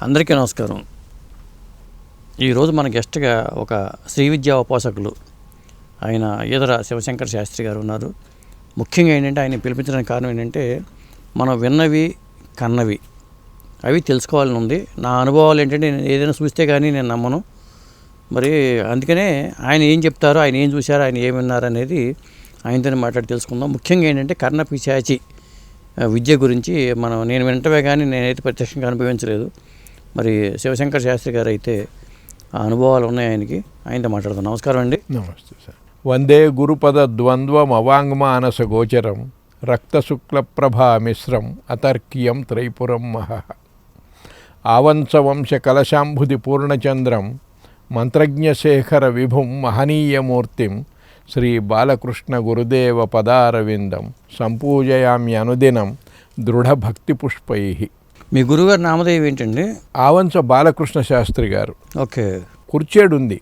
అందరికీ నమస్కారం. ఈరోజు మన గెస్ట్గా ఒక శ్రీ విద్యా ఉపాసకులు ఆయన ఈదర శివశంకర శాస్త్రి గారు ఉన్నారు. ముఖ్యంగా ఏంటంటే ఆయన పిలిపించడానికి కారణం ఏంటంటే మనం విన్నవి కన్నవి అవి తెలుసుకోవాలని ఉంది. నా అనుభవాలు ఏంటంటే నేను ఏదైనా చూస్తే కానీ నేను నమ్మను. మరి అందుకనే ఆయన ఏం చెప్తారో, ఆయన ఏం చూశారో, ఆయన ఏమి విన్నారు అనేది ఆయనతోనే మాట్లాడి తెలుసుకుందాం. ముఖ్యంగా ఏంటంటే కర్ణ పిశాచి విద్య గురించి నేను వింటవే కానీ నేనైతే ప్రత్యక్షంగా అనుభవించలేదు. మరి శివశంకర శాస్త్రి గారు అయితే ఆ అనుభవాలు ఉన్నాయి ఆయనతో మాట్లాడదాం. నమస్కారం అండి. నమస్తే సార్. వందే గురుపద ద్వంద్వం అవాంగ్మానస గోచరం రక్తశుక్లప్రభా మిశ్రం అతర్క్యం త్రైపురం మహః ఆవంశవంశ కలశాంభుది పూర్ణచంద్రం మంత్రజ్ఞశేఖర విభుం మహనీయమూర్తిం శ్రీ బాలకృష్ణ గురుదేవ పదారవిందం సంపూజయామి అనుదినం దృఢభక్తిపుష్పై. మీ గురుగారు నామధేయం ఏంటండి? ఆవంశ బాలకృష్ణ శాస్త్రి గారు. ఓకే. కుర్చేడు ఉంది.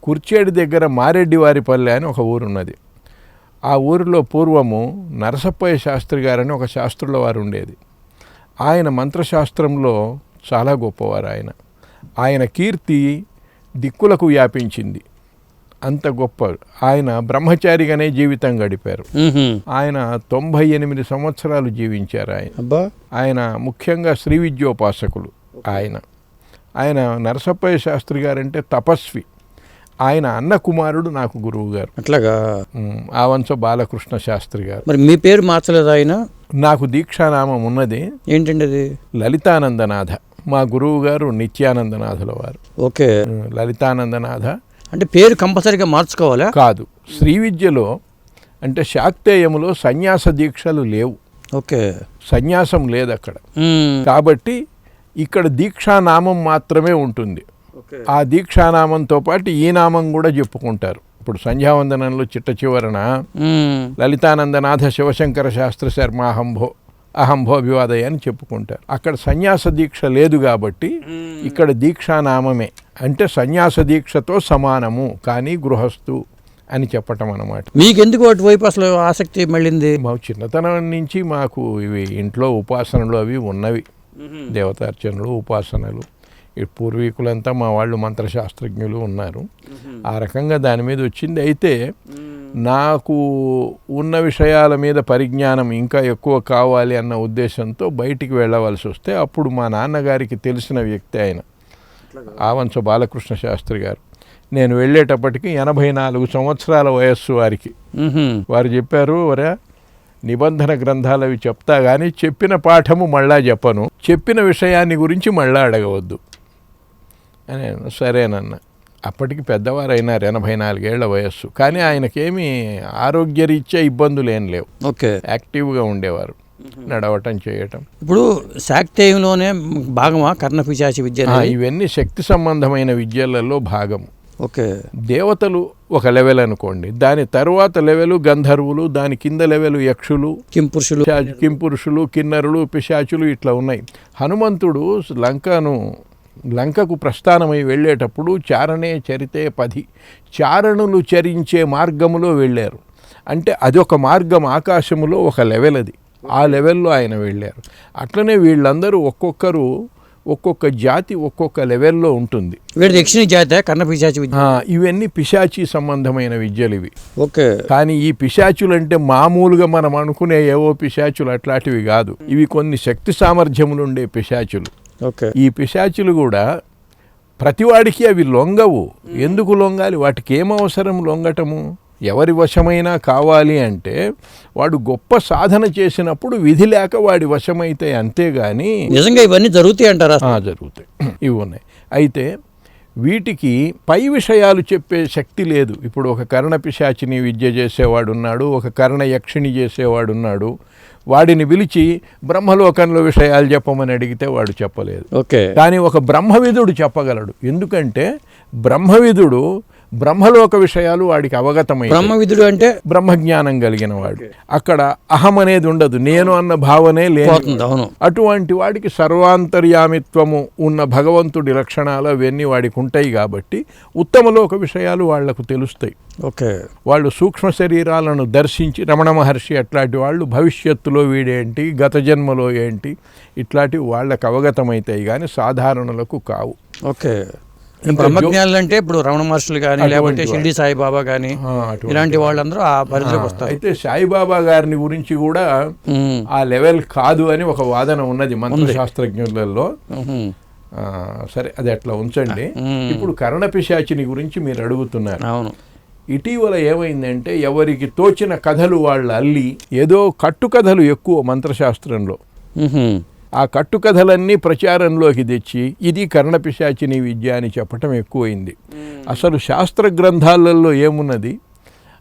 కుర్చేడు దగ్గర మారెడ్డివారిపల్లె అని ఒక ఊరున్నది. ఆ ఊరిలో పూర్వము నరసప్పయ్య శాస్త్రి గారని ఒక శాస్త్రుల వారు ఉండేది. ఆయన మంత్రశాస్త్రంలో చాలా గొప్పవారు. ఆయన కీర్తి దిక్కులకు వ్యాపించింది. అంత గొప్ప ఆయన బ్రహ్మచారిగానే జీవితం గడిపారు. ఆయన 98 సంవత్సరాలు జీవించారు. ఆయన ముఖ్యంగా శ్రీ విద్యోపాసకులు. ఆయన నరసప్పయ్య శాస్త్రి గారంటే తపస్వి. ఆయన అన్న కుమారుడు నాకు గురువు గారు. అట్లాగా. ఆవంశ బాలకృష్ణ శాస్త్రి గారు. మరి మీ పేరు మార్చలేదు ఆయన? నాకు దీక్షానామం ఉన్నది. ఏంటండి అది? లలితానందనాథ. మా గురువు గారు నిత్యానందనాథుల వారు. ఓకే. లలితానందనాథ అంటే పేరు కంపల్సరీగా మార్చుకోవాలా? కాదు. శ్రీ విద్యలో అంటే శాక్తేయములో సన్యాస దీక్షలు లేవు. ఓకే. సన్యాసం లేదు అక్కడ. కాబట్టి ఇక్కడ దీక్షానామం మాత్రమే ఉంటుంది. ఆ దీక్షానామంతో పాటు ఈ నామం కూడా చెప్పుకుంటారు. ఇప్పుడు సంధ్యావందనంలో చిట్ట చివరన లలితానందనాథ శివశంకర శాస్త్ర శర్మ అహంభో అభివాదయ అని చెప్పుకుంటారు. అక్కడ సన్యాస దీక్ష లేదు కాబట్టి ఇక్కడ దీక్షానామమే. అంటే సన్యాస దీక్షతో సమానము కానీ గృహస్థు అని చెప్పటం అన్నమాట. మీకెందుకు అటువైపు అసలు ఆసక్తి మళ్ళింది? మా చిన్నతనం నుంచి మాకు ఇవి ఇంట్లో ఉపాసనలు అవి ఉన్నవి. దేవతార్చనలు, ఉపాసనలు. ఈ పూర్వీకులంతా మా వాళ్ళు మంత్రశాస్త్రజ్ఞులు ఉన్నారు. ఆ రకంగా దాని మీద వచ్చింది. అయితే నాకు ఉన్న విషయాల మీద పరిజ్ఞానం ఇంకా ఎక్కువ కావాలి అన్న ఉద్దేశంతో బయటికి వెళ్ళవలసి వస్తే అప్పుడు మా నాన్నగారికి తెలిసిన వ్యక్తి ఆయన ఆవంశ బాలకృష్ణ శాస్త్రి గారు. నేను వెళ్ళేటప్పటికి 84 సంవత్సరాల వయస్సు వారికి. వారు చెప్పారు, వరా నిబంధన గ్రంథాలు అవి చెప్తా కానీ చెప్పిన పాఠము మళ్ళా చెప్పను, చెప్పిన విషయాన్ని గురించి మళ్ళా అడగవద్దు అని. సరేనన్న. అప్పటికి పెద్దవారైనారు, 84 ఏళ్ల వయస్సు. కానీ ఆయనకేమీ ఆరోగ్యరీత్యా ఇబ్బందులు ఏం లేవు. ఓకే. యాక్టివ్గా ఉండేవారు, నడవటం చేయటం. ఇప్పుడు శాక్తేయంలోనే భాగమా కర్ణ పిశాచి విద్య? ఇవన్నీ శక్తి సంబంధమైన విద్యలలో భాగం. ఓకే. దేవతలు ఒక లెవెల్ అనుకోండి, దాని తరువాత లెవెలు గంధర్వులు, దాని కింద లెవెలు యక్షులు, కింపురుషులు, కిన్నరులు, పిశాచులు ఇట్లా ఉన్నాయి. హనుమంతుడు లంకకు ప్రస్థానమై వెళ్ళేటప్పుడు చారణే చరితే 10 చారణులు చరించే మార్గములో వెళ్ళారు. అంటే అదొక మార్గం, ఆకాశములో ఒక లెవెల్ అది. ఆ లెవెల్లో ఆయన వెళ్ళారు. అట్లనే వీళ్ళందరూ ఒక్కొక్క జాతి ఒక్కొక్క లెవెల్లో ఉంటుంది. దక్షిణ జాతి కర్ణ పిశాచి విద్య. ఇవన్నీ పిశాచి సంబంధమైన విద్యలు ఇవి. ఓకే. కానీ ఈ పిశాచులు అంటే మామూలుగా మనం అనుకునే ఏవో పిశాచులు అట్లాంటివి కాదు. ఇవి కొన్ని శక్తి సామర్థ్యములు ఉండే పిశాచులు. ఓకే. ఈ పిశాచులు కూడా ప్రతివాడికి అవి లొంగవు. ఎందుకు లొంగాలి? వాటికి ఏమవసరం లొంగటము? ఎవరి వశమైనా కావాలి అంటే వాడు గొప్ప సాధన చేసినప్పుడు విధి లేక వాడి వశమైతే, అంతేగాని నిజంగా ఇవన్నీ జరుగుతాయి అంటారా? జరుగుతాయి. ఇవి ఉన్నాయి. అయితే వీటికి పై విషయాలు చెప్పే శక్తి లేదు. ఇప్పుడు ఒక కర్ణ పిశాచిని విద్య చేసేవాడున్నాడు, ఒక కర్ణ యక్షిణి చేసేవాడున్నాడు. వాడిని పిలిచి బ్రహ్మలోకంలో విషయాలు చెప్పమని అడిగితే వాడు చెప్పలేదు. ఓకే. కానీ ఒక బ్రహ్మవిదుడు చెప్పగలడు. ఎందుకంటే బ్రహ్మవిదుడు బ్రహ్మలోక విషయాలు వాడికి అవగతమై, బ్రహ్మవిధుడు అంటే బ్రహ్మజ్ఞానం కలిగిన వాడు. అక్కడ అహం అనేది ఉండదు, నేను అన్న భావనే లేదు. అవును. అటువంటి వాడికి సర్వాంతర్యామిత్వము ఉన్న భగవంతుడి లక్షణాలు అవన్నీ వాడికి ఉంటాయి కాబట్టి ఉత్తమలోక విషయాలు వాళ్లకు తెలుస్తాయి. ఓకే. వాళ్ళు సూక్ష్మ శరీరాలను దర్శించి, రమణ మహర్షి అట్లాంటి వాళ్ళు భవిష్యత్తులో వీడేంటి, గత జన్మలో ఏంటి, ఇట్లాంటివి వాళ్ళకు అవగతమవుతాయి కానీ సాధారణులకు కావు. ఓకే. బ్రహ్మజ్ఞానులు అంటే ఇప్పుడు రమణ మహర్షులు కానీ, లేకపోతే షిరిడి సాయిబాబా కానీ, ఇలాంటి వాళ్ళందరూ ఆ పరిధిలోకి వస్తారు. అయితే సాయిబాబా గారిని గురించి కూడా ఆ లెవెల్ కాదు అని ఒక వాదన ఉన్నది మంత్రశాస్త్రజ్ఞులలో. సరే, అది అట్లా ఉంచండి. ఇప్పుడు కర్ణపిశాచిని గురించి మీరు అడుగుతున్నారు. అవును. ఇటీవల ఏమైందంటే ఎవరికి తోచిన కథలు వాళ్ళు అల్లి, ఏదో కట్టుకథలు ఎక్కువ మంత్రశాస్త్రంలో, ఆ కట్టుకథలన్నీ ప్రచారంలోకి తెచ్చి ఇది కర్ణపిశాచిని విద్య అని చెప్పటం ఎక్కువైంది. అసలు శాస్త్ర గ్రంథాలలో ఏమున్నది,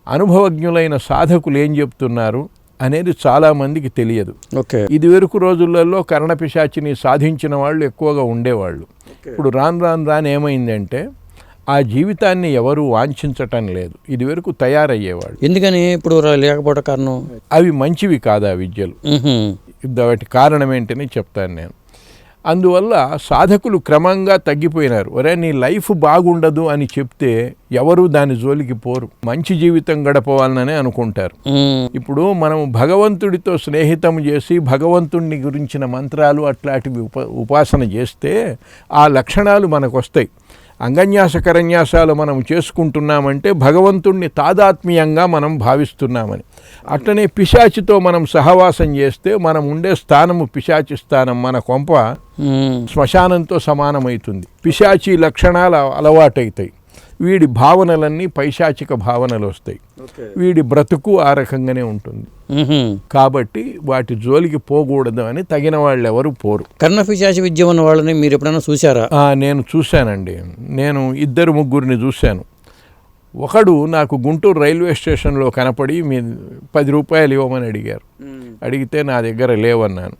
అనుభవజ్ఞులైన సాధకులు ఏం చెప్తున్నారు అనేది చాలామందికి తెలియదు. ఓకే. ఇదివరకు రోజులలో కర్ణపిశాచిని సాధించిన వాళ్ళు ఎక్కువగా ఉండేవాళ్ళు. ఇప్పుడు రాను ఏమైందంటే ఆ జీవితాన్ని ఎవరు వాంఛించటం లేదు. ఇదివరకు తయారయ్యేవాళ్ళు. ఎందుకని ఇప్పుడు లేకపోవడం కారణం? అవి మంచివి కాదు ఆ విద్యలు. వాటి కారణం ఏంటని చెప్తాను నేను. అందువల్ల సాధకులు క్రమంగా తగ్గిపోయినారు. ఒరే నీ లైఫ్ బాగుండదు అని చెప్తే ఎవరు దాని జోలికి పోరు, మంచి జీవితం గడపవాలనే అనుకుంటారు. ఇప్పుడు మనం భగవంతుడితో స్నేహితం చేసి భగవంతుడిని గురించిన మంత్రాలు అట్లాంటివి ఉపాసన చేస్తే ఆ లక్షణాలు మనకు వస్తాయి. అంగన్యాస కరన్యాసాలు మనం చేసుకుంటున్నామంటే భగవంతుణ్ణి తాదాత్మ్యంగా మనం భావిస్తున్నామని. అట్లనే పిశాచితో మనం సహవాసం చేస్తే మనం ఉండే స్థానము పిశాచి స్థానం, మన కొంప శ్మశానంతో సమానమవుతుంది. పిశాచి లక్షణాలు అలవాటైతాయి, వీడి భావనలన్నీ పైశాచిక భావనలు వస్తాయి, వీడి బ్రతుకు ఆ రకంగానే ఉంటుంది. కాబట్టి వాటి జోలికి పోకూడదు అని తగిన వాళ్ళు ఎవరు పోరు. కర్ణపిశాచి విద్య ఉన్న వాళ్ళని మీరు ఎప్పుడైనా చూసారా? నేను చూశానండి. నేను 2-3 చూశాను. ఒకడు నాకు గుంటూరు రైల్వే స్టేషన్లో కనపడి మీ 10 రూపాయలు ఇవ్వమని అడిగారు. అడిగితే నా దగ్గర లేవన్నాను.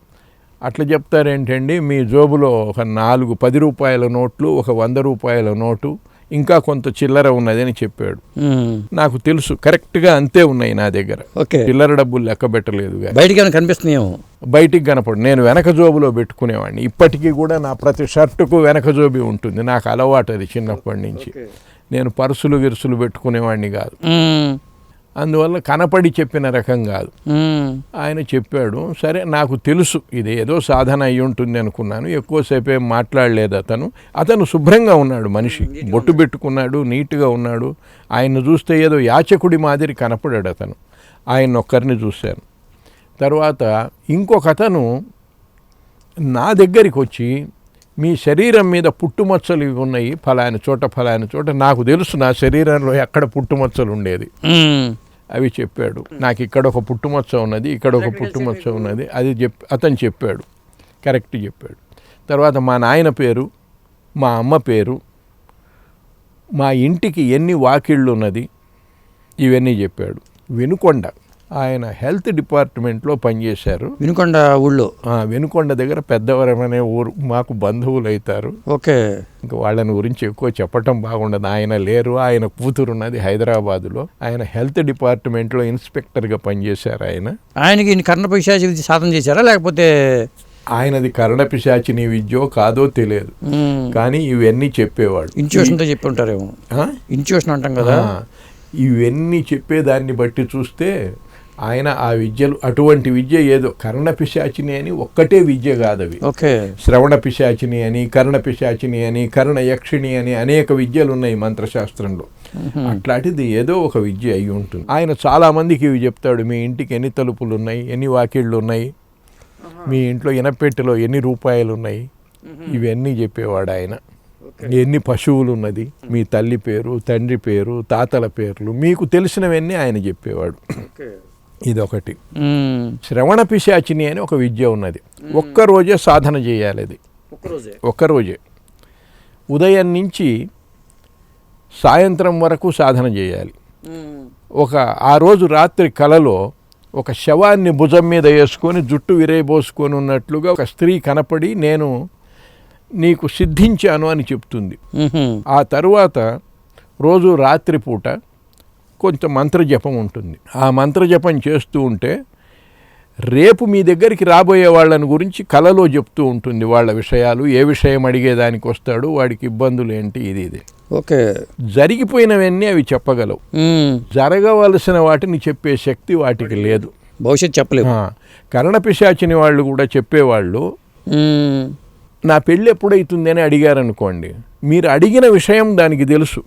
అట్లా చెప్తారేంటండి, మీ జోబులో ఒక 4 10 రూపాయల నోట్లు, ఒక 100 రూపాయల నోటు, ఇంకా కొంత చిల్లర ఉన్నదని చెప్పాడు. నాకు తెలుసు కరెక్ట్గా అంతే ఉన్నాయి నా దగ్గర. చిల్లర డబ్బులు లెక్క పెట్టలేదు. బయటికి కనిపిస్తున్నాయేమో. బయటికి కనపడు. నేను వెనక జోబులో పెట్టుకునేవాడిని. ఇప్పటికీ కూడా నా ప్రతి షర్టుకు వెనక జోబి ఉంటుంది. నాకు అలవాటు అది చిన్నప్పటి నుంచి. నేను పర్సులు గిరుసులు పెట్టుకునేవాడిని కాదు. అందువల్ల కనపడి చెప్పిన రకం కాదు. ఆయన చెప్పాడు. సరే, నాకు తెలుసు ఇది ఏదో సాధన అయి ఉంటుంది అనుకున్నాను. ఎక్కువసేపు ఏం మాట్లాడలేదు అతను శుభ్రంగా ఉన్నాడు మనిషి, బొట్టు పెట్టుకున్నాడు, నీట్గా ఉన్నాడు. ఆయన్ను చూస్తే ఏదో యాచకుడి మాదిరి కనపడాడు అతను. ఆయన ఒక్కరిని చూశాను. తర్వాత ఇంకొక అతను నా దగ్గరికి వచ్చి, మీ శరీరం మీద పుట్టుమచ్చలు ఉన్నాయి ఫలాని చోట. నాకు తెలుసు నా శరీరంలో ఎక్కడ పుట్టుమచ్చలు ఉండేది, అవి చెప్పాడు. నాకు ఇక్కడ ఒక పుట్టుమచ్చ ఉన్నది, ఇక్కడ ఒక పుట్టుమచ్చ ఉన్నది, అది అతను చెప్పాడు. కరెక్ట్ చెప్పాడు. తర్వాత మా నాయన పేరు, మా అమ్మ పేరు, మా ఇంటికి ఎన్ని వాకిళ్ళు ఉన్నది, ఇవన్నీ చెప్పాడు. వినుకొండ, ఆయన హెల్త్ డిపార్ట్మెంట్లో పనిచేశారు. వినుకొండ ఊళ్ళో, వినుకొండ దగ్గర పెద్దవరం అనే ఊరు, మాకు బంధువులు అవుతారు. ఓకే. ఇంకా వాళ్ళని గురించి ఎక్కువ చెప్పటం బాగుండదు. ఆయన లేరు, ఆయన కూతురు ఉన్నది హైదరాబాదులో. ఆయన హెల్త్ డిపార్ట్మెంట్లో ఇన్స్పెక్టర్గా పనిచేశారు. ఆయనకి కర్ణపిశాచి విద్య సాధన చేశారా, లేకపోతే ఆయనది కర్ణపిశాచిని విద్యో కాదో తెలియదు, కానీ ఇవన్నీ చెప్పేవాడు. ఇన్స్టిట్యూషన్తో చెప్పి ఉంటారేమో. ఇన్స్టిట్యూషన్ అంటాం కదా, ఇవన్నీ చెప్పేదాన్ని బట్టి చూస్తే ఆయన ఆ విద్యలు, అటువంటి విద్య ఏదో కర్ణపిశాచిని అని ఒక్కటే విద్య కాదు అవి. శ్రవణ పిశాచిని అని, కర్ణ పిశాచిని అని, కర్ణ యక్షిణి అని అనేక విద్యలు ఉన్నాయి మంత్రశాస్త్రంలో. అట్లాంటిది ఏదో ఒక విద్య అయి ఉంటుంది. ఆయన చాలా మందికి ఇవి చెప్తాడు. మీ ఇంటికి ఎన్ని తలుపులు ఉన్నాయి, ఎన్ని వాకిళ్ళు ఉన్నాయి, మీ ఇంట్లో ఇనపెట్టెలో ఎన్ని రూపాయలు ఉన్నాయి, ఇవన్నీ చెప్పేవాడు ఆయన. ఎన్ని పశువులు ఉన్నది, మీ తల్లి పేరు, తండ్రి పేరు, తాతల పేర్లు, మీకు తెలిసినవన్నీ ఆయన చెప్పేవాడు. ఇదొకటి. శ్రవణ పిశాచిని అని ఒక విద్య ఉన్నది. ఒక్కరోజే సాధన చేయాలి. అది ఒక్కరోజే, ఉదయం నుంచి సాయంత్రం వరకు సాధన చేయాలి. ఆ రోజు రాత్రి కలలో ఒక శవాన్ని భుజం మీద వేసుకొని జుట్టు విరేబోసుకొని ఉన్నట్లుగా ఒక స్త్రీ కనపడి, నేను నీకు సిద్ధించాను అని చెప్తుంది. ఆ తరువాత రోజు రాత్రిపూట కొంత మంత్రజపం ఉంటుంది. ఆ మంత్రజపం చేస్తూ ఉంటే రేపు మీ దగ్గరికి రాబోయే వాళ్ళని గురించి కలలో చెప్తూ ఉంటుంది. వాళ్ళ విషయాలు, ఏ విషయం అడిగేదానికి వస్తాడు, వాడికి ఇబ్బందులు ఏంటి, ఇది. ఓకే. జరిగిపోయినవన్నీ అవి చెప్పగలవు. జరగవలసిన వాటిని చెప్పే శక్తి వాటికి లేదు. భవిష్యత్తు చెప్పలేవు. కరణపిశాచిని వాళ్ళు కూడా చెప్పేవాళ్ళు, నా పెళ్ళి ఎప్పుడైతుంది అని అడిగారనుకోండి, మీరు అడిగిన విషయం దానికి తెలుసు.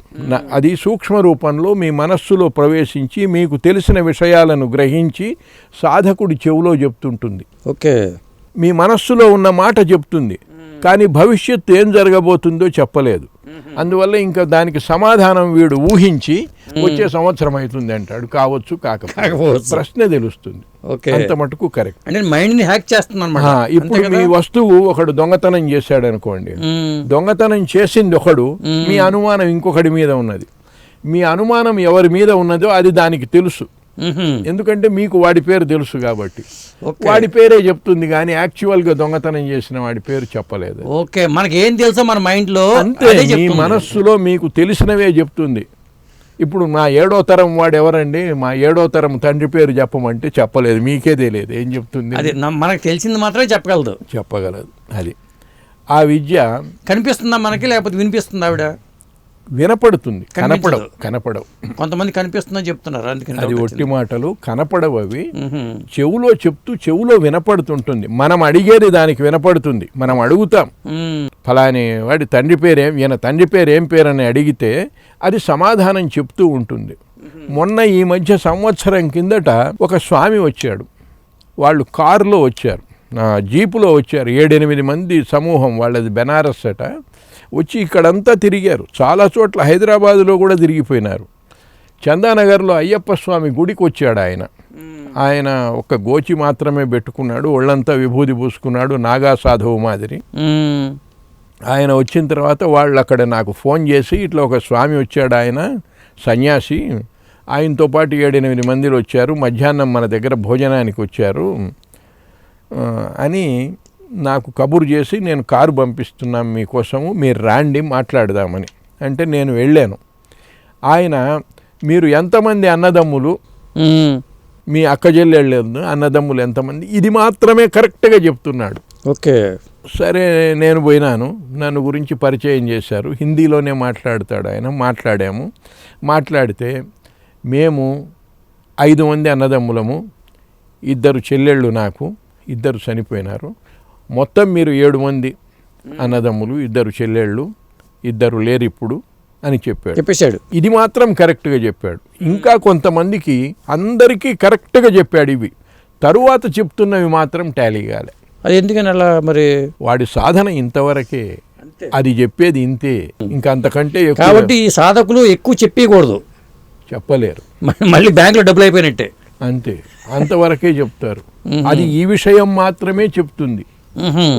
అది సూక్ష్మ రూపంలో మీ మనస్సులో ప్రవేశించి మీకు తెలిసిన విషయాలను గ్రహించి సాధకుడి చెవులో చెప్తుంటుంది. ఓకే. మీ మనస్సులో ఉన్న మాట చెప్తుంది, కానీ భవిష్యత్తు ఏం జరగబోతుందో చెప్పలేదు. అందువల్ల ఇంకా దానికి సమాధానం వీడు ఊహించి వచ్చే సంవత్సరం అవుతుంది అంటాడు. కావచ్చు, కాకపోవచ్చు, ప్రశ్న తెలుస్తుంది. అంత మటుకు కరెక్ట్. అంటే మైండ్ని హ్యాక్ చేస్తున్నాను. ఇప్పుడు మీ వస్తువు ఒకడు దొంగతనం చేశాడు అనుకోండి, దొంగతనం చేసింది ఒకడు, మీ అనుమానం ఇంకొకటి మీద ఉన్నది. మీ అనుమానం ఎవరి మీద ఉన్నదో అది దానికి తెలుసు. ఎందుకంటే మీకు వాడి పేరు తెలుసు కాబట్టి వాడి పేరే చెప్తుంది, కానీ యాక్చువల్గా దొంగతనం చేసిన వాడి పేరు చెప్పలేదు. ఓకే, మనకి ఏం తెలుసో మన మైండ్లో అంతే, మీ మనస్సులో మీకు తెలిసినవే చెప్తుంది. ఇప్పుడు మా 7వ తరం వాడు ఎవరండి, మా 7వ తరం తండ్రి పేరు చెప్పమంటే చెప్పలేదు, మీకే తెలియదు, ఏం చెప్తుంది? అది మనకు తెలిసింది మాత్రమే చెప్పగలదు. అది ఆ విద్య కనిపిస్తుందా మనకి, లేకపోతే వినిపిస్తుందా? ఆవిడ వినపడుతుంది, కనపడవు. కొంతమంది కనిపిస్తుందని చెప్తున్నారు, అందుకని అది ఒట్టి మాటలు, కనపడవు. అవి చెవులో చెప్తూ చెవులో వినపడుతుంటుంది. మనం అడిగేది దానికి వినపడుతుంది. మనం అడుగుతాం, ఫలాని వాడి తండ్రి పేరేం, ఈయన తండ్రి పేరు ఏం పేరు అని అడిగితే అది సమాధానం చెప్తూ ఉంటుంది. మొన్న ఈ మధ్య సంవత్సరం కిందట ఒక స్వామి వచ్చాడు. వాళ్ళు కారులో వచ్చారు, జీపులో వచ్చారు, 7-8 మంది సమూహం. వాళ్ళది బెనారస్ అట. వచ్చి ఇక్కడంతా తిరిగారు, చాలా చోట్ల హైదరాబాదులో కూడా తిరిగిపోయినారు. చందానగర్లో అయ్యప్ప స్వామి గుడికి వచ్చాడు ఆయన ఒక గోచి మాత్రమే పెట్టుకున్నాడు, ఒళ్ళంతా విభూది పూసుకున్నాడు, నాగా సాధువు మాదిరి. ఆయన వచ్చిన తర్వాత వాళ్ళు అక్కడ నాకు ఫోన్ చేసి, ఇట్లా ఒక స్వామి వచ్చాడు, ఆయన సన్యాసి, ఆయనతో పాటు 7-8 మందిలు వచ్చారు, మధ్యాహ్నం మన దగ్గర భోజనానికి వచ్చారు అని నాకు కబురు చేసి, నేను కారు పంపిస్తున్నాం మీకోసము, మీరు రాండి మాట్లాడదామని. అంటే నేను వెళ్ళాను. ఆయన, మీరు ఎంతమంది అన్నదమ్ములు, మీ అక్కజెల్లెళ్ళు అన్నదమ్ములు ఎంతమంది, ఇది మాత్రమే కరెక్ట్గా చెప్తున్నాడు. ఓకే, సరే నేను పోయినాను, నన్ను గురించి పరిచయం చేశారు. హిందీలోనే మాట్లాడతాడు ఆయన. మాట్లాడితే మేము 5 మంది అన్నదమ్ములము, 2 చెల్లెళ్ళు, నాకు 2 చనిపోయినారు. మొత్తం మీరు 7 మంది అన్నదమ్ములు, 2 చెల్లెళ్ళు, 2 లేరు ఇప్పుడు అని చెప్పాడు. ఇది మాత్రం కరెక్ట్గా చెప్పాడు. ఇంకా కొంతమందికి అందరికీ కరెక్ట్గా చెప్పాడు. ఇవి తరువాత చెప్తున్నవి మాత్రం టాలీ కాలే. అది ఎందుకని అలా? మరి వాడి సాధన ఇంతవరకే, అది చెప్పేది ఇంతే, ఇంకా అంతకంటే. కాబట్టి ఈ సాధకులు ఎక్కువ చెప్పకూడదు, చెప్పలేరు, మళ్ళీ బ్యాంకులో డబ్బులు అయిపోయినట్టే. అంతే, అంతవరకే చెప్తారు. అది ఈ విషయం మాత్రమే చెప్తుంది.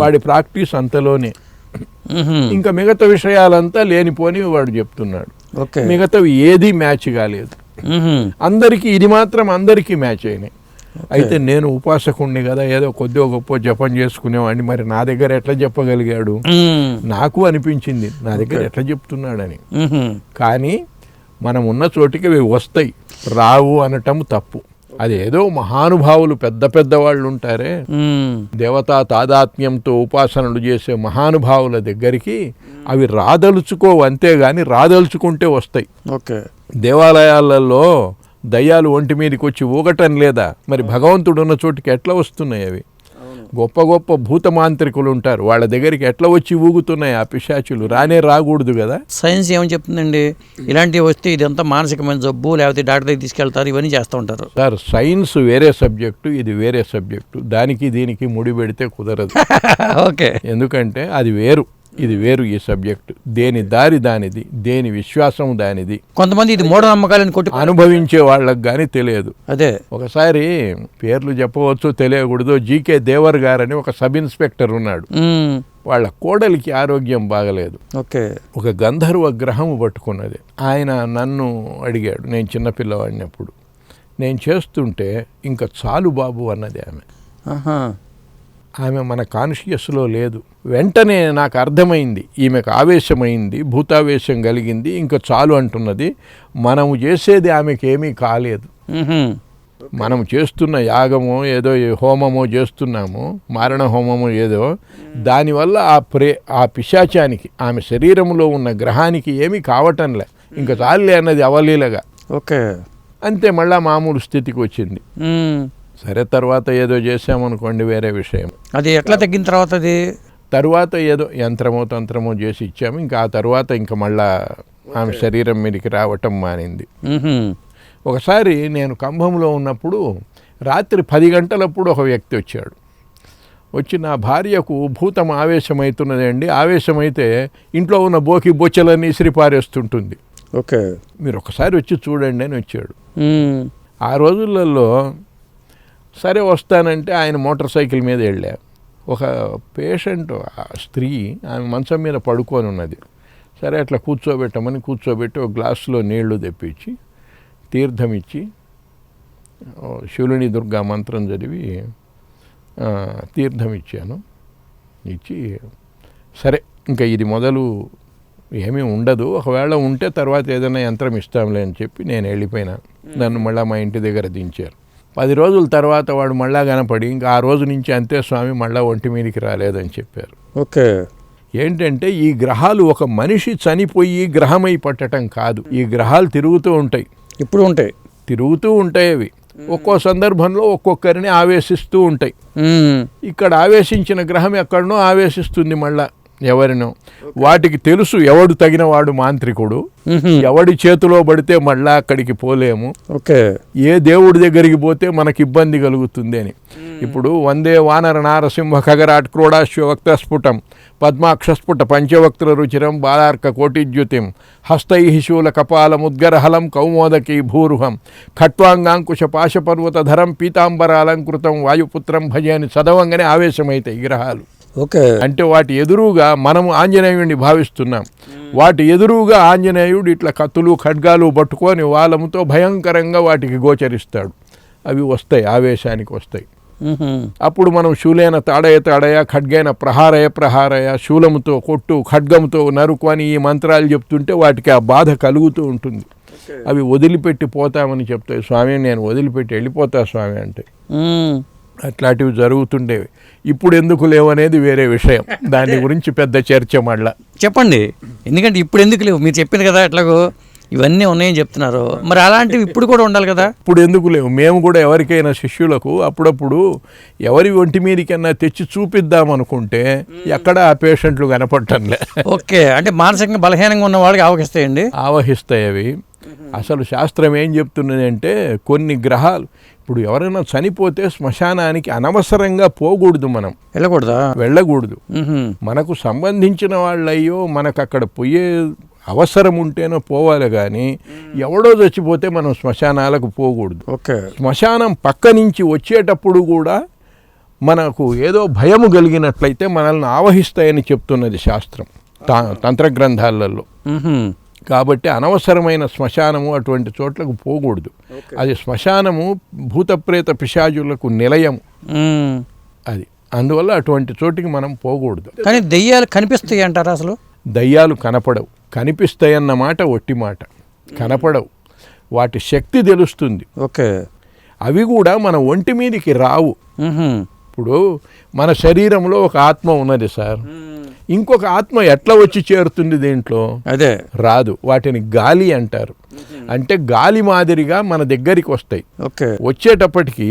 వాడి ప్రాక్టీస్ అంతలోనే. ఇంకా మిగతా విషయాలంతా లేనిపోని వాడు చెప్తున్నాడు. మిగతావి ఏది మ్యాచ్ కాలేదు. అందరికీ ఇది మాత్రం అందరికీ మ్యాచ్ అయినాయి. అయితే నేను ఉపాసకుణ్ణి కదా, ఏదో కొద్దిగా గొప్ప జపం చేసుకునేవాడిని, మరి నా దగ్గర ఎట్లా చెప్పగలిగాడు? నాకు అనిపించింది నా దగ్గర ఎట్లా చెప్తున్నాడని. కానీ మనం ఉన్న చోటికి అవి వస్తాయి, రావు అనటం తప్పు. అదేదో మహానుభావులు, పెద్ద వాళ్ళు ఉంటారే, దేవతా తాదాత్మ్యంతో ఉపాసనలు చేసే మహానుభావుల దగ్గరికి అవి రాదలుచుకోవు, అంతేగాని రాదలుచుకుంటే వస్తాయి. దేవాలయాలలో దయ్యాలు ఒంటి మీదకి వచ్చి ఊగటం లేదా? మరి భగవంతుడు ఉన్న చోటికి ఎట్లా వస్తున్నాయి అవి? గొప్ప భూతమాంత్రికులు ఉంటారు, వాళ్ళ దగ్గరికి ఎట్లా వచ్చి ఊగుతున్నాయి ఆ పిశాచులు? రాకూడదు కదా. సైన్స్ ఏమని చెప్తుందండి? ఇలాంటివి వస్తే ఇదంతా మానసికమైన జబ్బు, లేకపోతే డాక్టర్ దగ్గర తీసుకెళ్తారు, ఇవన్నీ చేస్తూ ఉంటారు. సార్, సైన్స్ వేరే సబ్జెక్టు, ఇది వేరే సబ్జెక్టు. దానికి దీనికి ముడి పెడితే కుదరదు. ఓకే, ఎందుకంటే అది వేరు, ఇది వేరు. ఈ సబ్జెక్ట్ దేని దారి దానిది, దేని విశ్వాసం దానిది. కొంతమంది ఇది మూఢనమ్మకాలను కొట్టి అనుభవించే వాళ్ళకి కానీ తెలియదు. అదే ఒకసారి పేర్లు చెప్పవచ్చు, తెలియకూడదు. జీకే దేవర్ గారని ఒక సబ్ ఇన్స్పెక్టర్ ఉన్నాడు. వాళ్ళ కోడలికి ఆరోగ్యం బాగలేదు. ఒక గంధర్వ గ్రహము పట్టుకున్నది. ఆయన నన్ను అడిగాడు, నేను చిన్నపిల్లవాడినప్పుడు. నేను చేస్తుంటే ఇంకా చాలు బాబు అన్నది ఆమె. ఆమె మన కాన్షియస్లో లేదు. వెంటనే నాకు అర్థమైంది, ఈమెకు ఆవేశమైంది, భూతావేశం కలిగింది, ఇంకా చాలు అంటున్నది. మనము చేసేది ఆమెకి ఏమీ కాలేదు. మనం చేస్తున్న యాగమో ఏదో హోమమో చేస్తున్నాము, మారణ హోమమో ఏదో, దానివల్ల ఆ పిశాచానికి, ఆమె శరీరంలో ఉన్న గ్రహానికి ఏమీ కావటంలే, ఇంకా చాలులే అన్నది అవలీలగా. ఓకే, అంతే, మళ్ళా మామూలు స్థితికి వచ్చింది. సరే, తర్వాత ఏదో చేసామనుకోండి, వేరే విషయం. అది ఎట్లా తగ్గిన తర్వాత? అది తర్వాత ఏదో యంత్రమో తంత్రమో చేసి ఇచ్చాము. ఇంకా ఆ తర్వాత ఇంకా మళ్ళా ఆమె శరీరం మీదకి రావటం మానింది. ఒకసారి నేను కంభంలో ఉన్నప్పుడు రాత్రి 10 గంటలప్పుడు ఒక వ్యక్తి వచ్చాడు. వచ్చి, నా భార్యకు భూతం ఆవేశమవుతున్నదండి, ఆవేశమైతే ఇంట్లో ఉన్న బోకి బొచ్చలన్నీ ఇసిరిపారేస్తుంటుంది. ఓకే, మీరు ఒకసారి వచ్చి చూడండి అని వచ్చాడు. ఆ రోజులలో సరే వస్తానంటే ఆయన మోటార్ సైకిల్ మీద వెళ్ళా. ఒక పేషెంట్ స్త్రీ ఆమె మంచం మీద పడుకొని ఉన్నది. సరే అట్లా కూర్చోబెట్టి ఒక గ్లాసులో నీళ్లు తెప్పించి తీర్థం ఇచ్చి శూలిని దుర్గా మంత్రం చదివి తీర్థం ఇచ్చాను. ఇచ్చి సరే ఇంకా ఇది మొదలు ఏమీ ఉండదు, ఒకవేళ ఉంటే తర్వాత ఏదైనా యంత్రం ఇస్తాంలే అని చెప్పి నేను వెళ్ళిపోయినా. నన్ను మళ్ళీ మా ఇంటి దగ్గర దించారు. 10 రోజుల తర్వాత వాడు మళ్ళా కనపడి, ఇంకా ఆ రోజు నుంచి అంతే స్వామి, మళ్ళీ ఒంటి మీదకి రాలేదని చెప్పారు. ఓకే, ఏంటంటే ఈ గ్రహాలు ఒక మనిషి చనిపోయి గ్రహమై పట్టడం కాదు. ఈ గ్రహాలు తిరుగుతూ ఉంటాయి, తిరుగుతూ ఉంటాయి. అవి ఒక్కో సందర్భంలో ఒక్కొక్కరిని ఆవేశిస్తూ ఉంటాయి. ఇక్కడ ఆవేశించిన గ్రహం ఎక్కడనో ఆవేశిస్తుంది మళ్ళా ఎవరినో. వాటికి తెలుసు ఎవడు తగినవాడు మాంత్రికుడు, ఎవడి చేతిలో పడితే మళ్ళా అక్కడికి పోలేము, ఏ దేవుడి దగ్గరికి పోతే మనకి ఇబ్బంది కలుగుతుంది అని. ఇప్పుడు వందే వానర నారసింహ ఖగరాట్ క్రోడాశ్వ వక్తస్ఫుటం పద్మాక్షస్ఫుట పంచవక్త్ర రుచిరం బాలార్క కోటిద్యుతిం హస్తై శూల కపాలముద్గరహలం కౌమోదకీ భూరుహం ఖట్వాంగాంకుశ పాశపర్వతధరం పీతాంబరాలంకృతం వాయుపుత్రం భజే అని చదవంగానే ఆవేశమైతాయి గ్రహాలు. అంటే వాటి ఎదురుగా మనము ఆంజనేయుడిని భావిస్తున్నాం. వాటి ఎదురుగా ఆంజనేయుడు ఇట్లా కత్తులు ఖడ్గాలు పట్టుకొని వాళ్ళముతో భయంకరంగా వాటికి గోచరిస్తాడు. అవి వస్తాయి, ఆవేశానికి వస్తాయి. అప్పుడు మనం శూలేన తాడయ ఖడ్గైన ప్రహారయ శూలముతో కొట్టు, ఖడ్గముతో నరుకు అని ఈ మంత్రాలు చెప్తుంటే వాటికి ఆ బాధ కలుగుతూ ఉంటుంది. అవి వదిలిపెట్టి పోతామని చెప్తాయి. స్వామి నేను వదిలిపెట్టి వెళ్ళిపోతా స్వామి అంటే. అట్లాంటివి జరుగుతుండేవి. ఇప్పుడు ఎందుకు లేవనేది వేరే విషయం, దాని గురించి పెద్ద చర్చ మళ్ళా. చెప్పండి, ఎందుకంటే ఇప్పుడు ఎందుకు లేవు? మీరు చెప్పింది కదా ఎట్లాగో ఇవన్నీ ఉన్నాయని చెప్తున్నారు, మరి అలాంటివి ఇప్పుడు కూడా ఉండాలి కదా. ఇప్పుడు ఎందుకు లేవు? మేము కూడా ఎవరికైనా శిష్యులకు అప్పుడప్పుడు ఎవరి ఒంటి మీదకన్నా తెచ్చి చూపిద్దామనుకుంటే ఎక్కడ ఆ పేషెంట్లు కనపడటంలే. ఓకే, అంటే మానసికంగా బలహీనంగా ఉన్న వాళ్ళకి ఆవహిస్తాయి అవి. అసలు శాస్త్రం ఏం చెప్తున్నది అంటే, కొన్ని గ్రహాలు ఇప్పుడు ఎవరైనా చనిపోతే శ్మశానానికి అనవసరంగా పోకూడదు, మనం వెళ్ళకూడదు. మనకు సంబంధించిన వాళ్ళయ్యో మనకు అక్కడ పోయే అవసరం ఉంటేనో పోవాలి, కానీ ఎవడో చచ్చిపోతే మనం శ్మశానాలకు పోకూడదు. శ్మశానం పక్క నుంచి వచ్చేటప్పుడు కూడా మనకు ఏదో భయము కలిగినట్లయితే మనల్ని ఆవహిస్తాయని చెప్తున్నది శాస్త్రం తంత్రగ్రంథాలలో. కాబట్టి అనవసరమైన శ్మశానము అటువంటి చోట్లకు పోకూడదు. అది శ్మశానము భూతప్రేత పిశాచులకు నిలయం అది. అందువల్ల అటువంటి చోటికి మనం పోకూడదు. కానీ దెయ్యాలు కనిపిస్తాయి అంటారా? అసలు దయ్యాలు కనపడవు. కనిపిస్తాయన్న మాట ఒట్టి మాట, కనపడవు. వాటి శక్తి తెలుస్తుంది. అవి కూడా మన ఒంటి మీదకి రావు. ఇప్పుడు మన శరీరంలో ఒక ఆత్మ ఉన్నది సార్, ఇంకొక ఆత్మ ఎట్లా వచ్చి చేరుతుంది దీంట్లో? అదే రాదు. వాటిని గాలి అంటారు. అంటే గాలి మాదిరిగా మన దగ్గరికి వస్తాయి. వచ్చేటప్పటికి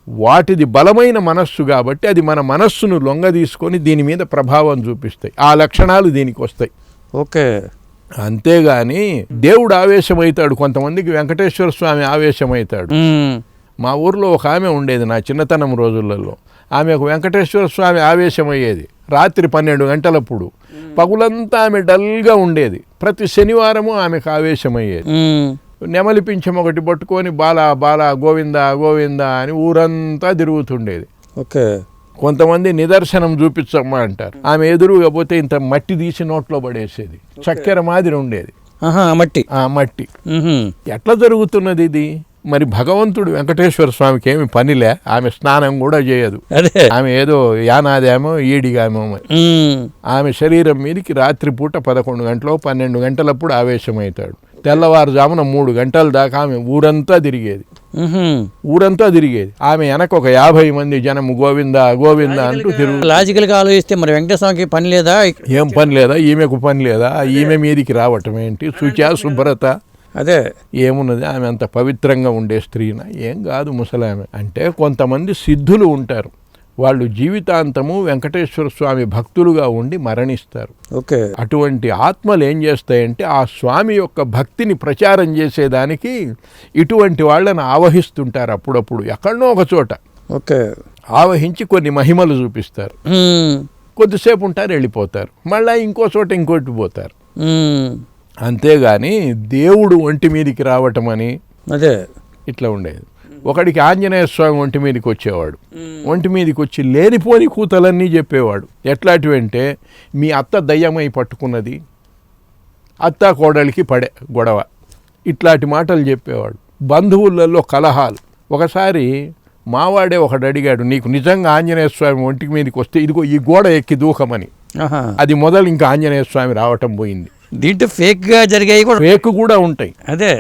వాటిది బలమైన మనస్సు కాబట్టి అది మన మనస్సును లొంగ తీసుకొని దీని మీద ప్రభావం చూపిస్తాయి. ఆ లక్షణాలు దీనికి వస్తాయి. అంతేగాని దేవుడు ఆవేశమవుతాడు. కొంతమందికి వెంకటేశ్వర స్వామి ఆవేశమవుతాడు. మా ఊర్లో ఒక ఆమె ఉండేది నా చిన్నతనం రోజులలో. ఆమెకు వెంకటేశ్వర స్వామి ఆవేశమయ్యేది రాత్రి 12 గంటలప్పుడు. పగులంతా ఆమె డల్గా ఉండేది. ప్రతి శనివారము ఆమెకు ఆవేశమయ్యేది. నెమలి పింఛం ఒకటి పట్టుకొని బాలా బాలా గోవిందా గోవిందా అని ఊరంతా తిరుగుతుండేది. కొంతమంది నిదర్శనం చూపించమ్మా అంటారు. ఆమె ఎదురుగా పోతే ఇంత మట్టి తీసి నోట్లో పడేసేది. చక్కెర మాదిరి ఉండేది మట్టి. ఎట్లా జరుగుతున్నది ఇది? మరి భగవంతుడు వెంకటేశ్వర స్వామికి ఏమి పనిలే, ఆమె స్నానం కూడా చేయదు. అదే ఆమె ఏదో యానాదేమో ఈడిగామో. ఆమె శరీరం మీదకి రాత్రిపూట 11 గంటలు 12 గంటలప్పుడు ఆవేశమవుతాడు. తెల్లవారుజామున 3 గంటల దాకా ఆమె ఊరంతా తిరిగేది. ఆమె వెనక ఒక 50 మంది జనం గోవింద గోవింద అంటూ తిరుగు. లాజికల్ గా ఆలోచిస్తే మరి వెంకటేశ్వరకి పని లేదా? ఏం పని లేదా? ఈమెకు పని లేదా? ఈమె మీదికి రావటం ఏంటి? శుచ శుభ్రత అదే ఏమున్నది? ఆమె అంత పవిత్రంగా ఉండే స్త్రీనా? ఏం కాదు ముసలామె. అంటే కొంతమంది సిద్ధులు ఉంటారు, వాళ్ళు జీవితాంతము వెంకటేశ్వర స్వామి భక్తులుగా ఉండి మరణిస్తారు. ఓకే. అటువంటి ఆత్మలు ఏం చేస్తాయంటే ఆ స్వామి యొక్క భక్తిని ప్రచారం చేసేదానికి ఇటువంటి వాళ్ళని ఆవహిస్తుంటారు. అప్పుడప్పుడు ఎక్కడనో ఒక చోట ఓకే ఆవహించి కొన్ని మహిమలు చూపిస్తారు. కొద్దిసేపు ఉంటారు, వెళ్ళిపోతారు. మళ్ళీ ఇంకో చోట ఇంకోటి పోతారు. అంతేగాని దేవుడు ఒంటి మీదికి రావటం అని అదే ఇట్లా ఉండేది. ఒకడికి ఆంజనేయ స్వామి ఒంటి మీదకి వచ్చేవాడు. ఒంటి మీదకి వచ్చి లేనిపోని కూతలన్నీ చెప్పేవాడు. ఎట్లాంటివంటే, మీ అత్త దయ్యమై పట్టుకున్నది, అత్త కోడలికి పడే గొడవ, ఇట్లాంటి మాటలు చెప్పేవాడు. బంధువులలో కలహాలు. ఒకసారి మావాడే ఒకడు అడిగాడు, నీకు నిజంగా ఆంజనేయ స్వామి ఒంటి మీదకి వస్తే ఇదిగో ఈ గోడ ఎక్కి దూకమని. అది మొదలు ఇంకా ఆంజనేయ స్వామి రావటం పోయింది. దీంట్లో ఫేక్ గా జరిగాయి కూడా, ఫేక్ కూడా ఉంటాయి. అదే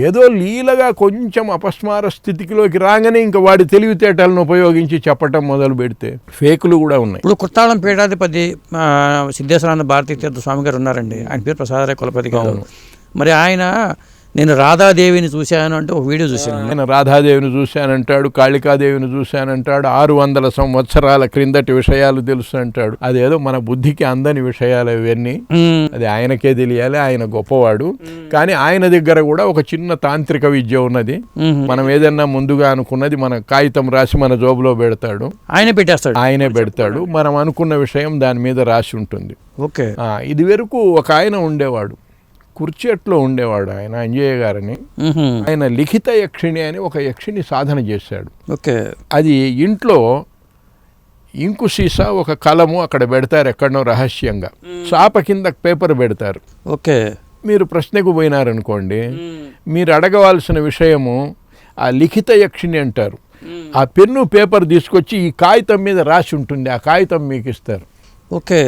ఏదో లీలగా కొంచెం అపస్మార స్థితిలోకి రాగానే ఇంకా వాడి తెలివితేటలను ఉపయోగించి చెప్పటం మొదలు పెడితే ఫేకులు కూడా ఉన్నాయి. ఇప్పుడు కుర్తాళం పీఠాధిపతి సిద్ధేశ్వరానంద భారతీ తీర్థ స్వామి గారు ఉన్నారండి. ఆయన పేరు ప్రసాదరాయ కులపతి గారు. మరి ఆయన నేను రాధాదేవిని చూశాను అంటే ఒక వీడియో చూశాను. నేను రాధాదేవిని చూశానంటాడు, కాళికాదేవిని చూశానంటాడు, 600 సంవత్సరాల క్రిందటి విషయాలు తెలుసు అంటాడు. అదేదో మన బుద్ధికి అందని విషయాలు ఇవన్నీ. అది ఆయనకే తెలియాలి, ఆయన గొప్పవాడు. కానీ ఆయన దగ్గర కూడా ఒక చిన్న తాంత్రిక విద్య ఉన్నది. మనం ఏదన్నా ముందుగా అనుకున్నది మన కాగితం రాసి మన జోబులో పెడతాడు, ఆయనే పెడతాడు. మనం అనుకున్న విషయం దాని మీద రాసి ఉంటుంది. ఓకే. ఇది వరకు ఒక ఆయన ఉండేవాడు, కుర్చేట్లో ఉండేవాడు, ఆయన అంజయ్య గారని. ఆయన లిఖిత యక్షిణి అని ఒక యక్షిణి సాధన చేశాడు. ఓకే. అది ఇంట్లో ఇంకు సీసా ఒక కలము అక్కడ పెడతారు, ఎక్కడనో రహస్యంగా చాప కింద పేపర్ పెడతారు. ఓకే. మీరు ప్రశ్నకు పోయినారనుకోండి, మీరు అడగవలసిన విషయము ఆ లిఖిత యక్షిణి అంటారు. ఆ పెన్ను పేపర్ తీసుకొచ్చి ఈ కాగితం మీద రాసి ఉంటుంది, ఆ కాగితం మీకు ఇస్తారు. ఓకే.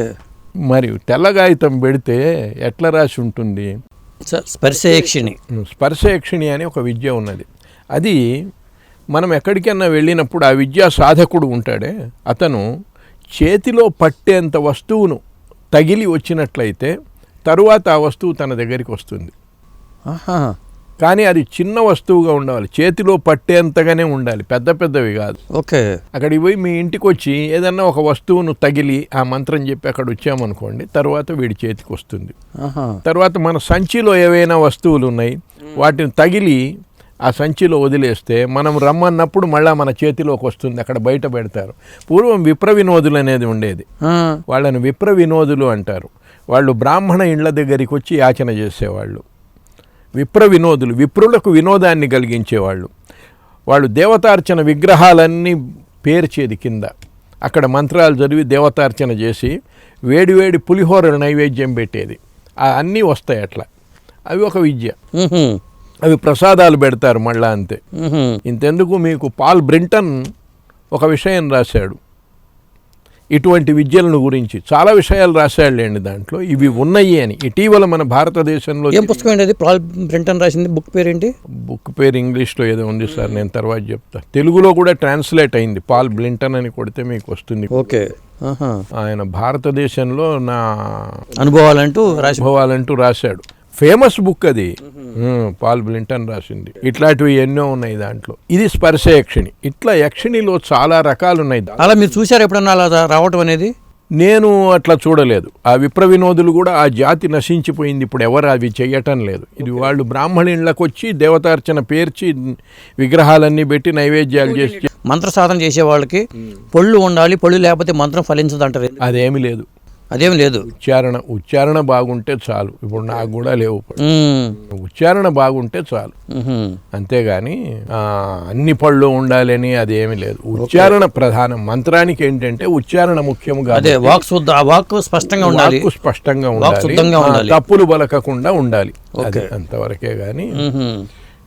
మరి తెల్ల కాగితం పెడితే ఎట్లా రాసి ఉంటుంది? స్పర్శయక్షిణి అని ఒక విద్య ఉన్నది. అది మనం ఎక్కడికన్నా వెళ్ళినప్పుడు ఆ విద్యా సాధకుడు ఉంటాడే, అతను చేతిలో పట్టేంత వస్తువును తగిలి వచ్చినట్లయితే తరువాత ఆ వస్తువు తన దగ్గరికి వస్తుంది. కానీ అది చిన్న వస్తువుగా ఉండాలి, చేతిలో పట్టేంతగానే ఉండాలి, పెద్ద పెద్దవి కాదు. ఓకే. అక్కడికి పోయి మీ ఇంటికి వచ్చి ఏదన్నా ఒక వస్తువును తగిలి ఆ మంత్రం చెప్పి అక్కడ వచ్చామనుకోండి, తర్వాత వీడి చేతికి వస్తుంది. తర్వాత మన సంచిలో ఏవైనా వస్తువులు ఉన్నాయి, వాటిని తగిలి ఆ సంచిలో వదిలేస్తే మనం రమ్మన్నప్పుడు మళ్ళీ మన చేతిలోకి వస్తుంది, అక్కడ బయట పెడతారు. పూర్వం విప్ర వినోదులు అనేది ఉండేది, వాళ్ళని విప్ర వినోదులు అంటారు. వాళ్ళు బ్రాహ్మణ ఇండ్ల దగ్గరికి వచ్చి యాచన చేసేవాళ్ళు. విప్ర వినోదులు, విప్రులకు వినోదాన్ని కలిగించేవాళ్ళు. వాళ్ళు దేవతార్చన విగ్రహాలన్నీ పేర్చేది కింద, అక్కడ మంత్రాలు చదివి దేవతార్చన చేసి వేడివేడి పులిహోరలు నైవేద్యం పెట్టేది. అన్నీ వస్తాయి అట్లా. అవి ఒక విద్య. అవి ప్రసాదాలు పెడతారు మళ్ళా, అంతే. ఇంతెందుకు, మీకు పాల్ బ్రింటన్ ఒక విషయం రాశాడు ఇటువంటి విద్యలను గురించి, చాలా విషయాలు రాశాడులేండి దాంట్లో, ఇవి ఉన్నాయి అని. ఇటీవల మన భారతదేశంలో. ఏం పుస్తకం ఏంటి అది? పాల్ బ్రింటన్ రాసింది. బుక్ పేరు ఏంటి? బుక్ పేరు ఇంగ్లీష్లో ఏదో ఉంది సార్, నేను తర్వాత చెప్తా. తెలుగులో కూడా ట్రాన్స్లేట్ అయింది, పాల్ బ్రింటన్ అని కొడితే మీకు వస్తుంది. ఓకే. ఆయన భారతదేశంలో నా అనుభవాలంటూ రాశాడు. ఫేమస్ బుక్ అది, పాల్ బ్లింటన్ రాసింది. ఇట్లాంటివి ఎన్నో ఉన్నాయి దాంట్లో. ఇది స్పర్శ యక్షిణి. ఇట్లా యక్షిణిలో చాలా రకాలు ఉన్నాయి. అలా మీరు చూసారు ఎప్పుడన్నా అలా రావటం అనేది? నేను అట్లా చూడలేదు. ఆ విప్ర వినోదులు కూడా ఆ జాతి నశించిపోయింది, ఇప్పుడు ఎవరు అవి చెయ్యటం లేదు. ఇది వాళ్ళు బ్రాహ్మణ ఇళ్ళకి వచ్చి దేవతార్చన పేర్చి విగ్రహాలన్నీ పెట్టి నైవేద్యాలు చేసి మంత్ర సాధన చేసే వాళ్ళకి పళ్ళు ఉండాలి, పళ్ళు లేకపోతే మంత్రం ఫలించదు అంటారు. అదేమి లేదు. అదేం లేదు. ఉచ్చారణ బాగుంటే చాలు. ఇప్పుడు నాకు కూడా లేవు, ఉచ్చారణ బాగుంటే చాలు, అంతేగాని అన్ని పళ్ళు ఉండాలని అదేమి లేదు. ఉచ్చారణ ప్రధానం. మంత్రానికి ఏంటంటే ఉచ్చారణ ముఖ్యము కాదు. వాక్కు స్పష్టంగా ఉండాలి, తప్పులు బలకకుండా ఉండాలి, అంతవరకే. గాని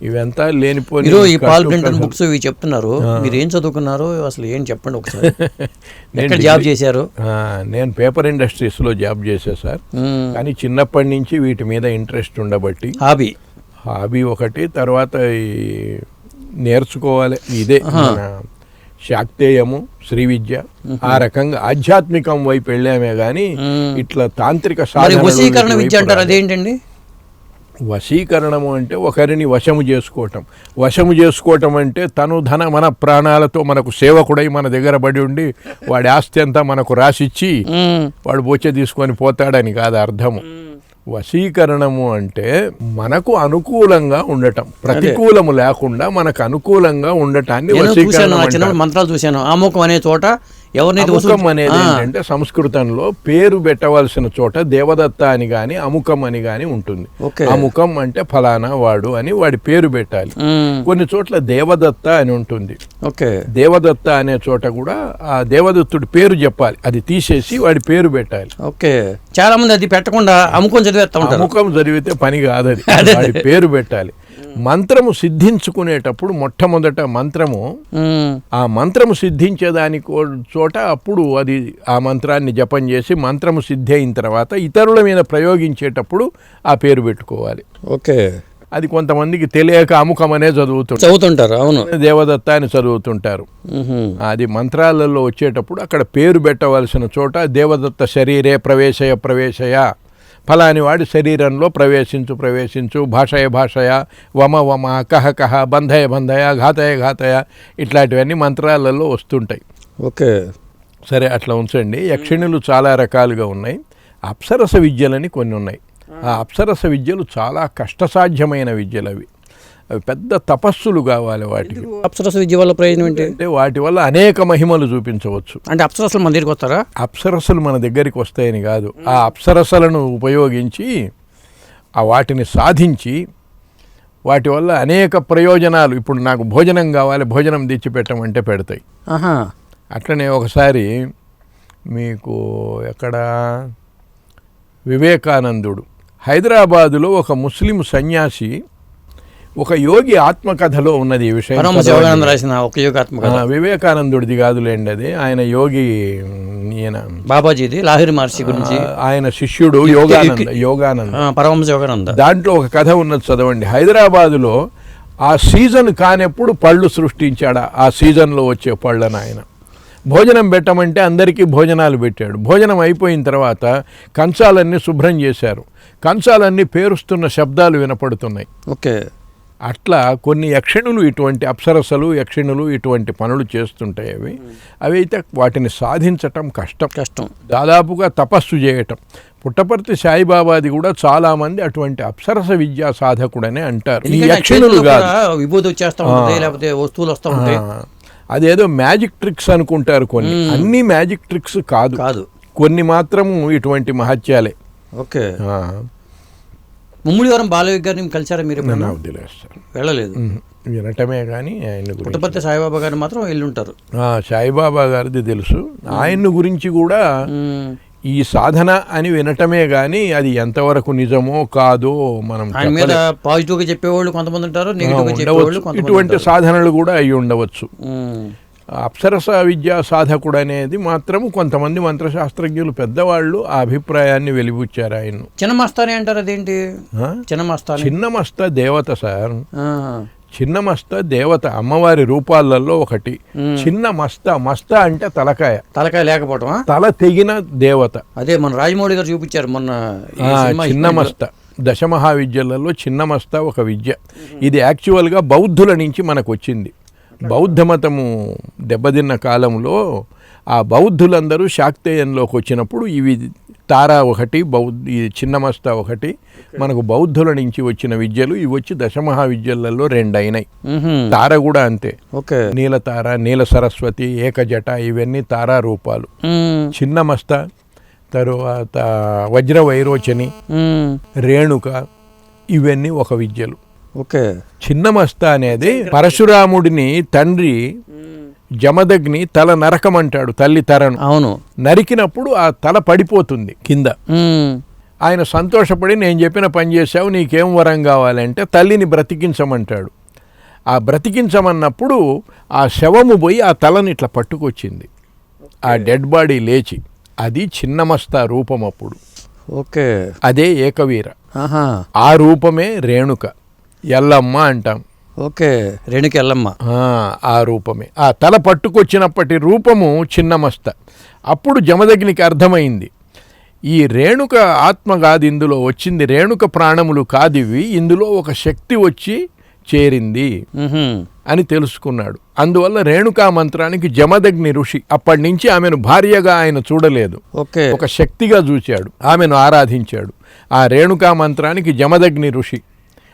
ఇవంతా లేనిపోయి మీరు ఈ పాల్ బ్రంటన్ బుక్స్ ఇవి చెప్తున్నారు, మీరు ఏం చదువుకున్నారు అసలు ఏం చెప్పండి ఒకసారి. ఎక్కడ జాబ్ చేశారు? నేను పేపర్ ఇండస్ట్రీస్లో జాబ్ చేశా సార్. కానీ చిన్నప్పటి నుంచి వీటి మీద ఇంట్రెస్ట్ ఉండబట్టి హాబీ ఒకటి, తర్వాత ఈ నేర్చుకోవాలి ఇదే శాక్తేయము, శ్రీ విద్య, ఆ రకంగా ఆధ్యాత్మికం వైపు వెళ్ళామే కానీ ఇట్లా తాంత్రిక వశీకరణ విద్య అంటారు, అదేంటండి? వశీకరణము అంటే ఒకరిని వశము చేసుకోవటం అంటే తను ధన మన ప్రాణాలతో మనకు సేవకుడై మన దగ్గర పడి ఉండి వాడి ఆస్తి అంతా మనకు రాసిచ్చి వాడు బొచ్చ తీసుకొని పోతాడని కాదు అర్థము. వశీకరణము అంటే మనకు అనుకూలంగా ఉండటం, ప్రతికూలము లేకుండా మనకు అనుకూలంగా ఉండటాన్ని వశీకరణం. మంత్రాలు చూశాను, ఆముఖం అనే చోట అముఖం అనేది ఏంటంటే సంస్కృతంలో పేరు పెట్టవలసిన చోట దేవదత్త అని గాని అముఖం అని గాని ఉంటుంది. అముఖం అంటే ఫలానా వాడు అని వాడి పేరు పెట్టాలి. కొన్ని చోట్ల దేవదత్త అని ఉంటుంది. దేవదత్త అనే చోట కూడా ఆ దేవదత్తుడి పేరు చెప్పాలి, అది తీసేసి వాడి పేరు పెట్టాలి. చాలా మంది అది పెట్టకుండా అముఖం అముఖం చదివితే పని కాదు, అది వాడి పేరు పెట్టాలి. మంత్రము సిద్ధించుకునేటప్పుడు మొట్టమొదట ఆ మంత్రము సిద్ధించేదానికి చోట అప్పుడు అది ఆ మంత్రాన్ని జపం చేసి మంత్రము సిద్ధి అయిన తర్వాత ఇతరుల మీద ప్రయోగించేటప్పుడు ఆ పేరు పెట్టుకోవాలి. అది కొంతమందికి తెలియక అముఖం అనే చదువుతుంటారు, అవును, దేవదత్త అని చదువుతుంటారు. అది మంత్రాలలో వచ్చేటప్పుడు అక్కడ పేరు పెట్టవలసిన చోట దేవదత్త శరీరే ప్రవేశయ ఫలాని వాడి శరీరంలో ప్రవేశించు భాషయ వమ కహ బంధయ ఘాతయ ఇట్లాంటివన్నీ మంత్రాలలో వస్తుంటాయి. సరే, అట్లా ఉంచండి. యక్షిణులు చాలా రకాలుగా ఉన్నాయి. అప్సరస విద్యలని కొన్ని ఉన్నాయి. ఆ అప్సరస విద్యలు చాలా కష్టసాధ్యమైన విద్యలు. అవి పెద్ద తపస్సులు కావాలి వాటికి. అప్సరస విద్య వల్ల ప్రయోజనం ఏంటి అంటే వాటి వల్ల అనేక మహిమలు చూపించవచ్చు. అంటే అప్సరసలు మన దగ్గరికి వస్తారా? అప్సరసలు మన దగ్గరికి వస్తాయని కాదు, ఆ అప్సరసలను ఉపయోగించి వాటిని సాధించి వాటి వల్ల అనేక ప్రయోజనాలు. ఇప్పుడు నాకు భోజనం కావాలి, భోజనం తెచ్చిపెట్టమంటే పెడతాయి. అట్లనే ఒకసారి మీకు ఎక్కడ వివేకానందుడు హైదరాబాదులో ఒక ముస్లిం సన్యాసి ఒక యోగి ఆత్మకథలో ఉన్నది ఈ విషయం. వివేకానందుడిది కాదులేండి, అది ఆయన యోగి, ఈయన బాబాజీది లాహిరి మహర్షి గురించి, ఆయన శిష్యుడు యోగానంద. దాంట్లో ఒక కథ ఉన్నది, చదవండి. హైదరాబాదులో ఆ సీజన్ కానెప్పుడు పళ్ళు సృష్టించాడు. ఆ సీజన్లో వచ్చే పళ్ళను ఆయన భోజనం పెట్టమంటే అందరికీ భోజనాలు పెట్టాడు. భోజనం అయిపోయిన తర్వాత కంచాలన్నీ శుభ్రం చేశారు. కంచాలన్నీ పేరుస్తున్న శబ్దాలు వినపడుతున్నాయి. అట్లా కొన్ని యక్షిణులు, ఇటువంటి అప్సరసలు యక్షిణులు ఇటువంటి పనులు చేస్తుంటాయి. అవి అయితే వాటిని సాధించటం కష్టం, దాదాపుగా తపస్సు చేయటం. పుట్టపర్తి సాయిబాబాది కూడా చాలా మంది అటువంటి అప్సరస విద్యా సాధకుడనే అంటారు. ఈ యక్షిణులు కాదు, విభూతి వచ్చేస్తా ఉంటాయి, లేకపోతే వస్తువులు వస్తూ ఉంటాయి. అదేదో మ్యాజిక్ ట్రిక్స్ అనుకుంటారు. కొన్ని అన్ని మ్యాజిక్ ట్రిక్స్ కాదు, కొన్ని మాత్రము ఇటువంటి మహత్యాలే. ముమ్మిడివరం బాలయ్య గారిని కలిసారా మీరు? నాకు తెలియదు సార్, వెళ్ళలేదు, వినటమే కానీ. ఆయన పుట్టపర్తి సాయిబాబా గారిని మాత్రం వెళ్ళుంటారు. సాయిబాబా గారిది తెలుసు. ఆయన గురించి కూడా ఈ సాధన అని వినటమే కానీ అది ఎంతవరకు నిజమో కాదో మనం ఆయన మీద పాజిటివ్గా చెప్పేవాళ్ళు కొంతమంది ఉంటారు, నెగిటివ్గా చెప్పేవాళ్ళు కొంతమంది. ఇటువంటి సాధనలు కూడా అయి ఉండవచ్చు. అప్సరస విద్యా సాధకుడు అనేది మాత్రం కొంతమంది మంత్రశాస్త్రజ్ఞులు పెద్దవాళ్ళు ఆ అభిప్రాయాన్ని వెలిబుచ్చారు. ఆయన చిన్నమస్తానే అంటారు. అదేంటి చిన్నమస్త దేవత సార్, చిన్నమస్త దేవత, అమ్మవారి రూపాలలో ఒకటి. చిన్న మస్త అంటే తలకాయ లేకపోవటం, తల తెగిన దేవత. అదే మన రాజమౌళి గారు చూపించారు మొన్న. చిన్నమస్త దశమహావిద్యలలో చిన్నమస్త ఒక విద్య. ఇది యాక్చువల్గా బౌద్ధుల నుంచి మనకు వచ్చింది. బౌద్ధ మతము దెబ్బతిన్న కాలంలో ఆ బౌద్ధులందరూ శాక్తేయంలోకి వచ్చినప్పుడు ఇవి తారా ఒకటి, ఈ చిన్నమస్త ఒకటి మనకు బౌద్ధుల నుంచి వచ్చిన విద్యలు. ఇవి వచ్చి దశమహావిద్యలలో 2 అయినాయి. తార కూడా అంతే, నీల తార, నీల సరస్వతి, ఏకజట, ఇవన్నీ తారా రూపాలు. చిన్నమస్త, తరువాత వజ్ర వైరోచని, రేణుక, ఇవన్నీ ఒక విద్యలు. చిన్నమస్త అనేది పరశురాముడిని తండ్రి జమదగ్ని తల నరకమంటాడు, తల్లి తరను. అవును, నరికినప్పుడు ఆ తల పడిపోతుంది కింద. ఆయన సంతోషపడి నేను చెప్పిన పని చేశావు, నీకేం వరం కావాలంటే తల్లిని బ్రతికించమంటాడు. ఆ బ్రతికించమన్నప్పుడు ఆ శవము పోయి ఆ తలని ఇట్లా పట్టుకొచ్చింది, ఆ డెడ్ బాడీ లేచి. అది చిన్నమస్తా రూపం అప్పుడు. ఓకే, అదే ఏకవీర. ఆహా, ఆ రూపమే రేణుక, ఎల్లమ్మ అంటాం. ఓకే, రేణుక ఎల్లమ్మ. ఆ రూపమే, ఆ తల పట్టుకొచ్చినప్పటి రూపము చిన్నమస్త. అప్పుడు జమదగ్నికి అర్థమైంది, ఈ రేణుక ఆత్మ కాదు ఇందులో వచ్చింది, రేణుక ప్రాణములు కాదివి, ఇందులో ఒక శక్తి వచ్చి చేరింది అని తెలుసుకున్నాడు. అందువల్ల రేణుకా మంత్రానికి జమదగ్ని ఋషి అప్పటి నుంచి ఆమెను భార్యగా ఆయన చూడలేదు, ఒక శక్తిగా చూచాడు, ఆమెను ఆరాధించాడు. ఆ రేణుకా మంత్రానికి జమదగ్ని ఋషి.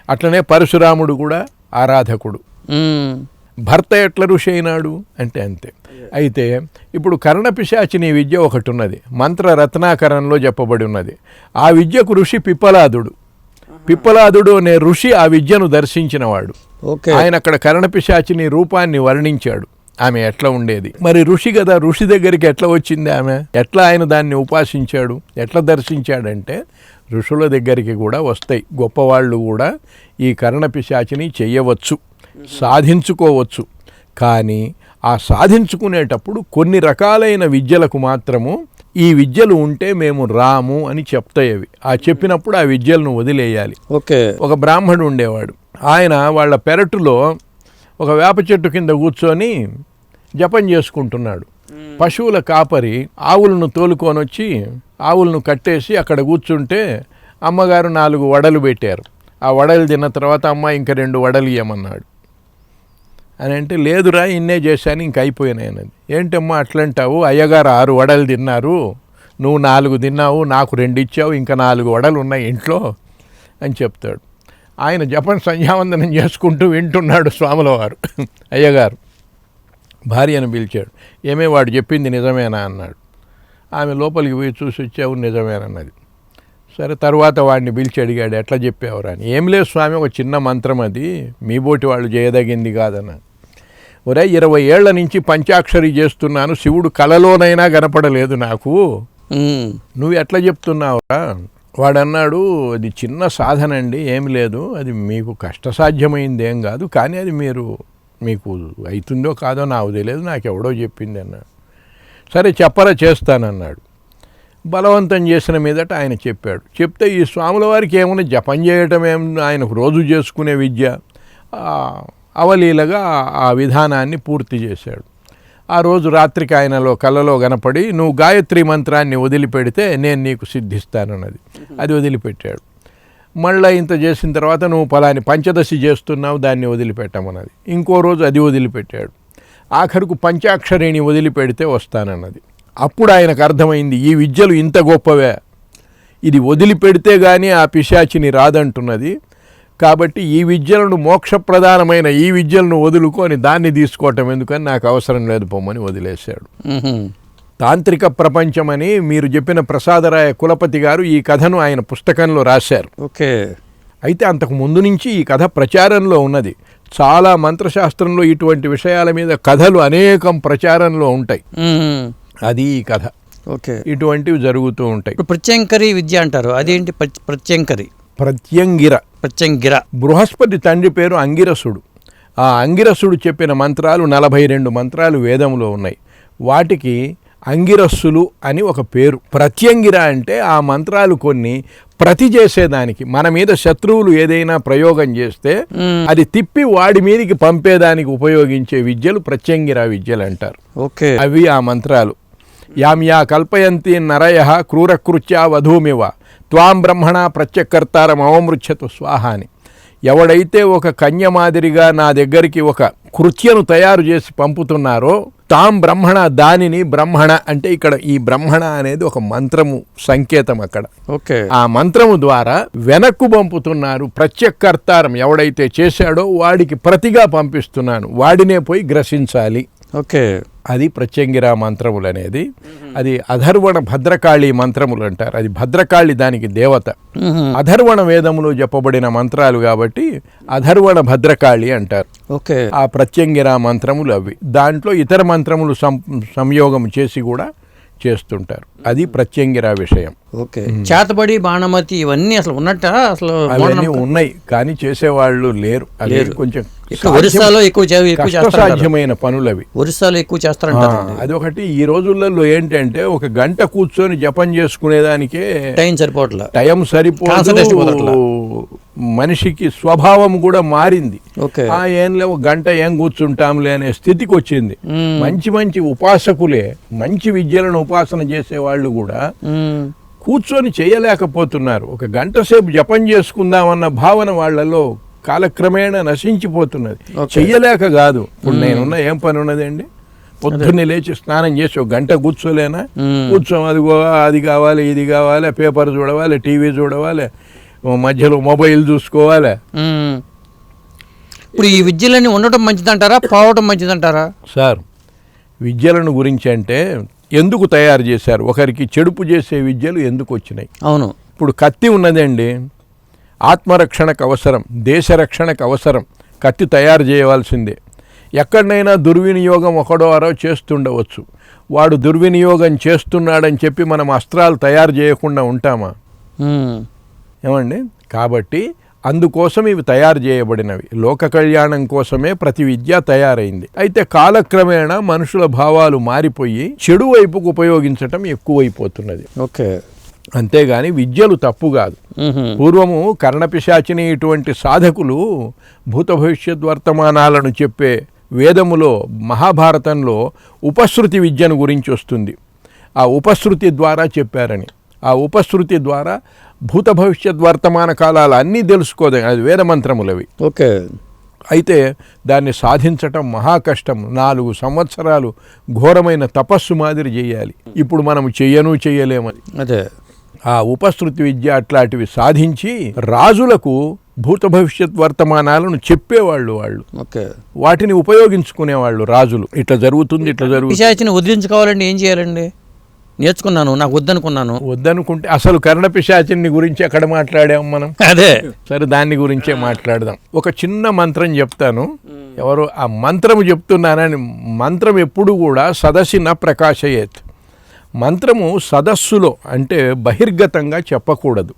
అట్లనే పరశురాముడు కూడా ఆరాధకుడు. భర్త ఎట్ల ఋషి అయినాడు అంటే అంతే. అయితే ఇప్పుడు కర్ణపిశాచిని విద్య ఒకటి ఉన్నది, మంత్ర రత్నాకరంలో చెప్పబడి ఉన్నది. ఆ విద్యకు ఋషి పిప్పలాదుడు. పిప్పలాదుడు అనే ఋషి ఆ విద్యను దర్శించినవాడు. ఆయన అక్కడ కర్ణపిశాచిని రూపాన్ని వర్ణించాడు, ఆమె ఎట్లా ఉండేది. మరి ఋషి కదా, ఋషి దగ్గరికి ఎట్లా వచ్చింది ఆమె, ఎట్లా ఆయన దాన్ని ఉపాసించాడు, ఎట్లా దర్శించాడంటే ఋషుల దగ్గరికి కూడా వస్తాయి. గొప్పవాళ్ళు కూడా ఈ కర్ణపిశాచిని చెయ్యవచ్చు, సాధించుకోవచ్చు. కానీ ఆ సాధించుకునేటప్పుడు కొన్ని రకాలైన విద్యలకు మాత్రము ఈ విద్యలు ఉంటే మేము రాము అని చెప్తాయి అవి. ఆ చెప్పినప్పుడు ఆ విద్యలను వదిలేయాలి. ఒక బ్రాహ్మణుడు ఉండేవాడు, ఆయన వాళ్ళ పెరటులో ఒక వేప చెట్టు కింద కూర్చొని జపం చేసుకుంటున్నాడు. పశువుల కాపరి ఆవులను తోలుకొని వచ్చి ఆవులను కట్టేసి అక్కడ కూర్చుంటే అమ్మగారు 4 వడలు పెట్టారు. ఆ వడలు తిన్న తర్వాత అమ్మ ఇంకా 2 వడలు ఇవ్వమన్నాడు. అని అంటే లేదురా ఇన్నే చేశాను ఇంక అయిపోయినాయి అన్నది. ఏంటమ్మా అట్లంటావు, అయ్యగారు 6 వడలు తిన్నారు, నువ్వు 4 తిన్నావు, నాకు 2 ఇచ్చావు, ఇంకా 4 వడలు ఉన్నాయి ఇంట్లో అని చెప్తాడు. ఆయన జపం సంధ్యావందనం చేసుకుంటూ వింటున్నాడు. స్వాముల వారు అయ్యగారు భార్యను పిలిచాడు. ఏమే వాడు చెప్పింది నిజమేనా అన్నాడు. ఆమె లోపలికి పోయి చూసి వచ్చావు, నిజమేనన్నది. సరే, తర్వాత వాడిని పిలిచి అడిగాడు, ఎట్లా చెప్పావురా అని. ఏం లేదు స్వామి, ఒక చిన్న మంత్రం, అది మీ బోటి వాళ్ళు చేయదగింది కాదన్నాడు. ఒరే 20 ఏళ్ల నుంచి పంచాక్షరి చేస్తున్నాను, శివుడు కలలోనైనా కనపడలేదు నాకు, నువ్వు ఎట్లా చెప్తున్నావురా? వాడన్నాడు, అది చిన్న సాధన అండి, ఏం లేదు, అది మీకు కష్టసాధ్యమైంది ఏం కాదు, కానీ అది మీకు అవుతుందో కాదో నాకు తెలియదు, నాకెవడో చెప్పింది అన్నాడు. సరే చెప్పరా చేస్తానన్నాడు. బలవంతం చేసిన మీదట ఆయన చెప్పాడు. చెప్తే ఈ స్వాముల వారికి ఏమైనా జపం చేయటం ఆయనకు రోజు చేసుకునే విద్య, అవలీలగా ఆ విధానాన్ని పూర్తి చేశాడు. ఆ రోజు రాత్రికి ఆయనలో కలలో కనపడి, నువ్వు గాయత్రి మంత్రాన్ని వదిలిపెడితే నేను నీకు సిద్ధిస్తానన్నది. అది వదిలిపెట్టాడు. మళ్ళీ ఇంత చేసిన తర్వాత నువ్వు పలాని పంచదశి చేస్తున్నావు, దాన్ని వదిలిపెట్టమన్నది. ఇంకో రోజు అది వదిలిపెట్టాడు. ఆఖరుకు పంచాక్షరిని వదిలిపెడితే వస్తానన్నది. అప్పుడు ఆయనకు అర్థమైంది, ఈ విద్యలు ఇంత గొప్పవే, ఇది వదిలిపెడితే కానీ ఆ పిశాచిని రాదంటున్నది, కాబట్టి ఈ విద్యలను మోక్షప్రధానమైన ఈ విద్యలను వదులుకొని దాన్ని తీసుకోవటం ఎందుకని, నాకు అవసరం లేదు పొమ్మని వదిలేశాడు. తాంత్రిక ప్రపంచమని మీరు చెప్పిన ప్రసాదరాయ కులపతి గారు ఈ కథను ఆయన పుస్తకంలో రాశారు. అయితే అంతకు ముందు నుంచి ఈ కథ ప్రచారంలో ఉన్నది. చాలా మంత్రశాస్త్రంలో ఇటువంటి విషయాల మీద కథలు అనేకం ప్రచారంలో ఉంటాయి. అది ఈ కథ. ఇటువంటివి జరుగుతూ ఉంటాయి. ప్రత్యంకరి విద్య అంటారు, అదేంటి ప్రత్యంకరి? ప్రత్యంగిర. బృహస్పతి తండ్రి పేరు అంగిరసుడు. ఆ అంగిరసుడు చెప్పిన మంత్రాలు 42 మంత్రాలు వేదంలో ఉన్నాయి. వాటికి అంగిరస్సులు అని ఒక పేరు. ప్రత్యంగిర అంటే ఆ మంత్రాలు కొన్ని ప్రతి చేసేదానికి, మన మీద శత్రువులు ఏదైనా ప్రయోగం చేస్తే అది తిప్పి వాడి మీదకి పంపేదానికి ఉపయోగించే విద్యలు ప్రత్యంగిర విద్యలు అంటారు. అవి ఆ మంత్రాలు. యామ్యా కల్పయంతి నరయః క్రూరకృత్యా వధూమివ త్వాం బ్రహ్మణ ప్రత్యకర్తారం అవమృచ్ఛతు స్వాహ అని. ఎవడైతే ఒక కన్య మాదిరిగా నా దగ్గరికి ఒక కృత్యను తయారు చేసి పంపుతున్నారో, తాం బ్రహ్మణ, దానిని బ్రహ్మణ అంటే ఇక్కడ ఈ బ్రహ్మణ అనేది ఒక మంత్రము సంకేతం అక్కడ. ఆ మంత్రము ద్వారా వెనక్కు పంపుతున్నారు. ప్రత్యకర్తారం ఎవడైతే చేశాడో వాడికి ప్రతిగా పంపిస్తున్నాను, వాడినే పోయి గ్రసించాలి. అది ప్రత్యంగిర మంత్రములు అనేది. అది అధర్వణ భద్రకాళి మంత్రములు అంటారు. అది భద్రకాళి దానికి దేవత. అధర్వణ వేదములో చెప్పబడిన మంత్రాలు కాబట్టి అధర్వణ భద్రకాళి అంటారు. ఆ ప్రత్యంగిర మంత్రములు అవి. దాంట్లో ఇతర మంత్రములు సంయోగం చేసి కూడా చేస్తుంటారు. అది ప్రత్యంగిర విషయం. ఓకే. చేతబడి, బాణమతి ఇవన్నీ అసలు ఉన్నట్ట? అసలు అవన్నీ ఉన్నాయి కానీ చేసేవాళ్ళు లేరు. అది కొంచెం ఒరిస్సాలో ఎక్కువ సాధ్యమైన పనులు అవి. ఒరిస్సాలో ఎక్కువ చేస్తారంటారు. అది ఒకటి. ఈ రోజులలో ఏంటంటే ఒక గంట కూర్చొని జపం చేసుకునేదానికే టైం సరిపోవట్లా. టైం సరిపోదు. మనిషికి స్వభావం కూడా మారింది. ఏం లేవు గంట ఏం కూర్చుంటాంలే అనే స్థితికి వచ్చింది. మంచి మంచి ఉపాసకులే, మంచి విద్యలను ఉపాసన చేసే వాళ్ళు కూడా కూర్చొని చేయలేకపోతున్నారు. ఒక గంట సేపు జపం చేసుకుందామన్న భావన వాళ్ళలో కాలక్రమేణా నశించిపోతున్నది. చెయ్యలేక కాదు. ఇప్పుడు నేనున్న ఏం పని ఉన్నదండి? పొద్దున్నే లేచి స్నానం చేసి ఒక గంట కూర్చోలేనా? అదిగో అది కావాలి, ఇది కావాలి, పేపర్ చూడవాలి, టీవీ చూడవాలి, మధ్యలో మొబైల్ చూసుకోవాలి. ఇప్పుడు ఈ విద్యలన్నీ ఉండటం మంచిదంటారా, పోవటం మంచిదంటారా? సార్, విద్యలను గురించి అంటే ఎందుకు తయారు చేశారు? ఒకరికి చెడుపు చేసే విద్యలు ఎందుకు వచ్చినాయి? అవును. ఇప్పుడు కత్తి ఉన్నదండి, ఆత్మరక్షణకు అవసరం, దేశ రక్షణకు అవసరం. కత్తి తయారు చేయవలసిందే. ఎక్కడైనా దుర్వినియోగం ఒకడోరో చేస్తుండవచ్చు. వాడు దుర్వినియోగం చేస్తున్నాడని చెప్పి మనం అస్త్రాలు తయారు చేయకుండా ఉంటామా? ఏమండి? కాబట్టి అందుకోసం ఇవి తయారు చేయబడినవి. లోక కళ్యాణం కోసమే ప్రతి విద్య తయారైంది. అయితే కాలక్రమేణా మనుషుల భావాలు మారిపోయి చెడు వైపుకు ఉపయోగించటం ఎక్కువైపోతున్నది. ఓకే. అంతేగాని విద్యలు తప్పు కాదు. పూర్వము కర్ణపిశాచిని ఇటువంటి సాధకులు భూత భవిష్యత్ వర్తమానాలను చెప్పే వేదములో, మహాభారతంలో ఉపశృతి విద్యను గురించి వస్తుంది. ఆ ఉపశృతి ద్వారా చెప్పారని. ఆ ఉపశృతి ద్వారా భూత భవిష్యత్ వర్తమాన కాలాలు అన్నీ తెలుసుకోదే. అది వేదమంత్రములవి. ఓకే. అయితే దాన్ని సాధించటం మహా కష్టం. 4 సంవత్సరాలు ఘోరమైన తపస్సు మాదిరి చేయాలి. ఇప్పుడు మనం చెయ్యలేమని. అదే ఆ ఉపశృతి విద్య అట్లాంటివి సాధించి రాజులకు భూత భవిష్యత్ వర్తమానాలను చెప్పేవాళ్ళు. వాళ్ళు వాటిని ఉపయోగించుకునేవాళ్ళు రాజులు. ఇట్లా జరుగుతుంది, ఇట్లా జరుగుతుంది. పిశాచిని వదిలించుకోవాలండి ఏం చేయాలండి? నేర్చుకున్నాను, నాకు వద్దనుకుంటే అసలు కర్ణపిశాచిని గురించి ఎక్కడ మాట్లాడాం మనం? అదే. సరే, దాని గురించే మాట్లాడదాం. ఒక చిన్న మంత్రం చెప్తాను. ఎవరు ఆ మంత్రము చెప్తున్నానని, మంత్రం ఎప్పుడు కూడా సదస్సిన ప్రకాశయేత్. మంత్రము సదస్సులో అంటే బహిర్గతంగా చెప్పకూడదు.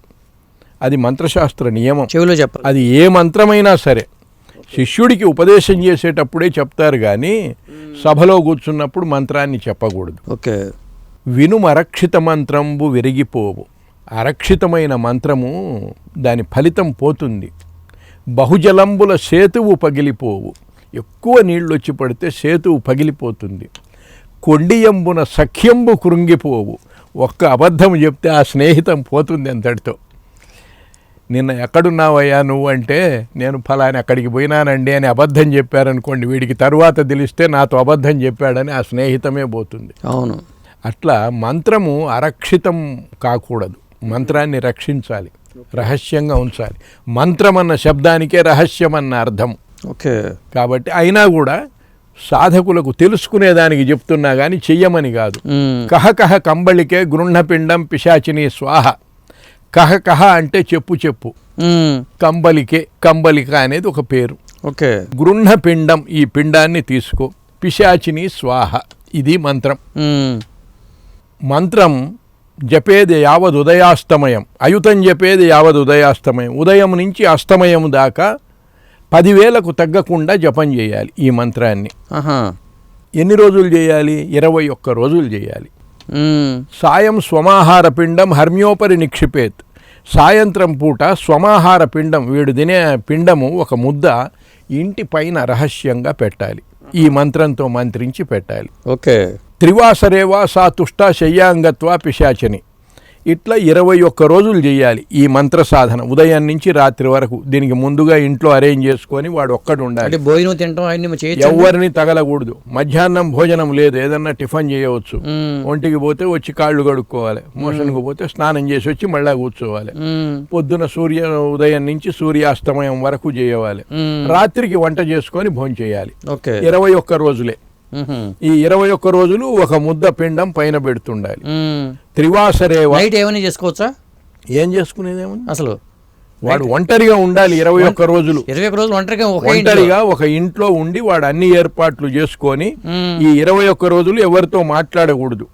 అది మంత్రశాస్త్ర నియమం. చెవిలో చెప్పాలి. అది ఏ మంత్రమైనా సరే శిష్యుడికి ఉపదేశం చేసేటప్పుడే చెప్తారు కానీ సభలో కూర్చున్నప్పుడు మంత్రాన్ని చెప్పకూడదు. ఓకే. వినుమరక్షిత మంత్రంబు విరిగిపోవు. అరక్షితమైన మంత్రము దాని ఫలితం పోతుంది. బహుజలంబుల సేతువు పగిలిపోవు. ఎక్కువ నీళ్ళు వచ్చి పడితే సేతువు పగిలిపోతుంది. కొండియంబున సఖ్యంబు కృంగిపోవు. ఒక్క అబద్ధం చెప్తే ఆ స్నేహితం పోతుంది అంతటితో. నిన్న ఎక్కడున్నావయ్యా నువ్వు అంటే, నేను ఫలాని అక్కడికి పోయినానండి అని అబద్ధం చెప్పారనుకోండి, వీడికి తరువాత తెలిస్తే నాతో అబద్ధం చెప్పాడని ఆ స్నేహితమే పోతుంది. అవును. అట్లా మంత్రము అరక్షితం కాకూడదు. మంత్రాన్ని రక్షించాలి, రహస్యంగా ఉంచాలి. మంత్రం అన్న శబ్దానికే రహస్యం అన్న అర్థం. ఓకే. కాబట్టి అయినా కూడా సాధకులకు తెలుసుకునేదానికి చెప్తున్నా కానీ చెయ్యమని కాదు. కహ కంబళికే గృహపిండం పిశాచిని స్వాహ. కహ అంటే చెప్పు. కంబలిక అనేది ఒక పేరు. ఓకే. గృహపిండం, ఈ పిండాన్ని తీసుకో. పిశాచిని స్వాహ, ఇది మంత్రం. మంత్రం జపేది యావద్ ఉదయాస్తమయం, అయుతం జపేది యావద్ ఉదయాస్తమయం. ఉదయం నుంచి అస్తమయం దాకా 10,000కు తగ్గకుండా జపం చేయాలి ఈ మంత్రాన్ని. ఎన్ని రోజులు చేయాలి? 21 రోజులు చేయాలి. సాయం స్వమాహార పిండం హర్మ్యోపరి నిక్షిపేత్. సాయంత్రం పూట స్వమాహార పిండం, వీడు తినే పిండము ఒక ముద్ద ఇంటి పైన రహస్యంగా పెట్టాలి. ఈ మంత్రంతో మంత్రించి పెట్టాలి. ఓకే. త్రివాసరేవా సా తుష్టా శయ్యాంగత్వా పిశాచని. ఇట్లా 21 రోజులు చేయాలి ఈ మంత్ర సాధన, ఉదయం నుంచి రాత్రి వరకు. దీనికి ముందుగా ఇంట్లో అరేంజ్ చేసుకొని వాడు ఒక్కడు ఉండాలి. భోజనం తింటాం, ఎవరిని తగలకూడదు. మధ్యాహ్నం భోజనం లేదు, ఏదన్నా టిఫిన్ చేయవచ్చు. ఒంటికి పోతే వచ్చి కాళ్ళు కడుక్కోవాలి, మోషన్కి పోతే స్నానం చేసి వచ్చి మళ్ళా కూర్చోవాలి. పొద్దున ఉదయం నుంచి సూర్యాస్తమయం వరకు చేయవాలి. రాత్రికి వంట చేసుకొని భోజనం చేయాలి. 21 రోజులే. ఈ 21 రోజులు ఒక ముద్ద పిండం పైన పెడుతుండాలి. త్రివాసరేవా. నైట్ ఏమైనా చేసుకోవచ్చా? ఏం చేసుకునేదేమో అసలు వాడు ఒంటరిగా ఉండాలి 21 రోజులు. 21 రోజులు ఒంటరిగా ఒక ఇంట్లో ఉండి వాడు అన్ని ఏర్పాట్లు చేసుకొని ఈ 21 రోజులు ఎవరితో మాట్లాడకూడదు,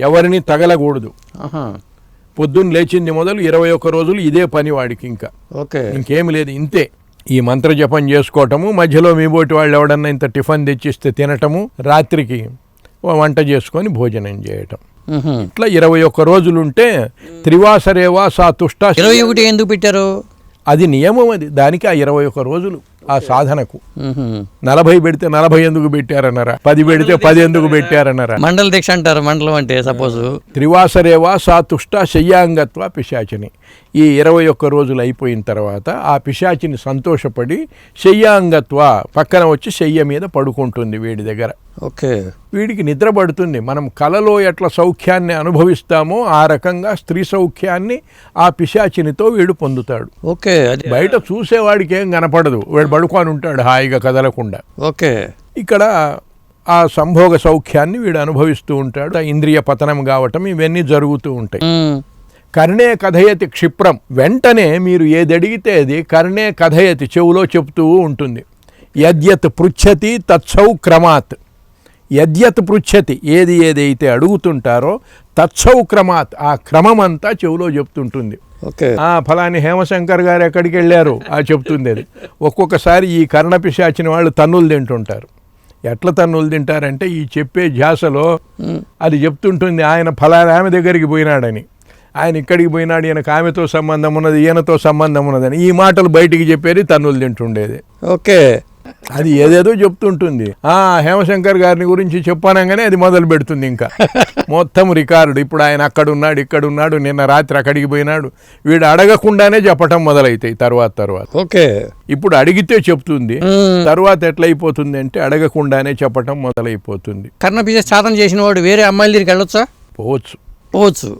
ఎవరిని తగలకూడదు. పొద్దున్న లేచింది మొదలు 21 రోజులు ఇదే పని వాడికి, ఇంకా ఇంకేమి లేదు. ఇంతే ఈ మంత్ర జపం చేసుకోవటము, మధ్యలో మీ బోటి వాళ్ళు ఎవడన్నా ఇంత టిఫిన్ తెచ్చిస్తే తినటము, రాత్రికి వంట చేసుకొని భోజనం చేయటం. ఇట్లా 21 రోజులుంటే త్రివాసరేవా సా తుష్ట. 21 ఎందుకు పెట్టారు? అది నియమం, అది దానికి ఆ 21 రోజులు ఆ సాధనకు. 40 పెడితే 40 ఎందుకు పెట్టారన్నారా, 10 పెడితే 10 ఎందుకు పెట్టారన్నారా? మండల దీక్ష అంటారు. మండలం అంటే సపోజ్ త్రివాసరేవా సా తుష్ట శయ్యాంగత్వ పిశాచిని. ఈ 21 రోజులు అయిపోయిన తర్వాత ఆ పిశాచిని సంతోషపడి శయ్యాంగత్వ పక్కన వచ్చి శయ్య మీద పడుకుంటుంది వీడి దగ్గర. వీడికి నిద్ర పడుతుంది. మనం కలలో ఎట్లా సౌఖ్యాన్ని అనుభవిస్తామో ఆ రకంగా స్త్రీ సౌఖ్యాన్ని ఆ పిశాచినితో వీడు పొందుతాడు. బయట చూసేవాడికి ఏం కనపడదు, వీడు పడుకొని ఉంటాడు హాయిగా కదలకుండా. ఇక్కడ ఆ సంభోగ సౌఖ్యాన్ని వీడు అనుభవిస్తూ ఉంటాడు. ఇంద్రియ పతనం కావటం ఇవన్నీ జరుగుతూ ఉంటాయి. కర్ణే కథయతి క్షిప్రం. వెంటనే మీరు ఏది అడిగితే అది కర్ణే కథయతి చెవులో చెప్తూ ఉంటుంది. యద్యత్ పృచ్ఛతి తత్సౌ క్రమాత్. యద్యత్ పృచ్ఛతి ఏది ఏదైతే అడుగుతుంటారో తత్సౌ క్రమాత్ ఆ క్రమం అంతా చెవులో చెప్తుంటుంది. ఫలాని హేమశంకర్ గారు ఎక్కడికి వెళ్ళారు చెప్తుంది అది. ఒక్కొక్కసారి ఈ కర్ణపిశాచిన వాళ్ళు తన్నులు తింటుంటారు. ఎట్లా తన్నులు తింటారంటే ఈ చెప్పే ధ్యాసలో అది చెప్తుంటుంది, ఆయన ఫలానా ఆమె దగ్గరికి పోయినాడని, ఆయన ఇక్కడికి పోయినాడు, ఈయనకు ఆమెతో సంబంధం ఉన్నది, ఈయనతో సంబంధం ఉన్నదని ఈ మాటలు బయటికి చెప్పేది తన్నులు తింటుండేది. అది ఏదేదో చెప్తుంటుంది. హేమశంకర్ గారిని గురించి చెప్పానంగానే అది మొదలు పెడుతుంది ఇంకా మొత్తం రికార్డు. ఇప్పుడు ఆయన అక్కడున్నాడు, ఇక్కడున్నాడు, నిన్న రాత్రి అక్కడికి పోయినాడు. వీడు అడగకుండానే చెప్పటం మొదలైతాయి తర్వాత. ఇప్పుడు అడిగితే చెప్తుంది, తర్వాత ఎట్లయిపోతుంది అంటే అడగకుండానే చెప్పటం మొదలైపోతుంది. కర్ణపిశాచ సాధన చేసిన వాడు వేరే అమ్మాయిల దగ్గరికి వెళ్ళొచ్చా? పోవచ్చు.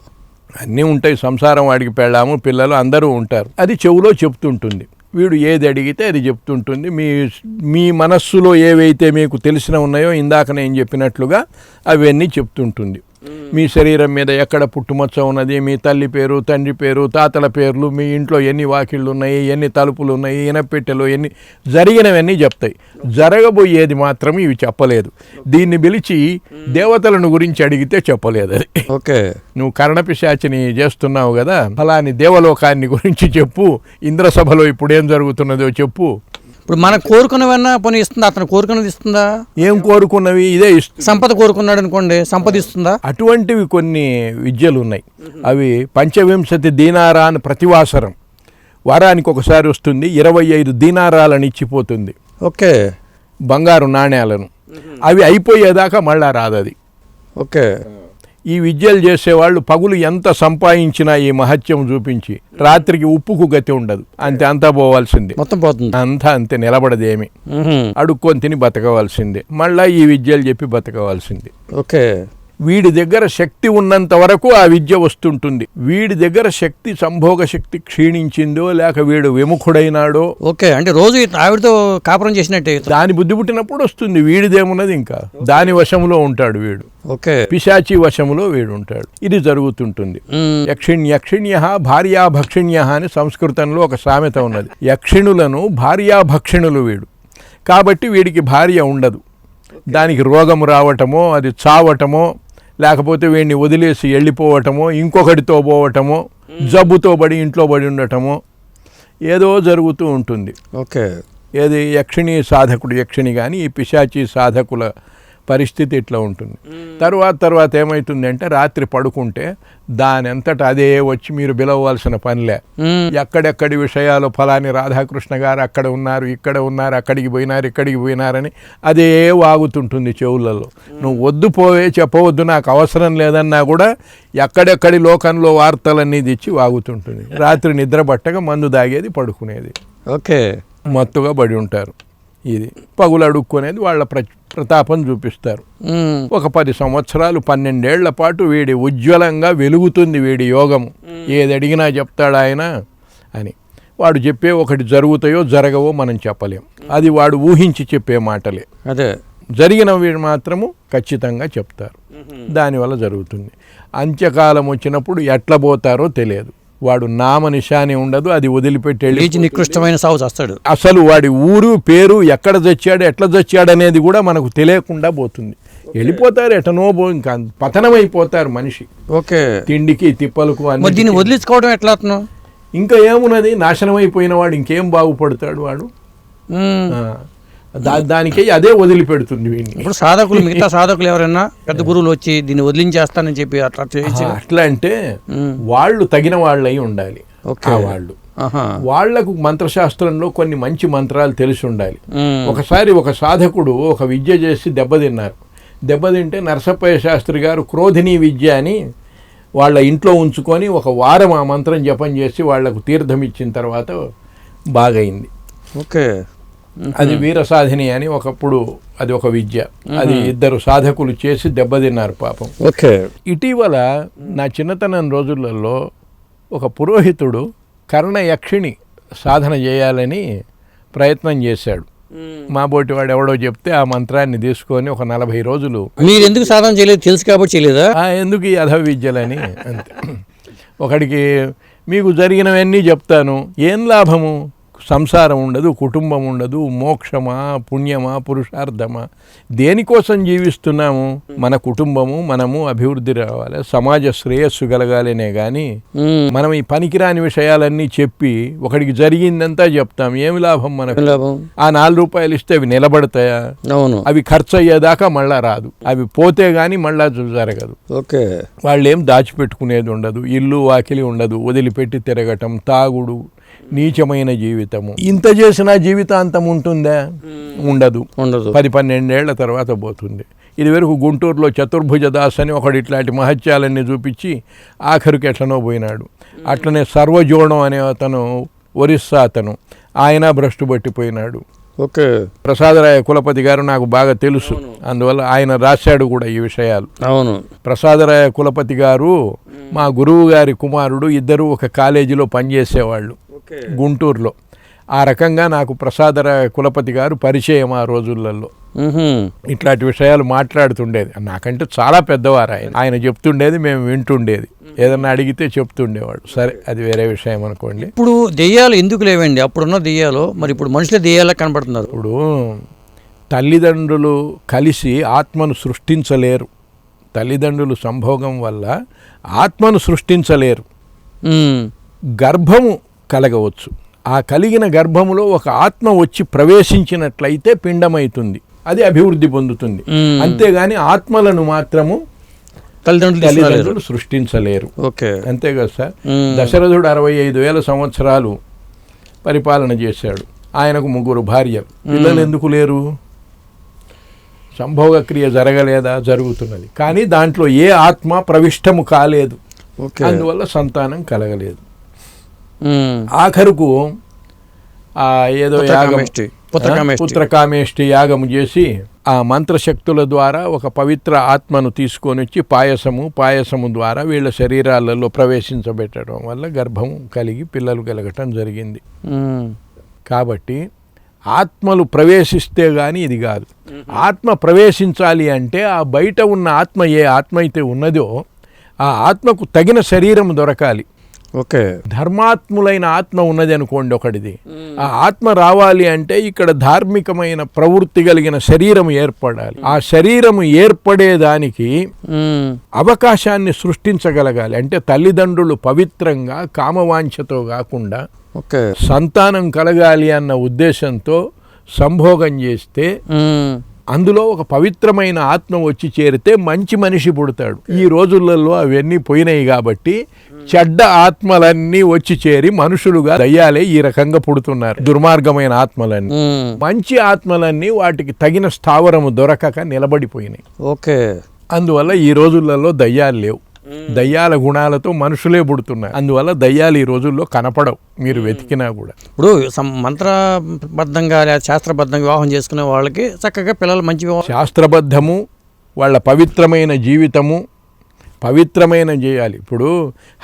అన్నీ ఉంటాయి. సంసారం వాడికి పెళ్ళాము, పిల్లలు అందరూ ఉంటారు. అది చెవులో చెప్తుంటుంది. వీడు ఏది అడిగితే అది చెప్తుంటుంది. మీ మనస్సులో ఏవైతే మీకు తెలిసిన ఉన్నాయో ఇందాక నేను చెప్పినట్లుగా అవన్నీ చెప్తుంటుంది. మీ శరీరం మీద ఎక్కడ పుట్టుమచ్చ ఉన్నది, మీ తల్లి పేరు, తండ్రి పేరు, తాతల పేర్లు, మీ ఇంట్లో ఎన్ని వాకిళ్ళు ఉన్నాయి, ఎన్ని తలుపులు ఉన్నాయి, ఇనపెట్టెలు ఎన్ని, జరిగినవన్నీ చెప్తాయి. జరగబోయేది మాత్రం ఇవి చెప్పలేదు. దీన్ని పిలిచి దేవతలను గురించి అడిగితే చెప్పలేదు అది. నువ్వు కర్ణపిశాచిని చేస్తున్నావు కదా, ఫలాని దేవలోకాన్ని గురించి చెప్పు, ఇంద్రసభలో ఇప్పుడు ఏం జరుగుతున్నదో చెప్పు. ఇప్పుడు మనం కోరుకున్నవన్నా పని ఇస్తుందా? అతను కోరుకున్నది ఇస్తుందా? ఏం కోరుకున్నవి ఇదే ఇస్తుంది. సంపద కోరుకున్నాడు అనుకోండి, సంపద ఇస్తుందా? అటువంటివి కొన్ని విద్యలు ఉన్నాయి. అవి 25 దీనారాన్ ప్రతివాసరం, వారానికి ఒకసారి వస్తుంది. 25 దీనారాలను ఇచ్చిపోతుంది, బంగారు నాణ్యాలను. అవి అయిపోయేదాకా మళ్ళా రాదది. ఈ విద్యలు చేసేవాళ్ళు పగులు ఎంత సంపాదించినా ఈ మహత్యం చూపించి రాత్రికి ఉప్పుకు గతి ఉండదు. అంతా పోవాల్సిందే, మొత్తం పోతుంది. అంతే నిలబడదేమి. అడుక్కొని తిని బతకవలసిందే, మళ్ళా ఈ విద్యలు చెప్పి బతకవలసిందే. వీడి దగ్గర శక్తి ఉన్నంత వరకు ఆ విద్య వస్తుంటుంది. వీడి దగ్గర శక్తి, సంభోగ శక్తి క్షీణించిందో లేక వీడు విముఖుడైనాడో, అంటే రోజు ఆవిడతో కాపురం చేసినట్టే దాని బుద్ధి పుట్టినప్పుడు వస్తుంది. వీడిదేమున్నది, ఇంకా దాని వశంలో ఉంటాడు వీడు. పిశాచి వశములో వీడు ఉంటాడు. ఇది జరుగుతుంటుంది. యక్షిణ్య భార్యాభక్షిణ్య అని సంస్కృతంలో ఒక సామెత ఉన్నది. యక్షిణులను భార్యాభక్షిణులు వీడు. కాబట్టి వీడికి భార్య ఉండదు. దానికి రోగము రావటమో, అది చావటమో, లేకపోతే వీడిని వదిలేసి వెళ్ళిపోవటమో, ఇంకొకటితో పోవటమో, జబ్బుతో పడి ఇంట్లో పడి ఉండటమో ఏదో జరుగుతూ ఉంటుంది. ఏది యక్షిణీ సాధకుడు, యక్షిణి కానీ ఈ పిశాచి సాధకుల పరిస్థితి ఇట్లా ఉంటుంది. తర్వాత ఏమవుతుంది అంటే రాత్రి పడుకుంటే దాని అంతటా అదే వచ్చి మీరు పిలవలసిన పనిలే. ఎక్కడెక్కడి విషయాలు ఫలాని రాధాకృష్ణ గారు అక్కడ ఉన్నారు, ఇక్కడ ఉన్నారు, అక్కడికి పోయినారు, ఇక్కడికి పోయినారని అదే వాగుతుంటుంది చెవులలో. నువ్వు వద్దు పోవే, చెప్పవద్దు, నాకు అవసరం లేదన్నా కూడా ఎక్కడెక్కడి లోకంలో వార్తలన్నీ తెచ్చి వాగుతుంటుంది. రాత్రి నిద్ర పట్టగా మందు దాగేది, పడుకునేది. మత్తుగా పడి ఉంటారు. ఇది పగులు అడుక్కునేది వాళ్ళ ప్రతాపం చూపిస్తారు. ఒక 10 సంవత్సరాలు 12 ఏళ్ల పాటు వీడి ఉజ్వలంగా వెలుగుతుంది వీడి యోగము. ఏది అడిగినా చెప్తాడు ఆయన అని. వాడు చెప్పే ఒకటి జరుగుతాయో జరగవో మనం చెప్పలేం. అది వాడు ఊహించి చెప్పే మాటలే. జరిగినవి మాత్రము ఖచ్చితంగా చెప్తారు. దానివల్ల జరుగుతుంది. అంత్యకాలం వచ్చినప్పుడు ఎట్లా పోతారో తెలియదు. వాడు నామ నిశాని ఉండదు, అది వదిలిపెట్టి నీచి నికృష్టమైన సాగు చేస్తాడు. అసలు వాడి ఊరు పేరు ఎక్కడ చచ్చాడు ఎట్లా చచ్చాడు అనేది కూడా మనకు తెలియకుండా పోతుంది. వెళ్ళిపోతారు ఎటనో ఇంకా పతనం అయిపోతారు మనిషి. ఓకే, తిండికి తిప్పలకు మరి దీన్ని వదిలించుకోవడం ఎట్లా అతను? ఇంకా ఏమున్నది, నాశనం అయిపోయిన వాడు ఇంకేం బాగుపడతాడు వాడు. దానికి అదే వదిలిపెడుతుంది వీడిని. ఇప్పుడు సాధకులు, మిగతా సాధకులు ఎవరైనా పెద్ద గురువులు వచ్చి దీన్ని వదిలించేస్తానని చెప్పి అట్లా అట్లా అంటే వాళ్ళు తగిన వాళ్ళై ఉండాలి. వాళ్ళు వాళ్లకు మంత్రశాస్త్రంలో కొన్ని మంచి మంత్రాలు తెలిసి ఉండాలి. ఒకసారి ఒక సాధకుడు ఒక విద్య చేసి దెబ్బతింటే నరసప్పయ్య శాస్త్రి గారు క్రోధిని విద్య అని వాళ్ళ ఇంట్లో ఉంచుకొని ఒక వారం ఆ మంత్రం జపం చేసి వాళ్లకు తీర్థం ఇచ్చిన తర్వాత బాగైంది. ఓకే, అది వీరసాధిని అని ఒకప్పుడు అది ఒక విద్య. అది ఇద్దరు సాధకులు చేసి దెబ్బతిన్నారు పాపం. ఓకే, ఇటీవల నా చిన్నతనం రోజులలో ఒక పురోహితుడు కర్ణయక్షిణి సాధన చేయాలని ప్రయత్నం చేశాడు. మా బోటి వాడు ఎవడో చెప్తే ఆ మంత్రాన్ని తీసుకొని ఒక 40 రోజులు. మీరు ఎందుకు సాధన చేయలేదు? తెలుసు కాబట్టి చేయలేదా? ఎందుకు ఈ అధ విద్యలని. అంతే. ఒకడికి మీకు జరిగినవన్నీ చెప్తాను, ఏం లాభము? సంసారం ఉండదు, కుటుంబం ఉండదు, మోక్షమా పుణ్యమా పురుషార్థమా? దేనికోసం జీవిస్తున్నాము? మన కుటుంబము మనము అభివృద్ధి రావాలి, సమాజ శ్రేయస్సు కలగాలనే కానీ మనం ఈ పనికిరాని విషయాలన్నీ చెప్పి ఒకడికి జరిగిందంతా చెప్తాం, ఏమి లాభం మనకు? ఆ 4 రూపాయలు ఇస్తే అవి నిలబడతాయా? అవును, అవి ఖర్చు అయ్యేదాకా మళ్ళా రాదు, అవి పోతే గానీ మళ్ళా జరగదు. ఓకే, వాళ్ళు ఏం దాచిపెట్టుకునేది ఉండదు, ఇల్లు వాకిలి ఉండదు, వదిలిపెట్టి తిరగటం, తాగుడు, నీచమైన జీవితము. ఇంత చేసినా జీవితాంతం ఉంటుందా? ఉండదు. 10-12 ఏళ్ల తర్వాత పోతుంది. ఇది వరకు గుంటూరులో చతుర్భుజ దాస్ అని ఒకడు ఇట్లాంటి మహత్యాలన్నీ చూపించి ఆఖరికి ఎట్లనో పోయినాడు. అట్లనే సర్వజోడం అనే అతను, ఒరిస్సా అతను, ఆయన భ్రష్టు పట్టిపోయినాడు. ఓకే, ప్రసాదరాయ కులపతి గారు నాకు బాగా తెలుసు, అందువల్ల ఆయన రాశాడు కూడా ఈ విషయాలు. అవును, ప్రసాదరాయ కులపతి గారు మా గురువు గారి కుమారుడు, ఇద్దరు ఒక కాలేజీలో పనిచేసేవాళ్ళు గుంటూరులో. ఆ రకంగా నాకు ప్రసాదరాయ కులపతి గారు పరిచయం ఆ రోజులలో. ఇట్లాంటి విషయాలు మాట్లాడుతుండేది. నాకంటే చాలా పెద్దవారు ఆయన చెప్తుండేది, మేము వింటుండేది, ఏదన్నా అడిగితే చెప్తుండేవాడు. సరే, అది వేరే విషయం అనుకోండి. ఇప్పుడు దెయ్యాలు ఎందుకు లేవండి? అప్పుడున్న దెయ్యాలు మరి ఇప్పుడు మనుషులే దెయ్యాలా కనబడుతున్నారు. ఇప్పుడు తల్లిదండ్రులు కలిసి ఆత్మను సృష్టించలేరు. తల్లిదండ్రులు సంభోగం వల్ల ఆత్మను సృష్టించలేరు. గర్భము కలగవచ్చు. ఆ కలిగిన గర్భములో ఒక ఆత్మ వచ్చి ప్రవేశించినట్లయితే పిండమవుతుంది, అది అభివృద్ధి పొందుతుంది. అంతేగాని ఆత్మలను మాత్రము తల్లిదండ్రులు సృష్టించలేరు. అంతే కదా సార్. దశరథుడు 65,000 సంవత్సరాలు పరిపాలన చేశాడు. ఆయనకు 3 భార్యలు. పిల్లలు ఎందుకు లేరు? సంభోగ క్రియ జరగలేదా? జరుగుతున్నది, కానీ దాంట్లో ఏ ఆత్మ ప్రవిష్టము కాలేదు. అందువల్ల సంతానం కలగలేదు. ఆఖరుకు ఏదో యాగం, పుత్రకామేష్టి యాగము చేసి ఆ మంత్రశక్తుల ద్వారా ఒక పవిత్ర ఆత్మను తీసుకొని వచ్చి పాయసము ద్వారా వీళ్ళ శరీరాలలో ప్రవేశించబెట్టడం వల్ల గర్భం కలిగి పిల్లలు కలగటం జరిగింది. కాబట్టి ఆత్మలు ప్రవేశిస్తే గాని ఇది కాదు. ఆత్మ ప్రవేశించాలి అంటే ఆ బయట ఉన్న ఆత్మ ఏ ఆత్మ అయితే ఉన్నదో ఆ ఆత్మకు తగిన శరీరం దొరకాలి. ఓకే, ధర్మాత్ములైన ఆత్మ ఉన్నది అనుకోండి ఒకటిది. ఆ ఆత్మ రావాలి అంటే ఇక్కడ ధార్మికమైన ప్రవృత్తి కలిగిన శరీరం ఏర్పడాలి. ఆ శరీరం ఏర్పడేదానికి అవకాశాన్ని సృష్టించగలగాలి. అంటే తల్లిదండ్రులు పవిత్రంగా కామవాంఛతో కాకుండా సంతానం కలగాలి అన్న ఉద్దేశంతో సంభోగం చేస్తే అందులో ఒక పవిత్రమైన ఆత్మ వచ్చి చేరితే మంచి మనిషి పుడతాడు. ఈ రోజులలో అవన్నీ పోయినాయి కాబట్టి చెడ్డ ఆత్మలన్నీ వచ్చి చేరి మనుషులుగా దయ్యాలే ఈ రకంగా పుడుతున్నారు. దుర్మార్గమైన ఆత్మలన్నీ. మంచి ఆత్మలన్నీ వాటికి తగిన స్థావరము దొరకక నిలబడిపోయినాయి. ఓకే, అందువల్ల ఈ రోజులలో దయ్యాలు లేవు. దయ్యాల గుణాలతో మనుషులే పుడుతున్నారు. అందువల్ల దయ్యాలు ఈ రోజుల్లో కనపడవు, మీరు వెతికినా కూడా. ఇప్పుడు మంత్రబద్ధంగా లేదా శాస్త్రబద్ధంగా వివాహం చేసుకునే వాళ్ళకి చక్కగా పిల్లలు మంచి శాస్త్రబద్ధము, వాళ్ళ పవిత్రమైన జీవితము పవిత్రమైన చేయాలి. ఇప్పుడు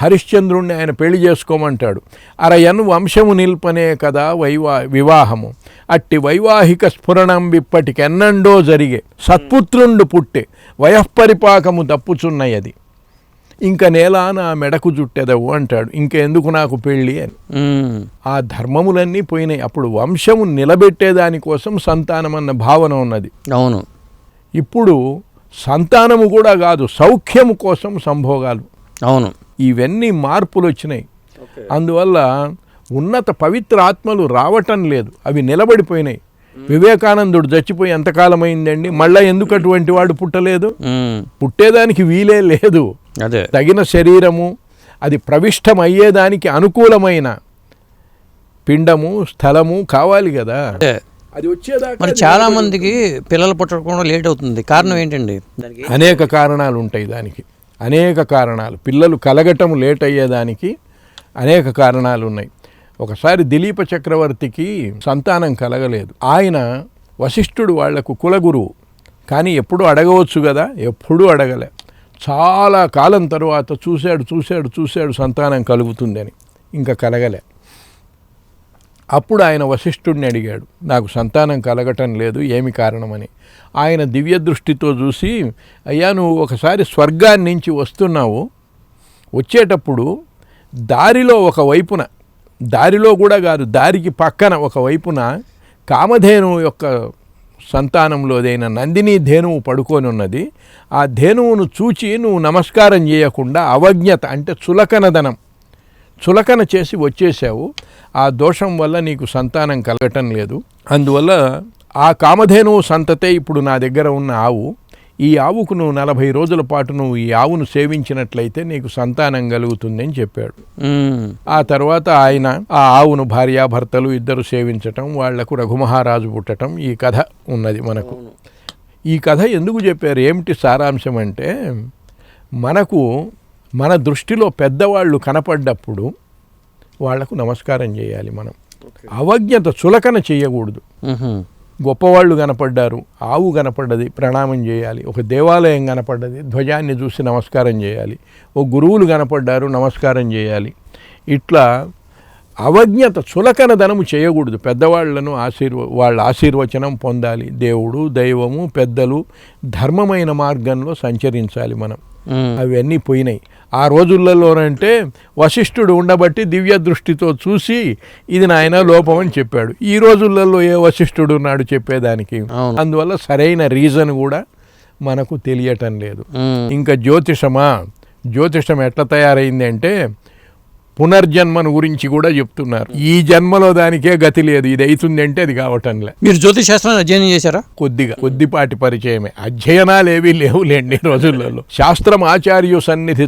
హరిశ్చంద్రుణ్ణి ఆయన పెళ్లి చేసుకోమంటాడు. అరయను వంశము నిల్పనే కదా వివాహము, అట్టి వైవాహిక స్ఫురణం ఇప్పటికెన్నండో జరిగే, సత్పుత్రుండు పుట్టే వయఃపరిపాకము తప్పుచున్నయది. ఇంక నేల నా మెడకు జుట్టెదవు అంటాడు. ఇంకెందుకు నాకు పెళ్ళి అని. ఆ ధర్మములన్నీ పోయినాయి. అప్పుడు వంశము నిలబెట్టేదానికోసం సంతానం అన్న భావన ఉన్నది. అవును. ఇప్పుడు సంతానము కూడా కాదు, సౌఖ్యము కోసం సంభోగాలు. అవును. ఇవన్నీ మార్పులు వచ్చినాయి. అందువల్ల ఉన్నత పవిత్ర ఆత్మలు రావటం లేదు, అవి నిలబడిపోయినాయి. వివేకానందుడు చచ్చిపోయి ఎంతకాలం అయిందండి, మళ్ళా ఎందుకు అటువంటి వాడు పుట్టలేదు? పుట్టేదానికి వీలే లేదు. అదే తగిన శరీరము, అది ప్రవిష్టం అయ్యేదానికి అనుకూలమైన పిండము స్థలము కావాలి కదా. అది వచ్చేదాకా మరి చాలా మందికి పిల్లలు పుట్టకుండా లేట్ అవుతుంది. కారణం ఏంటండి? అనేక కారణాలు ఉంటాయి దానికి, అనేక కారణాలు. పిల్లలు కలగటం లేట్ అయ్యేదానికి అనేక కారణాలు ఉన్నాయి. ఒకసారి దిలీప చక్రవర్తికి సంతానం కలగలేదు. ఆయన వశిష్ఠుడు వాళ్లకు కులగురువు, కానీ ఎప్పుడు అడగవచ్చు కదా, ఎప్పుడూ అడగలే. చాలా కాలం తరువాత చూశాడు సంతానం కలుగుతుందని, ఇంకా కలగలే. అప్పుడు ఆయన వశిష్ఠుడిని అడిగాడు, నాకు సంతానం కలగటం లేదు, ఏమి కారణమని. ఆయన దివ్య దృష్టితో చూసి, అయ్యా నువ్వు ఒకసారి స్వర్గాన్ని నుంచి వస్తున్నావు, వచ్చేటప్పుడు దారిలో ఒక వైపున, దారిలో కూడా కాదు దారికి పక్కన ఒక వైపున కామధేనువు యొక్క సంతానంలోదైన నందిని ధేనువు పడుకొని ఉన్నది. ఆ ధేనువును చూచి నువ్వు నమస్కారం చేయకుండా అవజ్ఞత అంటే చులకన చేసి వచ్చేసావు. ఆ దోషం వల్ల నీకు సంతానం కలగటం లేదు. అందువల్ల ఆ కామధేనువు సంతతే ఇప్పుడు నా దగ్గర ఉన్న ఆవు. ఈ ఆవుకు నువ్వు 40 రోజుల పాటు నువ్వు ఈ ఆవును సేవించినట్లయితే నీకు సంతానం కలుగుతుందని చెప్పాడు. ఆ తర్వాత ఆయన ఆ ఆవును భార్యాభర్తలు ఇద్దరు సేవించటం, వాళ్లకు రఘుమహారాజు పుట్టటం, ఈ కథ ఉన్నది మనకు. ఈ కథ ఎందుకు చెప్పారు, ఏమిటి సారాంశం అంటే, మనకు మన దృష్టిలో పెద్దవాళ్ళు కనపడ్డప్పుడు వాళ్లకు నమస్కారం చేయాలి. మనం అవజ్ఞత చులకన చేయకూడదు. గొప్పవాళ్ళు కనపడ్డారు, ఆవు కనపడ్డది, ప్రణామం చేయాలి. ఒక దేవాలయం కనపడ్డది, ధ్వజాన్ని చూసి నమస్కారం చేయాలి. ఓ గురువులు కనపడ్డారు, నమస్కారం చేయాలి. ఇట్లా అవజ్ఞత చులకనదనము చేయకూడదు. పెద్దవాళ్లను వాళ్ళ ఆశీర్వచనం పొందాలి. దేవుడు, దైవము, పెద్దలు, ధర్మమైన మార్గంలో సంచరించాలి మనం. అవన్నీ పోయినాయి. ఆ రోజులలోనంటే వశిష్ఠుడు ఉండబట్టి దివ్య దృష్టితో చూసి ఇది నాయన లోపం అని చెప్పాడు. ఈ రోజులలో ఏ వశిష్ఠుడు ఉన్నాడు చెప్పేదానికి? అందువల్ల సరైన రీజన్ కూడా మనకు తెలియటం లేదు. ఇంకా జ్యోతిషం ఎట్లా తయారైంది అంటే పునర్జన్మను గురించి కూడా చెప్తున్నారు. ఈ జన్మలో దానికే గతి లేదు, ఇది అవుతుంది అంటే అది కావటంలే. మీరు జ్యోతిష్ శాస్త్రాన్ని అధ్యయనం చేశారా? కొద్దిపాటి పరిచయమే, అధ్యయనాలు ఏవీ లేవులేండి రోజులలో. శాస్త్రం ఆచార్యు సన్నిధి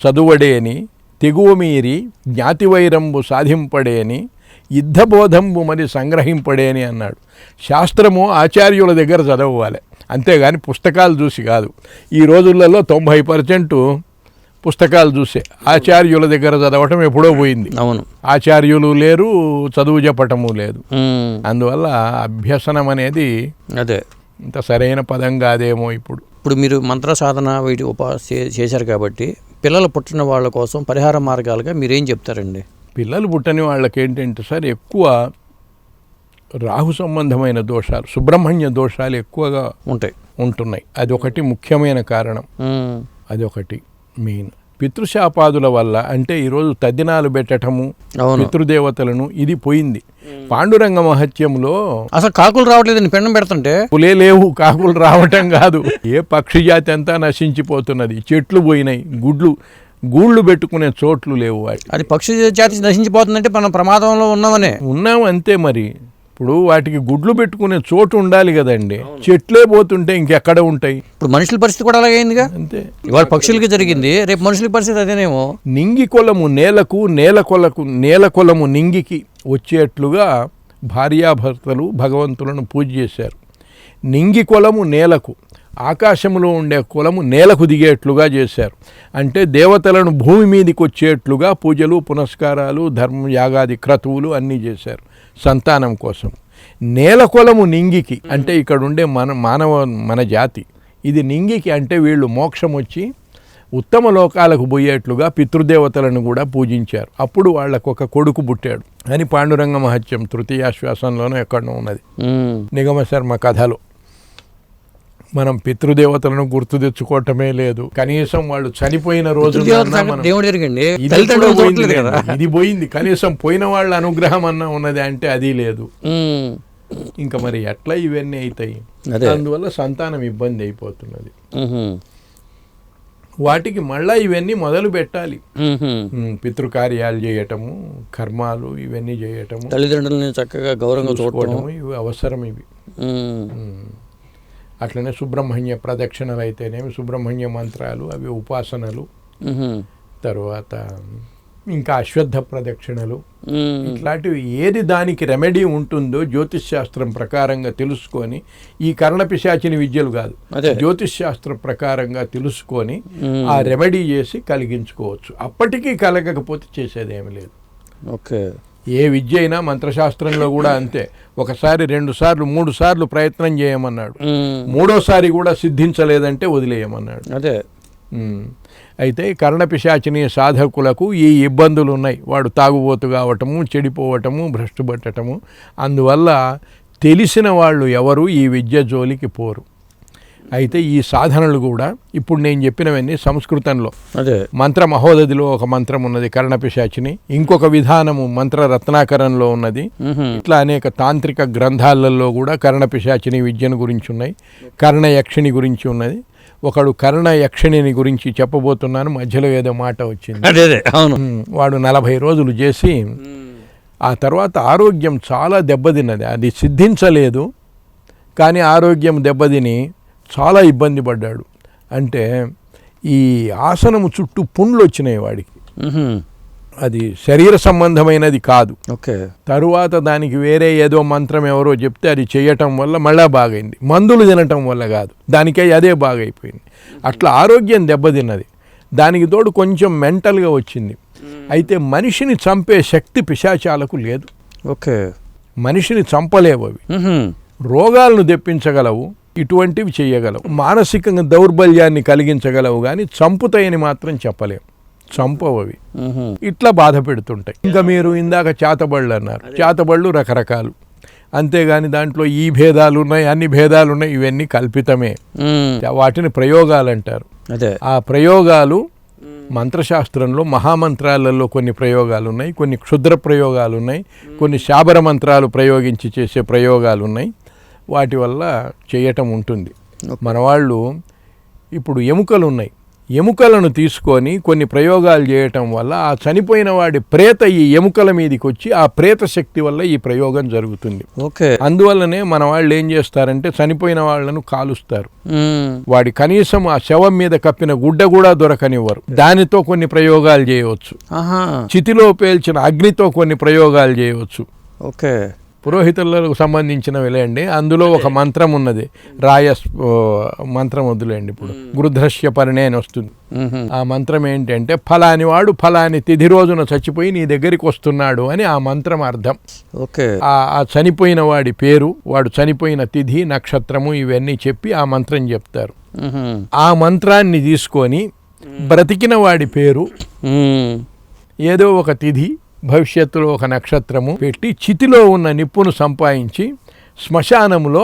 చదువడే అని, తెగువ మీరి జ్ఞాతివైరంబు సాధింపడే అని, యుద్ధబోధంబు మరి సంగ్రహింపడే అని అన్నాడు. శాస్త్రము ఆచార్యుల దగ్గర చదవాలి, అంతేగాని పుస్తకాలు చూసి కాదు. ఈ రోజులలో 90% పుస్తకాలు చూసే, ఆచార్యుల దగ్గర చదవటం ఎప్పుడో పోయింది. అవును, ఆచార్యులు లేరు, చదువు చెప్పటము లేదు. అందువల్ల అభ్యసనం అనేది అదే ఇంత సరైన పదం కాదేమో. ఇప్పుడు మీరు మంత్ర సాధన వీటి చేశారు కాబట్టి పిల్లలు పుట్టిన వాళ్ళ కోసం పరిహార మార్గాలుగా మీరేం చెప్తారండి? పిల్లలు పుట్టని వాళ్ళకి ఏంటంటే సార్, ఎక్కువ రాహు సంబంధమైన దోషాలు, సుబ్రహ్మణ్య దోషాలు ఎక్కువగా ఉంటున్నాయి. అది ఒకటి ముఖ్యమైన కారణం. అది ఒకటి మెయిన్. పితృశాపాదుల వల్ల అంటే ఈరోజు తద్దినాలు పెట్టటము, పితృదేవతలను, ఇది పోయింది. పాండురంగ మహత్యంలో అసలు కాకులు రావట్లేదని పిండం పెడుతుంటే లేవు, కాకులు రావటం కాదు, ఏ పక్షి జాతి అంతా నశించిపోతున్నది. చెట్లు పోయినాయి, గూళ్ళు పెట్టుకునే చోట్లు లేవు. అది పక్షి జాతి నశించిపోతుందంటే మనం ప్రమాదంలో ఉన్నాం అంతే. మరి ఇప్పుడు వాటికి గుడ్లు పెట్టుకునే చోటు ఉండాలి కదండి. చెట్లే పోతుంటే ఇంకెక్కడ ఉంటాయి? ఇప్పుడు మనుషుల పరిస్థితి కూడా అలాగే అయిందిగా. అంతే, ఇవాళ పక్షులకి జరిగింది, రేపు మనుషుల పరిస్థితి అదేనేమో. నింగి కొలము నేలకు, నేల కొలము నింగికి వచ్చేట్లుగా భార్యాభర్తలు భగవంతులను పూజ చేశారు. నింగి కొలము నేలకు, ఆకాశంలో ఉండే కులము నేలకు దిగేట్లుగా చేశారు. అంటే దేవతలను భూమి మీదకి వచ్చేట్లుగా పూజలు, పునస్కారాలు, ధర్మ యాగాది క్రతువులు అన్నీ చేశారు సంతానం కోసం. నేల కులము నింగికి అంటే ఇక్కడ ఉండే మన జాతి, ఇది నింగికి అంటే వీళ్ళు మోక్షం వచ్చి ఉత్తమ లోకాలకు పోయేట్లుగా పితృదేవతలను కూడా పూజించారు. అప్పుడు వాళ్ళకు ఒక కొడుకు పుట్టాడు అని పాండురంగ మహత్యం తృతీయాశ్వాసంలోనూ ఎక్కడో ఉన్నది, నిగమ శర్మ కథలో. మనం పితృదేవతలను గుర్తు తెచ్చుకోవటమే లేదు. కనీసం వాళ్ళు చనిపోయిన రోజు దేవుడు జరిగండి, ఇది పోయింది. కనీసం పోయిన వాళ్ళ అనుగ్రహం అన్నా ఉన్నది అంటే అది లేదు. ఇంకా మరి ఎట్లా ఇవన్నీ అవుతాయి? అందువల్ల సంతానం ఇబ్బంది అయిపోతున్నది. వాటికి మళ్ళా ఇవన్నీ మొదలు పెట్టాలి. పితృకార్యాలు చేయటము, కర్మాలు ఇవన్నీ చేయటము, తల్లిదండ్రులని చక్కగా గౌరవంగా చూడటము ఇవి అవసరం. ఇవి అట్లనే సుబ్రహ్మణ్య ప్రదక్షిణలు అయితేనేమి, సుబ్రహ్మణ్య మంత్రాలు, అవి ఉపాసనలు. తర్వాత ఇంకా అశ్వత్థ ప్రదక్షిణలు, ఇట్లాంటివి ఏది దానికి రెమెడీ ఉంటుందో జ్యోతిష్ శాస్త్రం ప్రకారంగా తెలుసుకొని, ఈ కర్ణపిశాచిని విద్యలు కాదు, జ్యోతిష్ శాస్త్రం ప్రకారంగా తెలుసుకొని ఆ రెమెడీ చేసి కలిగించుకోవచ్చు. అప్పటికీ కలగకపోతే చేసేదేమి లేదు. ఓకే. ఏ విద్య అయినా మంత్రశాస్త్రంలో కూడా అంతే. ఒకసారి 2 సార్లు 3 సార్లు ప్రయత్నం చేయమన్నాడు, 3వసారి కూడా సిద్ధించలేదంటే వదిలేయమన్నాడు. అదే. అయితే కర్ణపిశాచిని సాధకులకు ఈ ఇబ్బందులు ఉన్నాయి. వాడు తాగుబోతు కావటము, చెడిపోవటము, భ్రష్టు పట్టటము. అందువల్ల తెలిసిన వాళ్ళు ఎవరు ఈ విద్య జోలికి పోరు. అయితే ఈ సాధనలు కూడా ఇప్పుడు నేను చెప్పినవన్నీ సంస్కృతంలో. అదే. మంత్ర మహోదధిలో ఒక మంత్రం ఉన్నది కర్ణపిశాచిని, ఇంకొక విధానము మంత్ర రత్నాకరంలో ఉన్నది. ఇట్లా అనేక తాంత్రిక గ్రంథాలలో కూడా కర్ణపిశాచిని విద్యను గురించి ఉన్నాయి. కర్ణయక్షిణి గురించి ఉన్నది. ఒకడు కర్ణయక్షిణిని గురించి చెప్పబోతున్నాను, మధ్యలో ఏదో మాట వచ్చింది. వాడు 40 రోజులు చేసి ఆ తర్వాత ఆరోగ్యం చాలా దెబ్బతిన్నది. అది సిద్ధించలేదు, కానీ ఆరోగ్యం దెబ్బతిని చాలా ఇబ్బంది పడ్డాడు. అంటే ఈ ఆసనము చుట్టూ పుండ్లు వచ్చినాయి వాడికి. అది శరీర సంబంధమైనది కాదు. ఓకే. తరువాత దానికి వేరే ఏదో మంత్రం ఎవరో చెప్తే అది చేయటం వల్ల మళ్ళా బాగైంది. మందులు తినటం వల్ల కాదు, దానికై అదే బాగైపోయింది. అట్లా ఆరోగ్యం దెబ్బతిన్నది. దానికి తోడు కొంచెం మెంటల్గా వచ్చింది. అయితే మనిషిని చంపే శక్తి పిశాచాలకు లేదు. ఓకే. మనిషిని చంపలేవు అవి. రోగాలను తెప్పించగలవు, ఇటువంటివి చేయగలవు. మానసికంగా దౌర్బల్యాన్ని కలిగించగలవు, కానీ చంపుతాయని మాత్రం చెప్పలేము. చంపవు అవి. ఇట్లా బాధ పెడుతుంటాయి. ఇంకా మీరు ఇందాక చేతబళ్ళు అన్నారు. చేతబళ్ళు రకరకాలు, అంతేగాని దాంట్లో ఈ భేదాలు ఉన్నాయి, అన్ని భేదాలు ఉన్నాయి, ఇవన్నీ కల్పితమే. వాటిని ప్రయోగాలు అంటారు. ఆ ప్రయోగాలు మంత్రశాస్త్రంలో మహామంత్రాలలో కొన్ని ప్రయోగాలు ఉన్నాయి, కొన్ని క్షుద్ర ప్రయోగాలు ఉన్నాయి, కొన్ని శాబర మంత్రాలు ప్రయోగించి చేసే ప్రయోగాలు ఉన్నాయి. వాటి వల్ల చేయటం ఉంటుంది. మన వాళ్ళు ఇప్పుడు ఎముకలు ఉన్నాయి, ఎముకలను తీసుకొని కొన్ని ప్రయోగాలు చేయటం వల్ల ఆ చనిపోయిన వాడి ప్రేత ఈ ఎముకల మీదకి వచ్చి ఆ ప్రేత శక్తి వల్ల ఈ ప్రయోగం జరుగుతుంది. ఓకే. అందువల్లనే మన వాళ్ళు ఏం చేస్తారంటే చనిపోయిన వాళ్ళను కాలుస్తారు. వాడి కనీసం ఆ శవం మీద కప్పిన గుడ్డ కూడా దొరకనివ్వరు. దానితో కొన్ని ప్రయోగాలు చేయవచ్చు. చితిలో పేల్చిన అగ్నితో కొన్ని ప్రయోగాలు చేయవచ్చు. ఓకే. పురోహితులకు సంబంధించినవిలే అండి. అందులో ఒక మంత్రం ఉన్నది, మంత్రం వద్దులేండి ఇప్పుడు, గృధ్రశ్య పరిణే అని వస్తుంది. ఆ మంత్రం ఏంటంటే ఫలాని వాడు ఫలాని తిథి రోజున చచ్చిపోయి నీ దగ్గరికి వస్తున్నాడు అని ఆ మంత్రం అర్థం. ఓకే. ఆ చనిపోయిన వాడి పేరు, వాడు చనిపోయిన తిథి, నక్షత్రము ఇవన్నీ చెప్పి ఆ మంత్రం చెప్తారు. ఆ మంత్రాన్ని తీసుకొని బ్రతికిన వాడి పేరు, ఏదో ఒక తిథి, భవిష్యత్తులో ఒక నక్షత్రము పెట్టి చితిలో ఉన్న నిప్పును సంపాదించి శ్మశానములో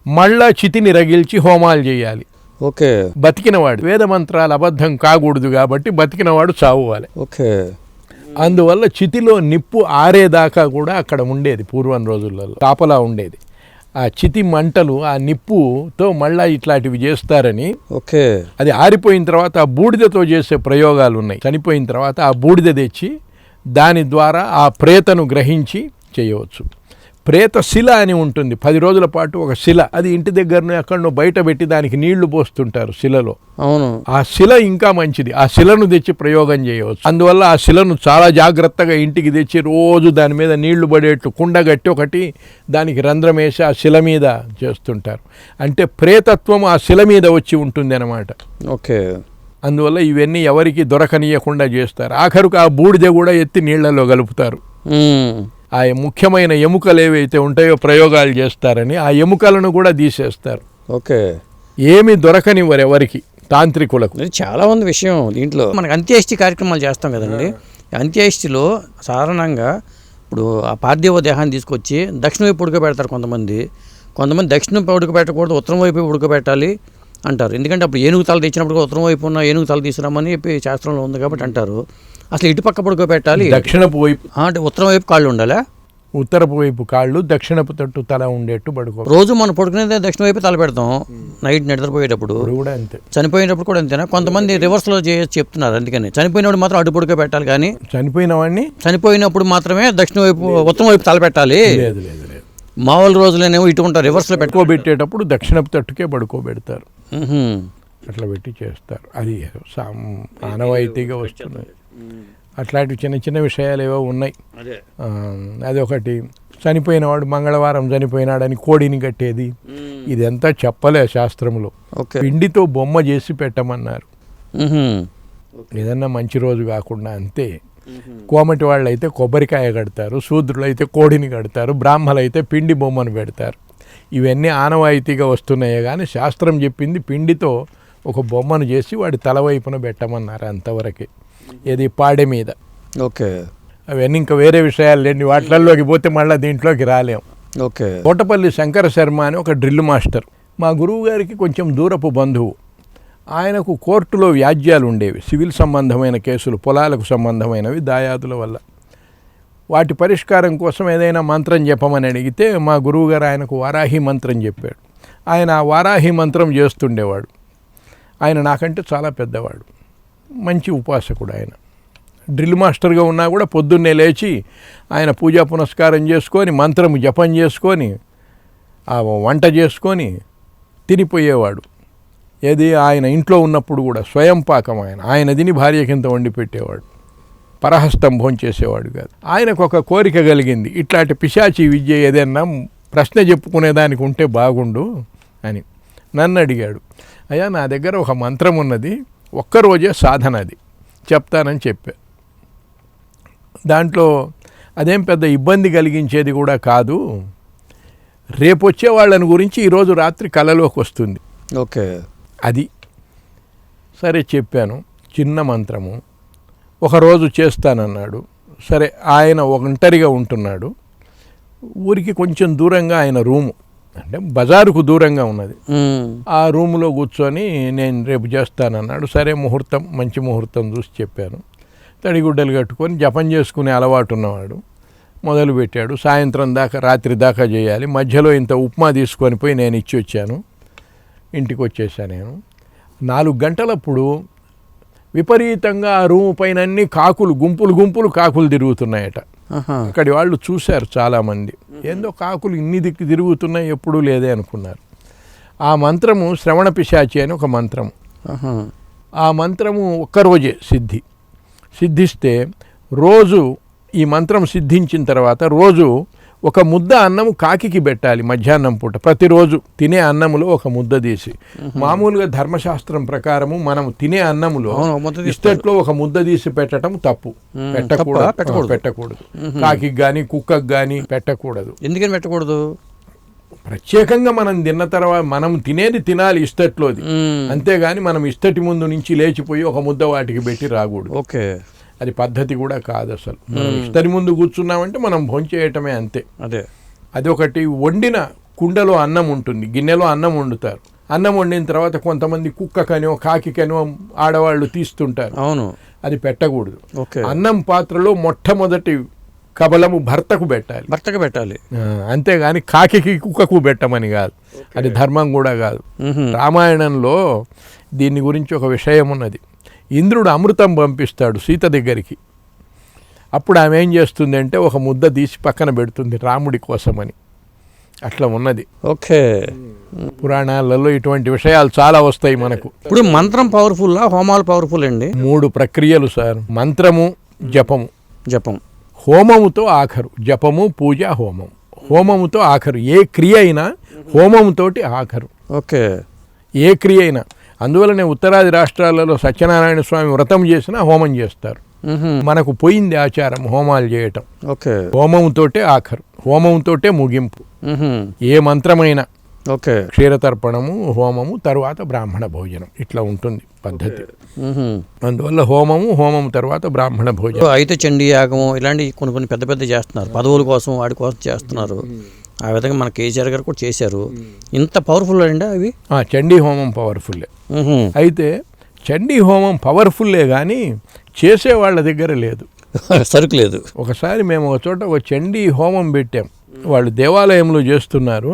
మళ్ళా చితిని రగిల్చి హోమాలు చేయాలి. ఓకే. బతికినవాడు, వేద మంత్రాలు అబద్ధం కాకూడదు కాబట్టి బతికినవాడు చావాలి. ఓకే. అందువల్ల చితిలో నిప్పు ఆరేదాకా కూడా అక్కడ ఉండేది. పూర్వం రోజులలో తాపలా ఉండేది. ఆ చితి మంటలు, ఆ నిప్పుతో మళ్ళా ఇట్లాంటివి చేస్తారని. ఓకే. అది ఆరిపోయిన తర్వాత ఆ బూడిదతో చేసే ప్రయోగాలు ఉన్నాయి. చనిపోయిన తర్వాత ఆ బూడిద తెచ్చి దాని ద్వారా ఆ ప్రేతను గ్రహించి చేయవచ్చు. ప్రేత శిల అని ఉంటుంది, 10 రోజుల పాటు ఒక శిల, అది ఇంటి దగ్గరనో ఎక్కడనో బయట పెట్టి దానికి నీళ్లు పోస్తుంటారు శిలలో. అవును. ఆ శిల ఇంకా మంచిది, ఆ శిలను తెచ్చి ప్రయోగం చేయవచ్చు. అందువల్ల ఆ శిలను చాలా జాగ్రత్తగా ఇంటికి తెచ్చి రోజు దాని మీద నీళ్లు పడేట్లు కుండగట్టి ఒకటి దానికి రంధ్రం వేసి ఆ శిల మీద చేస్తుంటారు. అంటే ప్రేతత్వం ఆ శిల మీద వచ్చి ఉంటుంది అన్నమాట. ఓకే. అందువల్ల ఇవన్నీ ఎవరికి దొరకనీయకుండా చేస్తారు. ఆఖరుకు ఆ బూడిద కూడా ఎత్తి నీళ్లలో కలుపుతారు. ఆ ముఖ్యమైన ఎముకలు ఏవైతే ఉంటాయో ప్రయోగాలు చేస్తారని ఆ ఎముకలను కూడా తీసేస్తారు. ఓకే. ఏమి దొరకనివ్వరు ఎవరికి, తాంత్రికులకు. చాలా మంది విషయం దీంట్లో. మనకు అంత్యేష్టి కార్యక్రమాలు చేస్తాం కదండి. అంత్యేష్టిలో సాధారణంగా ఇప్పుడు ఆ పార్థివ దేహాన్ని తీసుకొచ్చి దక్షిణ వైపు ఉడకబెడతారు కొంతమంది. దక్షిణం వైపు ఉడకబెట్టకూడదు, ఉత్తరం వైపు ఉడకబెట్టాలి. అంటారు. ఎందుకంటే అప్పుడు ఏనుగు తల తెచ్చినప్పుడు ఉత్తరం వైపు ఉన్న ఏనుగు తల తీసుకురామని చెప్పి శాస్త్రంలో ఉంది కాబట్టి అంటారు. అసలు ఇటు పక్క పడుకోబెట్టాలి, దక్షిణపు వైపు అంటే ఉత్తరం వైపు కాళ్ళు ఉండాలా, ఉత్తరపు వైపు కాళ్ళు దక్షిణపు తట్టు తల ఉండేట్టు పడుకో. రోజు మనం పడుకునేది దక్షిణ వైపు తల పెడతాం నైట్ నిద్రపోయేటప్పుడు కూడా అంతే, చనిపోయేటప్పుడు కూడా అంతేనా? కొంతమంది రివర్స్లో చెప్తున్నారు. అందుకని చనిపోయినప్పుడు మాత్రం అటు పడుకోబెట్టాలి, కానీ చనిపోయిన వాడిని చనిపోయినప్పుడు మాత్రమే దక్షిణ వైపు ఉత్తరం వైపు తల పెట్టాలి. లేదు లేదు లేదు, మామూలు రోజులేనేమో ఇటు ఉంటారు, రివర్స్లో పెట్టుకోబెట్టేటప్పుడు దక్షిణపు తట్టుకే పడుకోబెడతారు. అట్లా పెట్టి చేస్తారు. అది ఆనవాయితీగా వస్తున్నాయి. అట్లాంటి చిన్న చిన్న విషయాలు ఏవో ఉన్నాయి. అదొకటి. చనిపోయినవాడు మంగళవారం చనిపోయినాడని కోడిని కట్టేది, ఇదంతా చెప్పలే శాస్త్రంలో. పిండితో బొమ్మ చేసి పెట్టమన్నారు, ఏదన్నా మంచి రోజు కాకుండా. అంతే. కోమటి వాళ్ళు అయితే కొబ్బరికాయ కడతారు, శూద్రులు అయితే కోడిని కడతారు, బ్రాహ్మలు అయితే పిండి బొమ్మను పెడతారు. ఇవన్నీ ఆనవాయితీగా వస్తున్నాయే కానీ శాస్త్రం చెప్పింది పిండితో ఒక బొమ్మను చేసి వాడి తల వైపున పెట్టమన్నారు, అంతవరకే. ఏది పాడె మీద. ఓకే. అవన్నీ ఇంకా వేరే విషయాలు లేని, వాటిల్లోకి పోతే మళ్ళీ దీంట్లోకి రాలేం. ఓకే. కోటపల్లి శంకర శర్మ అని ఒక డ్రిల్ మాస్టర్, మా గురువు గారికి కొంచెం దూరపు బంధువు. ఆయనకు కోర్టులో వ్యాజ్యాలు ఉండేవి, సివిల్ సంబంధమైన కేసులు, పొలాలకు సంబంధమైనవి, దాయాదుల వల్ల. వాటి పరిష్కారం కోసం ఏదైనా మంత్రం చెప్పమని అడిగితే మా గురువుగారు ఆయనకు వారాహి మంత్రం చెప్పాడు. ఆయన ఆ వారాహి మంత్రం చేస్తుండేవాడు. ఆయన నాకంటే చాలా పెద్దవాడు, మంచి ఉపాసకుడు. ఆయన డ్రిల్ మాస్టర్గా ఉన్నా కూడా పొద్దున్నే లేచి ఆయన పూజా పునస్కారం చేసుకొని మంత్రం జపం చేసుకొని ఆ వంట చేసుకొని తినిపోయేవాడు. ఏది ఆయన ఇంట్లో ఉన్నప్పుడు కూడా స్వయం పాకం ఆయన తిని భార్య కింద వండి పెట్టేవాడు. పరహస్తం భోంచేసేవాడు కాదు. ఆయనకు ఒక కోరిక కలిగింది, ఇట్లాంటి పిశాచి విద్య ఏదైనా ప్రశ్న చెప్పుకునేదానికి ఉంటే బాగుండు అని నన్ను అడిగాడు. అయ్యా, నా దగ్గర ఒక మంత్రం ఉన్నది, ఒక్కరోజే సాధన, అది చెప్తానని చెప్పా. దాంట్లో అదేం పెద్ద ఇబ్బంది కలిగించేది కూడా కాదు, రేపు వచ్చే వాళ్ళని గురించి ఈరోజు రాత్రి కలలోకి వస్తుంది. ఓకే. అది సరే చెప్పాను. చిన్న మంత్రము, ఒకరోజు చేస్తానన్నాడు. సరే, ఆయన ఒంటరిగా ఉంటున్నాడు, ఊరికి కొంచెం దూరంగా ఆయన రూము, అంటే బజారుకు దూరంగా ఉన్నది. ఆ రూములో కూర్చొని నేను రేపు చేస్తానన్నాడు. సరే, ముహూర్తం, మంచి ముహూర్తం చూసి చెప్పాను. తడిగుడ్డలు కట్టుకొని జపం చేసుకునే అలవాటు ఉన్నవాడు. మొదలుపెట్టాడు. సాయంత్రం దాకా, రాత్రి దాకా చేయాలి. మధ్యలో ఇంత ఉప్మా తీసుకొని పోయి నేను ఇచ్చి వచ్చాను. ఇంటికి వచ్చేసాను నేను. 4 గంటలప్పుడు విపరీతంగా ఆ రూము పైన అన్ని కాకులు, గుంపులు గుంపులు కాకులు తిరుగుతున్నాయట. అక్కడి వాళ్ళు చూశారు చాలామంది, ఏందో కాకులు ఇన్ని దిక్కు తిరుగుతున్నాయి, ఎప్పుడూ లేదే అనుకున్నారు. ఆ మంత్రము శ్రవణ పిశాచి అని ఒక మంత్రము. ఆ మంత్రము ఒక్కరోజే సిద్ధిస్తే రోజు ఈ మంత్రం సిద్ధించిన తర్వాత రోజు ఒక ముద్ద అన్నము కాకికి పెట్టాలి మధ్యాహ్నం పూట. ప్రతిరోజు తినే అన్నములో ఒక ముద్ద తీసి, మామూలుగా ధర్మశాస్త్రం ప్రకారము మనం తినే అన్నములో ఇస్తట్లో ఒక ముద్ద తీసి పెట్టడం తప్పు, పెట్టకూడదు. కాకి కానీ కుక్కకి కానీ పెట్టకూడదు. ఎందుకని పెట్టకూడదు? ప్రత్యేకంగా మనం తిన్న తర్వాత మనం తినేది తినాలి ఇస్తట్లోది, అంతేగాని మనం ఇస్తటి ముందు నుంచి లేచిపోయి ఒక ముద్ద వాటికి పెట్టి రాకూడదు. ఓకే. అది పద్ధతి కూడా కాదు అసలు. మనం ఇస్తరి ముందు కూర్చున్నామంటే మనం భోంచేయటమే, అంతే. అదొకటి. వండిన కుండలో అన్నం ఉంటుంది, గిన్నెలో అన్నం వండుతారు. అన్నం వండిన తర్వాత కొంతమంది కుక్కకనో కాకికనో ఆడవాళ్ళు తీస్తుంటారు. అవును, అది పెట్టకూడదు. అన్నం పాత్రలో మొట్టమొదటి కబలము భర్తకు పెట్టాలి. అంతేగాని కాకికి కుక్కకు పెట్టమని కాదు, అది ధర్మం కూడా కాదు. రామాయణంలో దీని గురించి ఒక విషయం ఉన్నది. ఇంద్రుడు అమృతం పంపిస్తాడు సీత దగ్గరికి. అప్పుడు ఆమె ఏం చేస్తుంది అంటే ఒక ముద్ద తీసి పక్కన పెడుతుంది రాముడి కోసమని. అట్లా ఉన్నది. ఓకే. పురాణాలలో ఇటువంటి విషయాలు చాలా వస్తాయి మనకు. ఇప్పుడు మంత్రం పవర్ఫుల్లా, హోమాలు పవర్ఫుల్ అండి? 3 ప్రక్రియలు సార్. మంత్రము, జపం, హోమముతో ఆఖరు. జపము, పూజ, హోమం. హోమముతో ఆఖరు. ఏ క్రియ అయినా హోమముతోటి ఆఖరు. ఓకే. ఏ క్రియ అయినా. అందువల్లనే ఉత్తరాది రాష్ట్రాలలో సత్యనారాయణ స్వామి వ్రతం చేసినా హోమం చేస్తారు. మనకు పోయింది ఆచారం హోమాలు చేయటం. ఓకే. హోమంతోటే ఆఖరు, హోమంతోటే ముగింపు. ఏ మంత్రమైనా. ఓకే. క్షీరతర్పణము, హోమము, తరువాత బ్రాహ్మణ భోజనం, ఇట్లా ఉంటుంది పద్ధతి. అందువల్ల హోమము తర్వాత బ్రాహ్మణ భోజనం. అయితే చండీ యాగము ఇలాంటి కొన్ని పెద్ద చేస్తున్నారు, పదవుల కోసం వాడి కోసం చేస్తున్నారు. ఆ విధంగా మన కేసీఆర్ గారు కూడా చేశారు. ఇంత పవర్ఫుల్ అండి అవి? చండీ హోమం పవర్ఫుల్లే. అయితే చండీ హోమం పవర్ఫుల్లే కానీ చేసే వాళ్ళ దగ్గర లేదు, సరుకు లేదు. ఒకసారి మేము ఒక చోట ఒక చండీ హోమం పెట్టాం, వాళ్ళు దేవాలయంలో చేస్తున్నారు,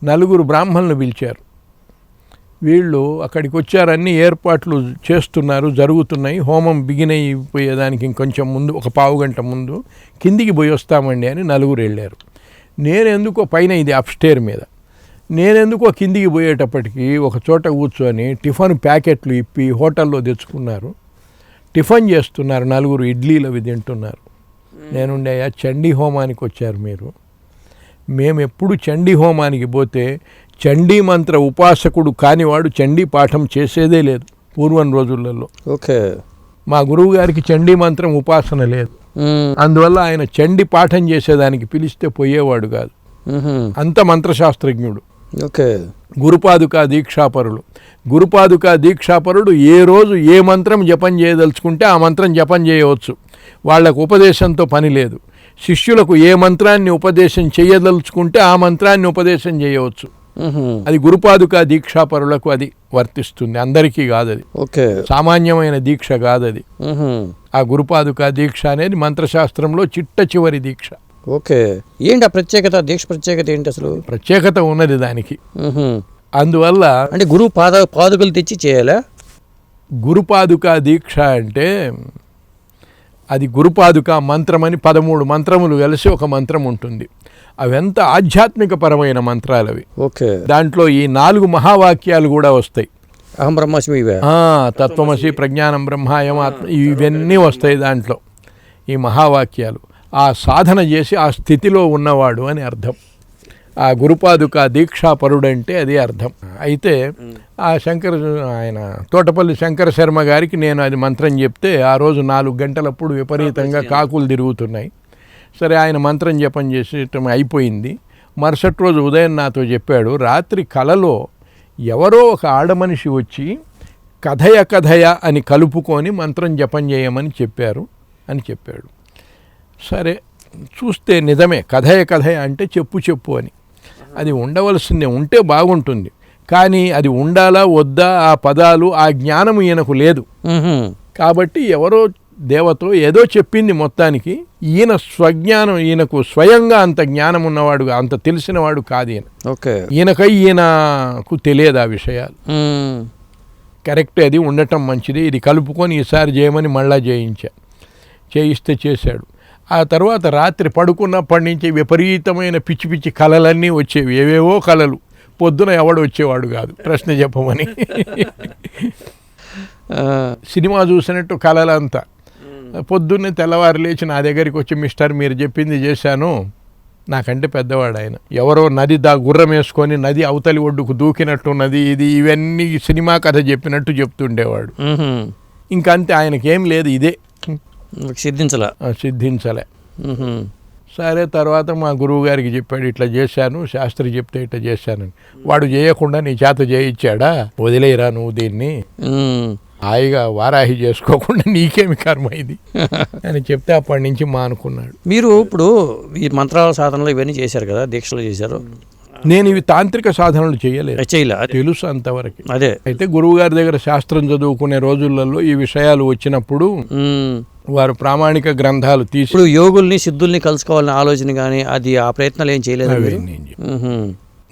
4 బ్రాహ్మణులు పిలిచారు. వీళ్ళు అక్కడికి వచ్చారు, అన్ని ఏర్పాట్లు చేస్తున్నారు, జరుగుతున్నాయి, హోమం బిగిన్ అయిపోయేదానికి ఇంకొంచెం ముందు, ఒక పావు గంట ముందు కిందికి పోయి వస్తామండి అని 4 వెళ్ళారు. నేనెందుకో పైన, ఇది అప్స్టేర్ మీద, నేనెందుకో కిందికి పోయేటప్పటికి ఒక చోట కూర్చొని టిఫిన్ ప్యాకెట్లు ఇప్పి హోటల్లో తెచ్చుకున్నారు, టిఫిన్ చేస్తున్నారు, 4 ఇడ్లీలు అవి తింటున్నారు. నేనుండేయా చండీ హోమానికి వచ్చారు మీరు, మేము ఎప్పుడు చండీ హోమానికి పోతే చండీ మంత్ర ఉపాసకుడు కానివాడు చండీ పాఠం చేసేదే లేదు పూర్వం రోజులలో. ఓకే. మా గురువు గారికి చండీ మంత్రం ఉపాసన లేదు, అందువల్ల ఆయన చండీ పాఠం చేసేదానికి పిలిస్తే పోయేవాడు కాదు, అంత మంత్రశాస్త్రజ్ఞుడు. ఓకే. గురుపాదుకా దీక్షాపరులు, గురుపాదుకా దీక్షాపరుడు ఏ రోజు ఏ మంత్రం జపం చేయదలుచుకుంటే ఆ మంత్రం జపం చేయవచ్చు, వాళ్లకు ఉపదేశంతో పని లేదు. శిష్యులకు ఏ మంత్రాన్ని ఉపదేశం చేయదలుచుకుంటే ఆ మంత్రాన్ని ఉపదేశం చేయవచ్చు, అది గురుపాదుకా దీక్షాపరులకు అది వర్తిస్తుంది, అందరికీ కాదు, అది సామాన్యమైన దీక్ష కాదు అది. ఆ గురుపాదుకా దీక్ష అనేది మంత్రశాస్త్రంలో చిట్ట చివరి దీక్ష. ఓకే. ఏంటి ఆ ప్రత్యేకత, దీక్ష ప్రత్యేకత ఏంటి అసలు? ప్రత్యేకత ఉన్నది దానికి. అందువల్ల అంటే గురువు పాదుకలు తెచ్చి చేయాలా? గురుపాదుకా దీక్ష అంటే అది గురుపాదుకా మంత్రం అని 13 మంత్రములు కలిసి ఒక మంత్రం ఉంటుంది, అవెంత ఆధ్యాత్మిక పరమైన మంత్రాలు అవి. ఓకే. దాంట్లో ఈ 4 మహావాక్యాలు కూడా వస్తాయి, అహం బ్రహ్మాస్మి, ఇవే తత్వమసి, ప్రజ్ఞానం బ్రహ్మాయం ఆత్మ, ఇవన్నీ వస్తాయి దాంట్లో ఈ మహావాక్యాలు. ఆ సాధన చేసి ఆ స్థితిలో ఉన్నవాడు అని అర్థం. ఆ గురుపాదుకా దీక్షాపరుడంటే అది అర్థం. అయితే ఆ ఆయన తోటపల్లి శంకర శర్మ గారికి నేను అది మంత్రం చెప్తే ఆ రోజు 4 గంటలప్పుడు విపరీతంగా కాకులు తిరుగుతున్నాయి. సరే ఆయన మంత్రం జపం చేసేయటం అయిపోయింది. మరుసటి రోజు ఉదయం నాతో చెప్పాడు, రాత్రి కలలో ఎవరో ఒక ఆడమనిషి వచ్చి కథయ అని కలుపుకొని మంత్రం జపం చేయమని చెప్పారు అని చెప్పాడు. సరే చూస్తే నిజమే, కథయ అంటే చెప్పు అని, అది ఉండవలసిందే, ఉంటే బాగుంటుంది, కానీ అది ఉండాలా వద్దా ఆ పదాలు, ఆ జ్ఞానం ఈయనకు లేదు. కాబట్టి ఎవరో దేవతో ఏదో చెప్పింది మొత్తానికి, ఈయన స్వజ్ఞానం, ఈయనకు స్వయంగా అంత జ్ఞానం ఉన్నవాడు, అంత తెలిసినవాడు కాదు ఈయన. ఈయనకై ఈయనకు తెలియదు ఆ విషయాలు. కరెక్ట్, అది ఉండటం మంచిది, ఇది కలుపుకొని ఈసారి చేయమని మళ్ళా చేయిస్తే చేశాడు. ఆ తర్వాత రాత్రి పడుకున్నప్పటి నుంచి విపరీతమైన పిచ్చి పిచ్చి కళలన్నీ వచ్చేవి, ఏవేవో కళలు. పొద్దున ఎవడు వచ్చేవాడు కాదు ప్రశ్న చెప్పమని, సినిమా చూసినట్టు కళలంతా. పొద్దున్నే తెల్లవారు లేచి నా దగ్గరికి వచ్చి, మిస్టర్ మీరు చెప్పింది చేశాను, నాకంటే పెద్దవాడు ఆయన, ఎవరో నది గుర్రం వేసుకొని నది అవతలి ఒడ్డుకు దూకినట్టున్నది, ఇది ఇవన్నీ సినిమా కథ చెప్పినట్టు చెప్తుండేవాడు. ఇంకంతే, ఆయనకేం లేదు, ఇదే సిద్ధించలే. సరే తర్వాత మా గురువు గారికి చెప్పాడు, ఇట్లా చేశాను, శాస్త్రి చెప్తే ఇట్లా చేశానని. వాడు చేయకుండా నీ చేత చేయించాడా, వదిలేరా నువ్వు దీన్ని, హాయిగా వారాహి చేసుకోకుండా నీకేమి కర్మ ఇది అని చెప్తే అప్పటి నుంచి మానుకున్నాడు. మీరు ఇప్పుడు ఈ మంత్రాల సాధనలు ఇవన్నీ చేశారు కదా, దీక్షలు చేశారు, నేను ఇవి తాంత్రిక సాధనలు చేయలేదు, తెలుసు అంతవరకు. అదే అయితే గురువు గారి దగ్గర శాస్త్రం చదువుకునే రోజులలో ఈ విషయాలు వచ్చినప్పుడు వారు ప్రామాణిక గ్రంథాలు తీసి, ఇప్పుడు యోగుల్ని సిద్ధుల్ని కలుసుకోవాలనే ఆలోచన కానీ అది ఆ ప్రయత్నాలు ఏం చేయలేదు.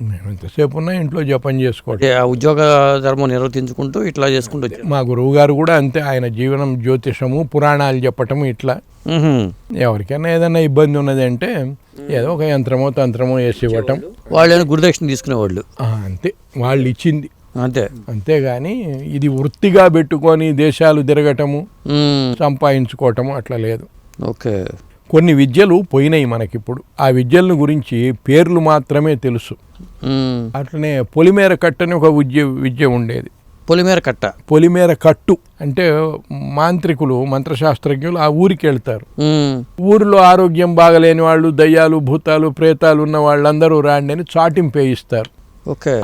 మేము ఎంతసేపు ఉన్నా ఇంట్లో జపం చేసుకోవడం, ఆ ఉద్యోగ ధర్మం నిర్వర్తించుకుంటూ ఇట్లా చేసుకుంటూ. మా గురువు గారు కూడా అంతే, ఆయన జీవనం జ్యోతిషము, పురాణాలు చెప్పటము ఇట్లా. ఎవరికైనా ఏదైనా ఇబ్బంది ఉన్నది అంటే ఏదో ఒక యంత్రమో తంత్రమో వేసి ఇవ్వటం, వాళ్ళు గురుదక్షిణ తీసుకునేవాళ్ళు, అంతే, వాళ్ళు ఇచ్చింది అంతే. అంతేగాని ఇది వృత్తిగా పెట్టుకొని దేశాలు తిరగటము, సంపాదించుకోవటము అట్లా లేదు. ఓకే. కొన్ని విద్యలు పోయినాయి మనకిప్పుడు, ఆ విద్యలను గురించి పేర్లు మాత్రమే తెలుసు. అట్లనే పొలిమేర కట్టు అని ఒక విద్య ఉండేది. పొలిమేర కట్టు అంటే మాంత్రికులు, మంత్రశాస్త్రజ్ఞులు ఆ ఊరికి వెళ్తారు. ఊరిలో ఆరోగ్యం బాగలేని వాళ్ళు, దయ్యాలు, భూతాలు, ప్రేతాలు ఉన్న వాళ్ళందరూ రాండి అని చాటింపేయిస్తారు.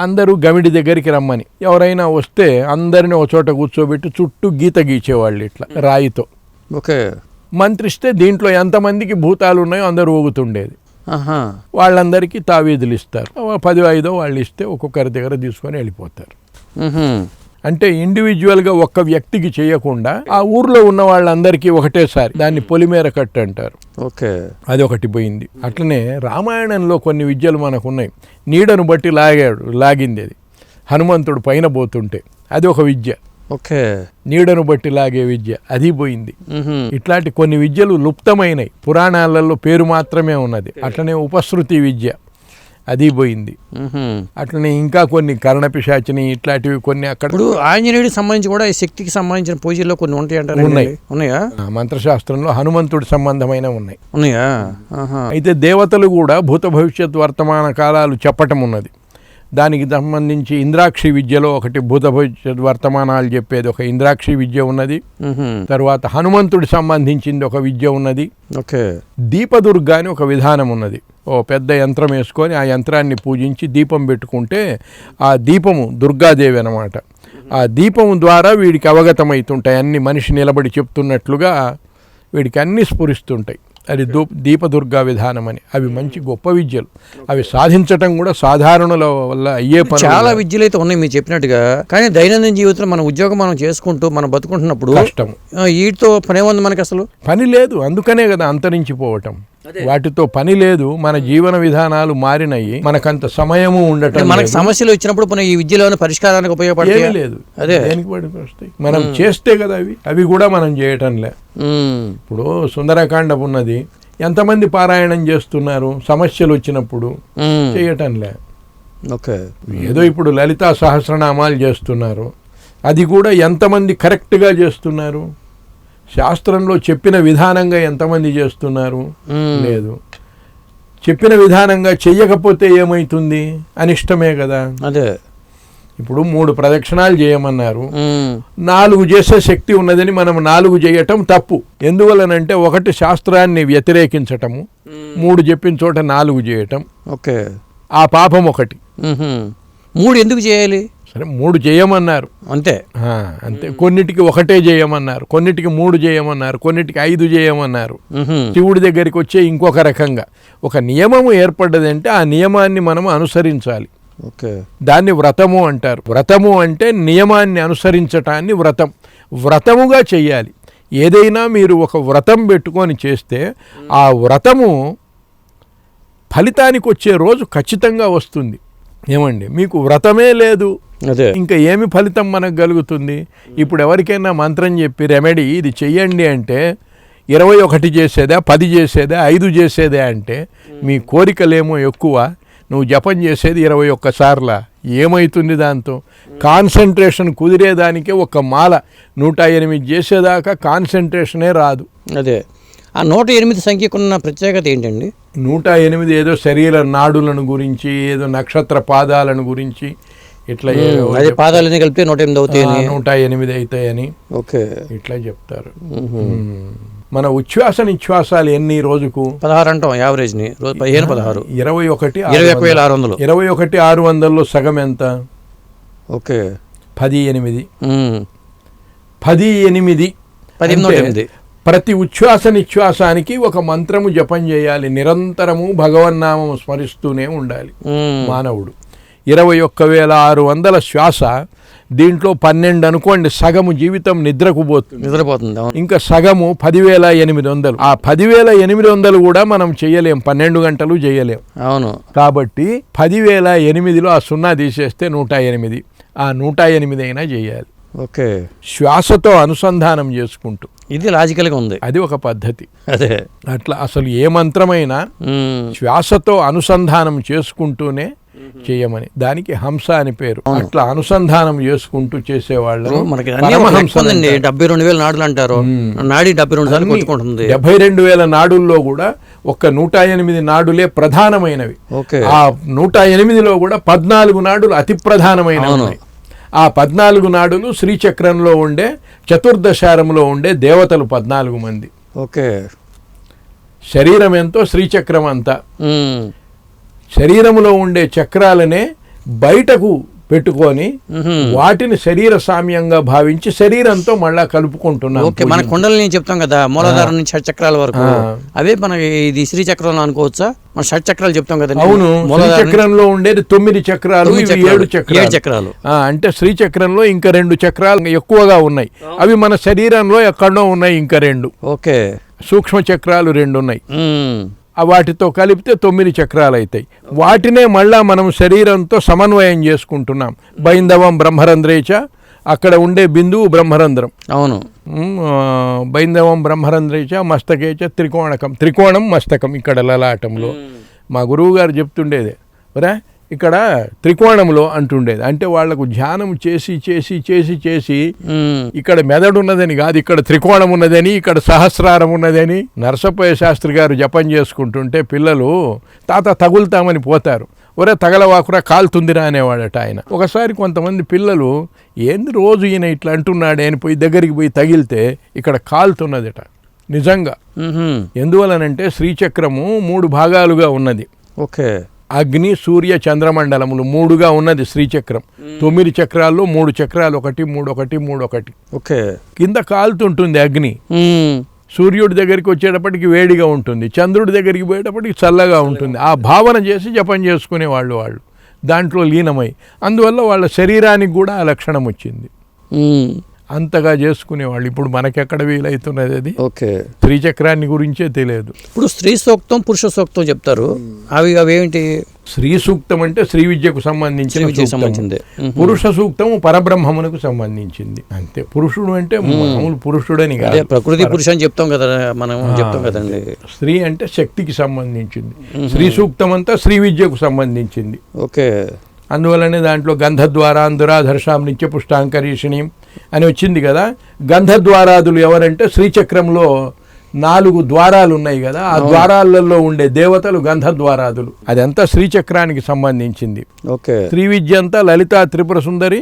అందరూ గమిడి దగ్గరికి రమ్మని. ఎవరైనా వస్తే అందరిని ఒక చోట కూర్చోబెట్టి చుట్టూ గీత గీచేవాళ్ళు ఇట్లా రాయితో. మంత్రిస్తే దీంట్లో ఎంతమందికి భూతాలు ఉన్నాయో అందరూ ఊగుతుండేది. ఆహా. వాళ్ళందరికీ తావీదులు ఇస్తారు. 10-5 వాళ్ళు ఇస్తే ఒక్కొక్కరి దగ్గర తీసుకొని వెళ్ళిపోతారు. అంటే ఇండివిజువల్గా ఒక్క వ్యక్తికి చేయకుండా ఆ ఊర్లో ఉన్న వాళ్ళందరికీ ఒకటేసారి, దాన్ని పొలిమేర కట్టు అంటారు. ఓకే, అది ఒకటి పోయింది. అట్లనే రామాయణంలో కొన్ని విద్యలు మనకు ఉన్నాయి. నీడను బట్టి లాగింది అది, హనుమంతుడు పైన పోతుంటే అది ఒక విద్య. ఓకే, నీడను బట్టి లాగే విద్య, అది పోయింది. ఇట్లాంటి కొన్ని విద్యలు లుప్తమైనవి, పురాణాలలో పేరు మాత్రమే ఉన్నది. అట్లనే ఉపశృతి విద్య, అది పోయింది. అట్లనే ఇంకా కొన్ని కర్ణపిశాచిని ఇట్లాంటివి కొన్ని అక్కడ. ఇప్పుడు ఆంజనేయుడికి సంబంధించి కూడా ఈ శక్తికి సంబంధించిన పూజల్లో కొన్ని ఉంటాయి అంటారు. ఉన్నాయా? మంత్రశాస్త్రంలో హనుమంతుడి సంబంధమైన ఉన్నాయా? అయితే దేవతలు కూడా భూత భవిష్యత్ వర్తమాన కాలాలు చెప్పటం ఉన్నది. దానికి సంబంధించి ఇంద్రాక్షి విద్యలో ఒకటి భూత భవిష్యత్ వర్తమానాలు చెప్పేది ఒక ఇంద్రాక్షి విద్య ఉన్నది. తర్వాత హనుమంతుడి సంబంధించింది ఒక విద్య ఉన్నది. ఓకే, దీపదుర్గ అని ఒక విధానం ఉన్నది. ఓ పెద్ద యంత్రం వేసుకొని ఆ యంత్రాన్ని పూజించి దీపం పెట్టుకుంటే ఆ దీపము దుర్గాదేవి అన్నమాట. ఆ దీపము ద్వారా వీడికి అవగతమవుతుంటాయి అన్ని, మనిషి నిలబడి చెప్తున్నట్లుగా వీడికి అన్నీ స్ఫురిస్తుంటాయి. అది దీపదుర్గా విధానం అని. అవి మంచి గొప్ప విద్యలు. అవి సాధించటం కూడా సాధారణుల వల్ల అయ్యే పని. చాలా విద్యలు అయితే ఉన్నాయి మీరు చెప్పినట్టుగా. కానీ దైనందిన జీవితంలో మన ఉద్యోగం మనం చేసుకుంటూ మనం బతుకుంటున్నప్పుడు కష్టం. వీటితో పనే ఉంది మనకి, అసలు పని లేదు. అందుకనే కదా అంతరించిపోవటం. వాటితో పని లేదు. మన జీవన విధానాలు మారినాయి, మనకంత సమయము ఉండటం. మనకు సమస్యలు వచ్చినప్పుడు ఈ విద్యలోని పరిష్కారానికి ఉపయోగపడే లేదు. అదే దేనికి పడిపోస్తాయి? మనం చేస్తే కదా అవి కూడా మనం చేయటంలే. ఇప్పుడు సుందరకాండం ఉన్నది, ఎంతమంది పారాయణం చేస్తున్నారు? సమస్యలు వచ్చినప్పుడు చేయటంలే. ఓకే, ఏదో ఇప్పుడు లలితా సహస్రనామాలు చేస్తున్నారు, అది కూడా ఎంతమంది కరెక్ట్గా చేస్తున్నారు? శాస్త్రంలో చెప్పిన విధానంగా ఎంతమంది చేస్తున్నారు? లేదు. చెప్పిన విధానంగా చెయ్యకపోతే ఏమవుతుంది? అనిష్టమే కదా. అదే ఇప్పుడు 3 ప్రదక్షిణాలు చేయమన్నారు, 4 చేసే శక్తి ఉన్నదని మనం 4 చేయటం తప్పు. ఎందువలనంటే ఒకటి శాస్త్రాన్ని వ్యతిరేకించటము, 3 చెప్పిన చోట 4 చేయటం. ఓకే, ఆ పాపం ఒకటి. 3 ఎందుకు చేయాలి? సరే 3 చేయమన్నారు అంతే. అంతే. కొన్నిటికి 1 చేయమన్నారు, కొన్నిటికి 3 చేయమన్నారు, కొన్నిటికి 5 చేయమన్నారు. శివుడి దగ్గరికి వచ్చే ఇంకొక రకంగా ఒక నియమము ఏర్పడ్డదంటే ఆ నియమాన్ని మనం అనుసరించాలి. ఓకే, దాన్ని వ్రతము అంటారు. వ్రతము అంటే నియమాన్ని అనుసరించటాన్ని వ్రతముగా చెయ్యాలి. ఏదైనా మీరు ఒక వ్రతం పెట్టుకొని చేస్తే ఆ వ్రతము ఫలితానికి వచ్చే రోజు ఖచ్చితంగా వస్తుంది. ఏమండి, మీకు వ్రతమే లేదు, ఇంకా ఏమి ఫలితం మనకు కలుగుతుంది? ఇప్పుడు ఎవరికైనా మంత్రం చెప్పి రెమెడీ ఇది చెయ్యండి అంటే 21 చేసేదా, 10 చేసేదా, 5 చేసేదా అంటే మీ కోరికలేమో ఎక్కువ, నువ్వు జపం చేసేది 21 సార్లా, ఏమవుతుంది దాంతో? కాన్సన్ట్రేషన్ కుదిరేదానికే ఒక మాల 108 చేసేదాకా కాన్సన్ట్రేషనే రాదు. అదే ఆ 108 సంఖ్యకున్న ప్రత్యేకత ఏంటండి? 108 ఏదో శరీర నాడులను గురించి, ఏదో నక్షత్ర పాదాలను గురించి, ఇట్లా పాదాలని కలిపితే 108 అవుతాయి, 108 అవుతాయని ఓకే ఇట్లా చెప్తారు. మన ఉచ్ఛ్వాస నిశ్వాసాలు ఎన్ని రోజుకు? 16 అంటాం యావరేజ్ని. 15-16 21,600. 21,600లో సగం ఎంత? ఓకే 10-8. 10-8. 10-8. ప్రతి ఉచ్ఛ్వాస నిశ్వాసానికి ఒక మంత్రము జపం చేయాలి. నిరంతరము భగవన్నామము స్మరిస్తూనే ఉండాలి మానవుడు. 21,600 శ్వాస. దీంట్లో 12 అనుకోండి, సగము జీవితం నిద్రపోతుంది. ఇంకా సగము 10,800. ఆ 10,800 కూడా మనం చేయలేం, 12 గంటలు చేయలేం. అవును. కాబట్టి 10,008లో ఆ 0 తీసేస్తే 108. ఆ 108 అయినా చేయాలి. ఓకే, శ్వాసతో అనుసంధానం చేసుకుంటూ. ఇది లాజికల్గా ఉంది. అది ఒక పద్ధతి. అదే అట్లా అసలు ఏ మంత్రమైనా శ్వాసతో అనుసంధానం చేసుకుంటూనే చేయమని, దానికి హంస అని పేరు. అట్లా అనుసంధానం చేసుకుంటూ చేసేవాళ్ళు. 72,000 నాడులు అంటారు. నాడి 72,000 నాడుల్లో కూడా ఒక్క 108 నాడులే ప్రధానమైనవి. ఆ 108లో కూడా 14 నాడులు అతి ప్రధానమైనవి. ఆ 14 నాడులు శ్రీచక్రంలో ఉండే, చతుర్దశారంలో ఉండే దేవతలు 14 మంది. ఓకే, శరీరం ఎంతో శ్రీచక్రం అంతా. శరీరంలో ఉండే చక్రాలనే బయటకు పెట్టుకొని వాటిని శరీర సామ్యంగా భావించి శరీరంతో మళ్ళా కలుపుకుంటున్నాం. ఓకే, మన కుండలని చెప్తాం కదా, మూలాధారం నుంచి షట్ చక్రాల వరకు, అవే మనకి ఇది శ్రీ చక్రం అనుకోవచ్చా? మన షట్ చక్రాలు చెప్తాం కదా. అవును, శ్రీచక్రంలో ఉండేది 9 చక్రాలు, 7 చక్రాలు. అంటే శ్రీచక్రంలో ఇంకా 2 చక్రాలు ఎక్కువగా ఉన్నాయి. అవి మన శరీరంలో ఎక్కడో ఉన్నాయి ఇంకా 2. ఓకే, సూక్ష్మ చక్రాలు 2 ఉన్నాయి. వాటితో కలిపితే 9 చక్రాలు అవుతాయి. వాటినే మళ్ళా మనం శరీరంతో సమన్వయం చేసుకుంటున్నాం. బైందవం బ్రహ్మరంధ్రేచ, అక్కడ ఉండే బిందువు బ్రహ్మరంధ్రం. అవును, బైందవం బ్రహ్మరంధ్రేచ మస్తకేచ త్రికోణకం, త్రికోణం మస్తకం ఇక్కడ లలాటంలో. మా గురువు గారు చెప్తుండేది, ఒరే ఇక్కడ త్రికోణంలో అంటుండేది. అంటే వాళ్లకు ధ్యానం చేసి చేసి చేసి చేసి ఇక్కడ మెదడు ఉన్నదని కాదు, ఇక్కడ త్రికోణం ఉన్నదని, ఇక్కడ సహస్రారం ఉన్నదని. నరసప్పయ్య శాస్త్రి గారు జపం చేసుకుంటుంటే పిల్లలు తాత తగులుతామని పోతారు. ఒరే తగలవాకురా కాలుతుందిరా అనేవాడట ఆయన. ఒకసారి కొంతమంది పిల్లలు ఏంది రోజు ఈయన ఇట్లా అంటున్నాడే అని పోయి దగ్గరికి పోయి తగిలితే ఇక్కడ కాలుతున్నదట నిజంగా. ఎందువలనంటే శ్రీచక్రము 3 భాగాలుగా ఉన్నది. ఓకే, అగ్ని సూర్య చంద్రమండలములు 3గా ఉన్నది శ్రీచక్రం. 9 చక్రాల్లో 3 చక్రాలు, 1 3 1 3 1. ఓకే, కింద కాలుతుంటుంది అగ్ని. సూర్యుడి దగ్గరికి వచ్చేటప్పటికి వేడిగా ఉంటుంది, చంద్రుడి దగ్గరికి పోయేటప్పటికి చల్లగా ఉంటుంది. ఆ భావన చేసి జపం చేసుకునే వాళ్ళు దాంట్లో లీనమై, అందువల్ల వాళ్ళ శరీరానికి కూడా ఆ లక్షణం వచ్చింది. అంతగా చేసుకునేవాళ్ళు. ఇప్పుడు మనకెక్కడ వీలవుతున్నది అది? ఓకే, శ్రీచక్రాన్ని గురించే తెలియదు. ఇప్పుడు స్త్రీ సూక్తం, పురుష సూక్తం చెప్తారు. అవేంటి? శ్రీ సూక్తం అంటే శ్రీ విద్యకు సంబంధించింది. పురుష సూక్తం పరబ్రహ్మమునకు సంబంధించింది. అంతే. పురుషుడు అంటే మామూలు పురుషుడని కాదు, ప్రకృతి పురుష అని చెప్తాం కదా, మనం చెప్తాం కదండి. స్త్రీ అంటే శక్తికి సంబంధించింది. శ్రీ సూక్తం అంతా శ్రీ విద్యకు సంబంధించింది. ఓకే, అందువల్లనే దాంట్లో గంధద్వారాంధురాధర్షాం నిత్యపుష్టాంకరీషిణీం అని వచ్చింది కదా. గంధద్వారాదులు ఎవరంటే శ్రీచక్రంలో 4 ద్వారాలు ఉన్నాయి కదా, ఆ ద్వారాలలో ఉండే దేవతలు గంధద్వారాదులు. అదంతా శ్రీచక్రానికి సంబంధించింది. ఓకే, శ్రీ విద్య అంతా లలితా త్రిపుర సుందరి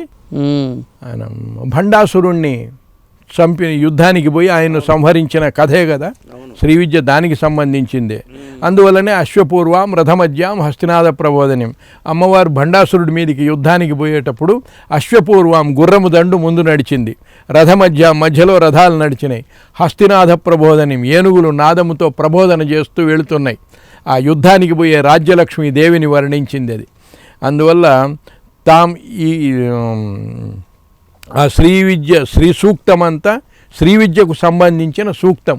ఆయన భండాసురుణ్ణి చంపి యుద్ధానికి పోయి ఆయన సంహరించిన కథే కదా శ్రీ విద్య, దానికి సంబంధించిందే. అందువల్లనే అశ్వపూర్వాం రథమధ్యాం హస్తినాథ ప్రబోధనం. అమ్మవారు భండాసురుడి మీదకి యుద్ధానికి పోయేటప్పుడు అశ్వపూర్వాం గుర్రము దండు ముందు నడిచింది, రథమధ్యాం మధ్యలో రథాలు నడిచినాయి, హస్తినాథ ప్రబోధనం ఏనుగులు నాదముతో ప్రబోధన చేస్తూ వెళుతున్నాయి. ఆ యుద్ధానికి పోయే రాజ్యలక్ష్మి దేవిని వర్ణించింది అది. అందువల్ల ఈ ఆ శ్రీ విద్య శ్రీ సూక్తం అంతా శ్రీ విద్యకు సంబంధించిన సూక్తం.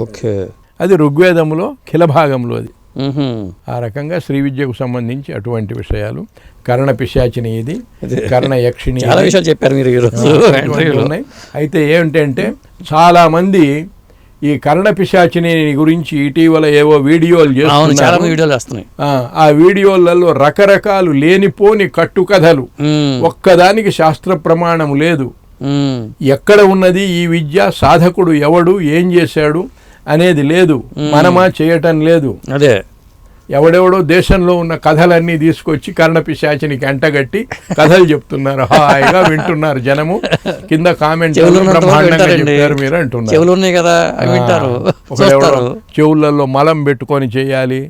ఓకే, అది ఋగ్వేదంలో ఖిలభాగంలో అది. ఆ రకంగా శ్రీ విద్యకు సంబంధించి అటువంటి విషయాలు. కర్ణ పిశాచిని, ఇది కర్ణ యక్షిణి, చాలా విషయాలు చెప్పారు మీరు ఈరోజు. ఉన్నాయి. అయితే ఏమిటంటే చాలామంది ఈ కర్ణ పిశాచిని గురించి ఇటీవల ఏవో వీడియోలు చేస్తున్నారు. ఆ వీడియోలలో రకరకాలు లేనిపోని కట్టుకథలు, ఒక్కదానికి శాస్త్ర ప్రమాణం లేదు. ఎక్కడ ఉన్నది ఈ విద్య, సాధకుడు ఎవడు, ఏం చేశాడు అనేది లేదు, మనమా చేయటం లేదు. అదే ఎవడెవడో దేశంలో ఉన్న కథలన్నీ తీసుకొచ్చి కర్ణపిశాచినికి అంటగట్టి కథలు చెప్తున్నారు. హాయిగా వింటున్నారు జనము. కింద కామెంట్ బ్రహ్మాండంగా చెప్పారు మీరు అంటున్నారు. చెవులలో మలం పెట్టుకొని చేయాలి,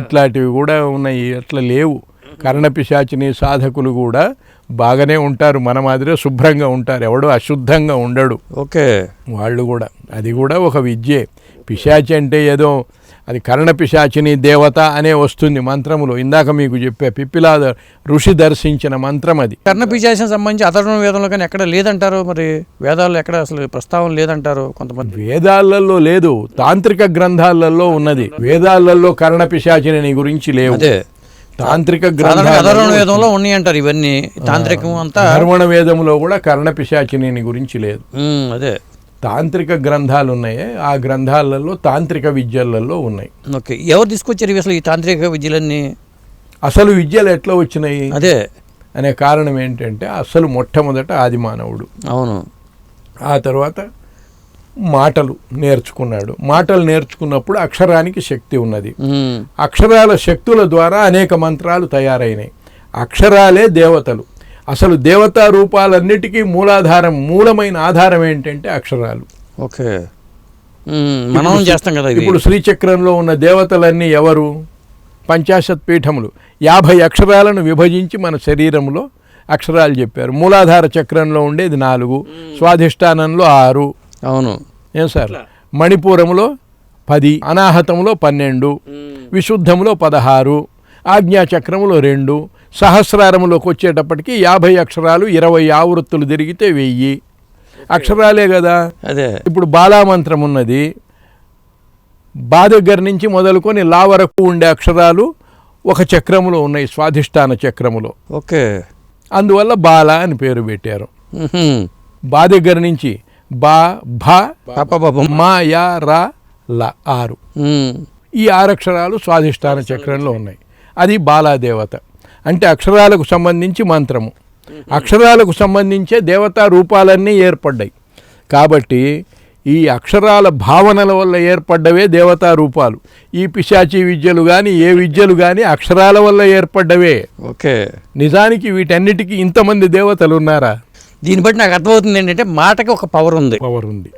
ఇట్లాంటివి కూడా ఉన్నాయి. అట్లా లేవు. కర్ణపిశాచిని సాధకులు కూడా బాగానే ఉంటారు, మన మాదిరే శుభ్రంగా ఉంటారు, ఎవడో అశుద్ధంగా ఉండడు. ఓకే, వాళ్ళు కూడా, అది కూడా ఒక విద్యే. పిశాచి అంటే ఏదో అది కర్ణ పిశాచిని దేవత అనే వస్తుంది మంత్రములో. ఇందాక మీకు చెప్పా, పిప్పిలాద ఋషి దర్శించిన మంత్రం అది. కర్ణ పిశాచిని సంబంధించి అథర్వణ వేదంలో కానీ ఎక్కడ లేదంటారు, మరి వేదాల్లో ఎక్కడ అసలు ప్రస్తావన లేదంటారు కొంతమంది. వేదాలలో లేదు, తాంత్రిక గ్రంథాలలో ఉన్నది. వేదాలలో కర్ణ పిశాచిని గురించి లేవు. తాంత్రిక అథర్వణ వేదంలో ఉన్నాయి అంటారు ఇవన్నీ. తాంత్రికం అంతా అథర్వణ వేదంలో కూడా కర్ణ పిశాచిని గురించి లేదు. అదే తాంత్రిక గ్రంథాలు ఉన్నాయి, ఆ గ్రంథాలలో తాంత్రిక విద్యలలో ఉన్నాయి. ఓకే, ఎవరు తీసుకొచ్చారు అసలు ఈ తాంత్రిక విద్యలన్నీ? అసలు విద్యలు ఎట్లా వచ్చినాయి అదే అనే కారణం ఏంటంటే, అసలు మొట్టమొదట ఆదిమానవుడు. అవును. ఆ తర్వాత మాటలు నేర్చుకున్నాడు. మాటలు నేర్చుకున్నప్పుడు అక్షరానికి శక్తి ఉన్నది. అక్షరాల శక్తుల ద్వారా అనేక మంత్రాలు తయారైనాయి. అక్షరాలే దేవతలు. అసలు దేవతా రూపాలన్నిటికీ మూలమైన ఆధారం ఏంటంటే అక్షరాలు. ఓకే, మనం చేస్తాం కదా. ఇప్పుడు శ్రీచక్రంలో ఉన్న దేవతలన్నీ ఎవరు? 50 పీఠములు. 50 అక్షరాలను విభజించి మన శరీరంలో అక్షరాలు చెప్పారు. మూలాధార చక్రంలో ఉండేది 4, స్వాధిష్టానంలో 6. అవును. ఏం సార్? మణిపూరంలో 10, అనాహతంలో 12, విశుద్ధంలో 16, ఆజ్ఞాచక్రంలో 2, సహస్రారంలోకి వచ్చేటప్పటికి 50 అక్షరాలు, 20 ఆవృత్తులు తిరిగితే 1000 అక్షరాలే కదా. అదే ఇప్పుడు బాలామంత్రం ఉన్నది. బా దగ్గర నుంచి మొదలుకొని లా వరకు ఉండే అక్షరాలు ఒక చక్రములో ఉన్నాయి, స్వాధిష్టాన చక్రములో. ఓకే. అందువల్ల బాల అని పేరు పెట్టారు. బా దగ్గర నుంచి బా, భ, మా, యా, రా, ల 6. ఈ 6 అక్షరాలు స్వాధిష్టాన చక్రంలో ఉన్నాయి. అది బాలాదేవత. అంటే అక్షరాలకు సంబంధించి మంత్రము, అక్షరాలకు సంబంధించే దేవతా రూపాలన్నీ ఏర్పడ్డాయి. కాబట్టి ఈ అక్షరాల భావనల వల్ల ఏర్పడ్డవే దేవతా రూపాలు. ఈ పిశాచి విద్యలు కానీ ఏ విద్యలు కానీ అక్షరాల వల్ల ఏర్పడ్డవే. ఓకే. నిజానికి వీటన్నిటికీ ఇంతమంది దేవతలు ఉన్నారా? దీన్ని బట్టి నాకు అర్థమవుతుంది ఏంటంటే మాటకి ఒక పవర్ ఉంది. పవర్ ఉంది.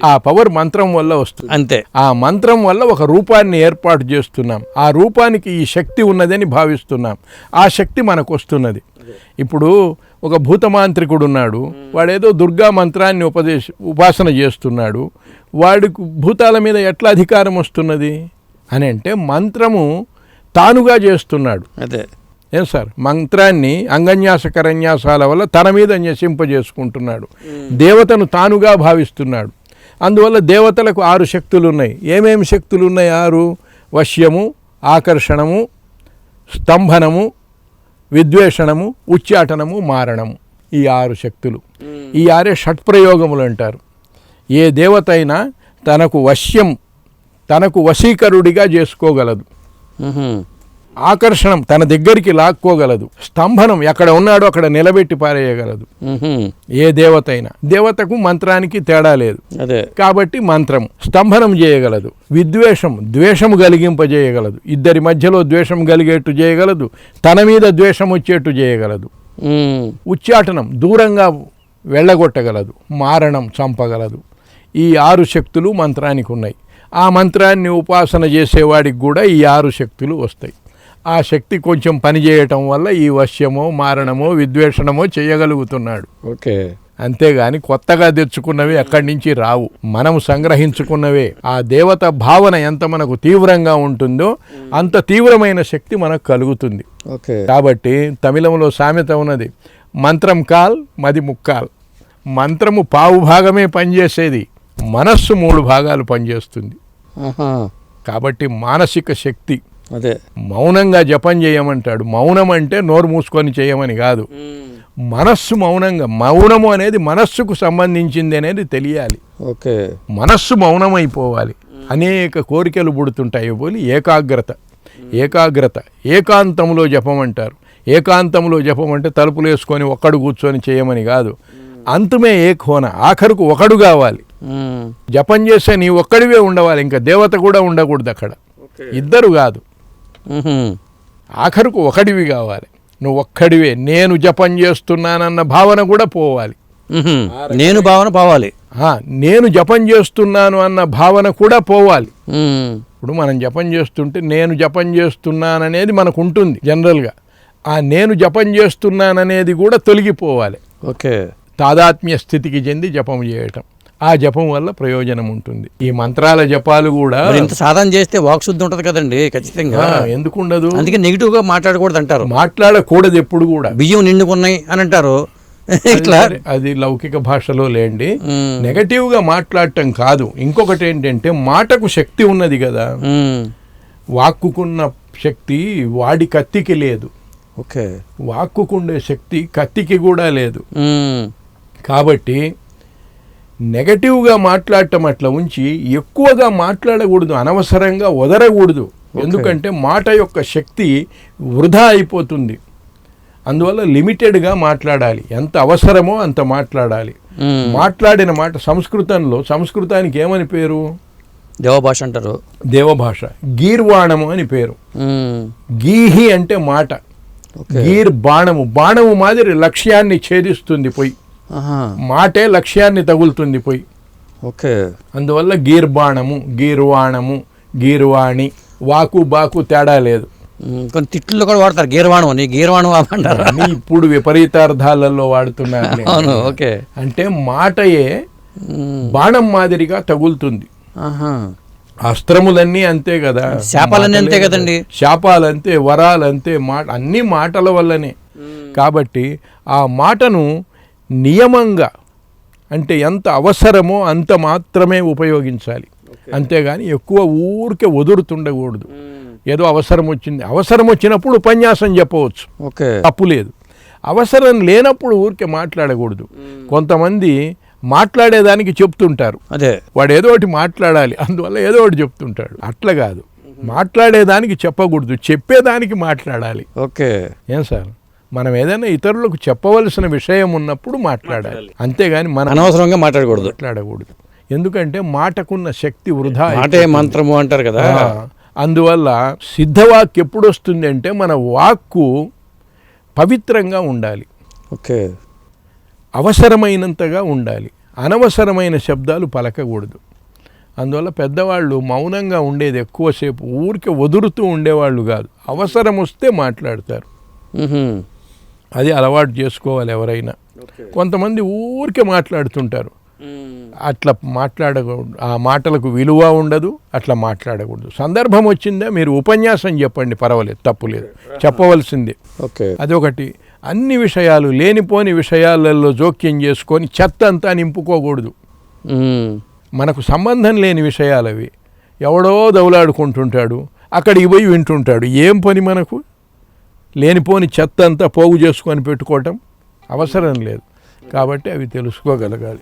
ఆ పవర్ మంత్రం వల్ల వస్తుంది. అంతే. ఆ మంత్రం వల్ల ఒక రూపాన్ని ఏర్పాటు చేస్తున్నాం. ఆ రూపానికి ఈ శక్తి ఉన్నదని భావిస్తున్నాం. ఆ శక్తి మనకు వస్తున్నది. ఇప్పుడు ఒక భూతమాంత్రికుడు ఉన్నాడు, వాడేదో దుర్గా మంత్రాన్ని ఉపాసన చేస్తున్నాడు. వాడికి భూతాల మీద ఎట్లా అధికారం వస్తున్నది అని అంటే మంత్రము తానుగా చేస్తున్నాడు. అదే. ఏం సార్? మంత్రాన్ని అంగన్యాస కరన్యాసాల వల్ల తన మీద న్యసింపజేసుకుంటున్నాడు. దేవతను తానుగా భావిస్తున్నాడు. అందువల్ల దేవతలకు 6 శక్తులు ఉన్నాయి. ఏమేమి శక్తులు ఉన్నాయి? 6: వశ్యము, ఆకర్షణము, స్తంభనము, విద్వేషణము, ఉచ్చాటనము, మారణము. ఈ 6 శక్తులు. ఈ 6 షట్ప్రయోగములు అంటారు. ఏ దేవత అయినా తనకు వశ్యం, తనకు వశీకరుడిగా చేసుకోగలదు. ఆకర్షణం తన దగ్గరికి లాక్కోగలదు. స్తంభనం ఎక్కడ ఉన్నాడో అక్కడ నిలబెట్టి పారేయగలదు. ఏ దేవత అయినా. దేవతకు మంత్రానికి తేడా లేదు. కాబట్టి మంత్రం స్తంభనం చేయగలదు. విద్వేషం ద్వేషము కలిగింపజేయగలదు. ఇద్దరి మధ్యలో ద్వేషం కలిగేట్టు చేయగలదు. తన మీద ద్వేషం వచ్చేట్టు చేయగలదు. ఉచ్చాటనం దూరంగా వెళ్ళగొట్టగలదు. మారణం చంపగలదు. ఈ 6 శక్తులు మంత్రానికి ఉన్నాయి. ఆ మంత్రాన్ని ఉపాసన చేసేవాడికి కూడా ఈ 6 శక్తులు వస్తాయి. ఆ శక్తి కొంచెం పనిచేయటం వల్ల ఈ వశ్యమో, మారణమో, విద్వేషణమో చేయగలుగుతున్నాడు. ఓకే. అంతేగాని కొత్తగా తెచ్చుకున్నవి అక్కడి నుంచి రావు. మనం సంగ్రహించుకున్నవే. ఆ దేవత భావన ఎంత మనకు తీవ్రంగా ఉంటుందో అంత తీవ్రమైన శక్తి మనకు కలుగుతుంది. కాబట్టి తమిళంలో సామెత ఉన్నది, మంత్రం కాల్ మది ముక్కాల్. మంత్రము పావు భాగమే పనిచేసేది, మనస్సు 3 భాగాలు పనిచేస్తుంది. కాబట్టి మానసిక శక్తి. అదే. మౌనంగా జపం చేయమంటాడు. మౌనం అంటే నోరు మూసుకొని చేయమని కాదు. మనస్సు మౌనంగా, మౌనము అనేది మనస్సుకు సంబంధించింది అనేది తెలియాలి. ఓకే. మనస్సు మౌనమైపోవాలి. అనేక కోరికలు పుడుతుంటాయి పోలి ఏకాగ్రత. ఏకాగ్రత ఏకాంతంలో జపం అంటారు. ఏకాంతంలో జపం అంటే తలుపులు వేసుకొని ఒక్కడు కూర్చొని చేయమని కాదు. అంతమే ఏకోన, ఆఖరుకు ఒకడు కావాలి. జపం చేస్తే నీ ఒక్కడివే ఉండవాలి, ఇంకా దేవత కూడా ఉండకూడదు అక్కడ. ఇద్దరు కాదు, ఆఖరుకు ఒకడివి కావాలి. నువ్వు ఒక్కడివే. నేను జపం చేస్తున్నానన్న భావన కూడా పోవాలి. నేను భావన పోవాలి. నేను జపం చేస్తున్నాను అన్న భావన కూడా పోవాలి. ఇప్పుడు మనం జపం చేస్తుంటే నేను జపం చేస్తున్నాననేది మనకు ఉంటుంది జనరల్గా. ఆ నేను జపం చేస్తున్నాననేది కూడా తొలగిపోవాలి. ఓకే. తాదాత్మ్య స్థితికి చెంది జపం చేయటం. ఆ జపం వల్ల ప్రయోజనం ఉంటుంది. ఈ మంత్రాల జపాలు కూడా ఇంత సాధన చేస్తే వాక్శుద్ధి ఉంటుంది కదండి. ఖచ్చితంగా. ఎందుకు ఉండదు? అందుకే నెగిటివ్ గా మాట్లాడకూడదు అంటారు. మాట్లాడకూడదు ఎప్పుడు కూడా. బియ్యం నిండుకున్నాయి అని అంటారు. ఇట్లా అది లౌకిక భాషలో లేండి. నెగటివ్ గా మాట్లాడటం కాదు. ఇంకొకటి ఏంటంటే మాటకు శక్తి ఉన్నది కదా. వాక్కుకున్న శక్తి వాడి కత్తికి లేదు. ఓకే. వాక్కుకుండే శక్తి కత్తికి కూడా లేదు. కాబట్టి నెగటివ్గా మాట్లాడటం అట్లా ఉంచి ఎక్కువగా మాట్లాడకూడదు, అనవసరంగా వదరకూడదు. ఎందుకంటే మాట యొక్క శక్తి వృధా అయిపోతుంది. అందువల్ల లిమిటెడ్గా మాట్లాడాలి. ఎంత అవసరమో అంత మాట్లాడాలి. మాట్లాడిన మాట సంస్కృతంలో, సంస్కృతానికి ఏమని పేరు? దేవభాష అంటారు. దేవభాష. గీర్వాణము అని పేరు. గీహి అంటే మాట, గీర్ బాణము. బాణము మాదిరి లక్ష్యాన్ని ఛేదిస్తుంది పోయి. మాటే లక్ష్యాన్ని తగులుతుంది పోయి. ఓకే. అందువల్ల గీర్బాణము, గీర్వాణము, గీర్వాణి. వాకు బాకు తేడా లేదు. కొన్ని తిట్లు కూడా వాడతారు, గీర్వాణం అని, గీర్వాణం అంటారు. అని ఇప్పుడు విపరీతార్థాలలో వాడుతున్నారు. అవును, ఓకే. అంటే మాటయే బాణం మాదిరిగా తగులుతుంది. అస్త్రములన్నీ అంతే కదా, శాపాలన్నీ అంతే కదండి. శాపాలంతే, వరాలంతే, అన్ని మాటల వల్లనే. కాబట్టి ఆ మాటను నియమంగా, అంటే ఎంత అవసరమో అంత మాత్రమే ఉపయోగించాలి. అంతేగాని ఎక్కువ ఊరికే వదులుతుండకూడదు. ఏదో అవసరం వచ్చింది, అవసరం వచ్చినప్పుడు ఉపన్యాసం చెప్పవచ్చు, ఓకే, తప్పు లేదు. అవసరం లేనప్పుడు ఊరికే మాట్లాడకూడదు. కొంతమంది మాట్లాడేదానికి చెప్తుంటారు, అదే వాడు ఏదో ఒకటి మాట్లాడాలి, అందువల్ల ఏదో ఒకటి చెప్తుంటాడు. అట్లా కాదు, మాట్లాడేదానికి చెప్పకూడదు, చెప్పేదానికి మాట్లాడాలి. ఓకే. ఏం సార్, మనం ఏదైనా ఇతరులకు చెప్పవలసిన విషయం ఉన్నప్పుడు మాట్లాడాలి, అంతేగాని మనం అనవసరంగా మాట్లాడకూడదు. ఎందుకంటే మాటకున్న శక్తి వృధా, మాటే మంత్రము అంటారు కదా. అందువల్ల సిద్ధవాక్ ఎప్పుడు వస్తుంది అంటే మన వాక్కు పవిత్రంగా ఉండాలి, ఓకే, అవసరమైనంతగా ఉండాలి, అనవసరమైన శబ్దాలు పలకకూడదు. అందువల్ల పెద్దవాళ్ళు మౌనంగా ఉండేది ఎక్కువసేపు, ఊరికే వదులుతూ ఉండేవాళ్ళు కాదు, అవసరం వస్తే మాట్లాడతారు. అది అలవాటు చేసుకోవాలి ఎవరైనా. కొంతమంది ఊరికే మాట్లాడుతుంటారు, అట్లా మాట్లాడకూడదు, ఆ మాటలకు విలువ ఉండదు, అట్లా మాట్లాడకూడదు. సందర్భం వచ్చిందా మీరు ఉపన్యాసం చెప్పండి, పర్వాలేదు, తప్పులేదు, చెప్పవలసిందే. ఓకే. అదొకటి. అన్ని విషయాలు, లేనిపోని విషయాలలో జోక్యం చేసుకొని చెత్త అంతా నింపుకోకూడదు. మనకు సంబంధం లేని విషయాలు అవి, ఎవడో దౌలాడుకుంటుంటాడు, అక్కడికి పోయి వింటుంటాడు. ఏం పని మనకు? లేనిపోని చెత్త అంతా పోగు చేసుకొని పెట్టుకోవటం అవసరం లేదు. కాబట్టి అవి తెలుసుకోగలగాలి.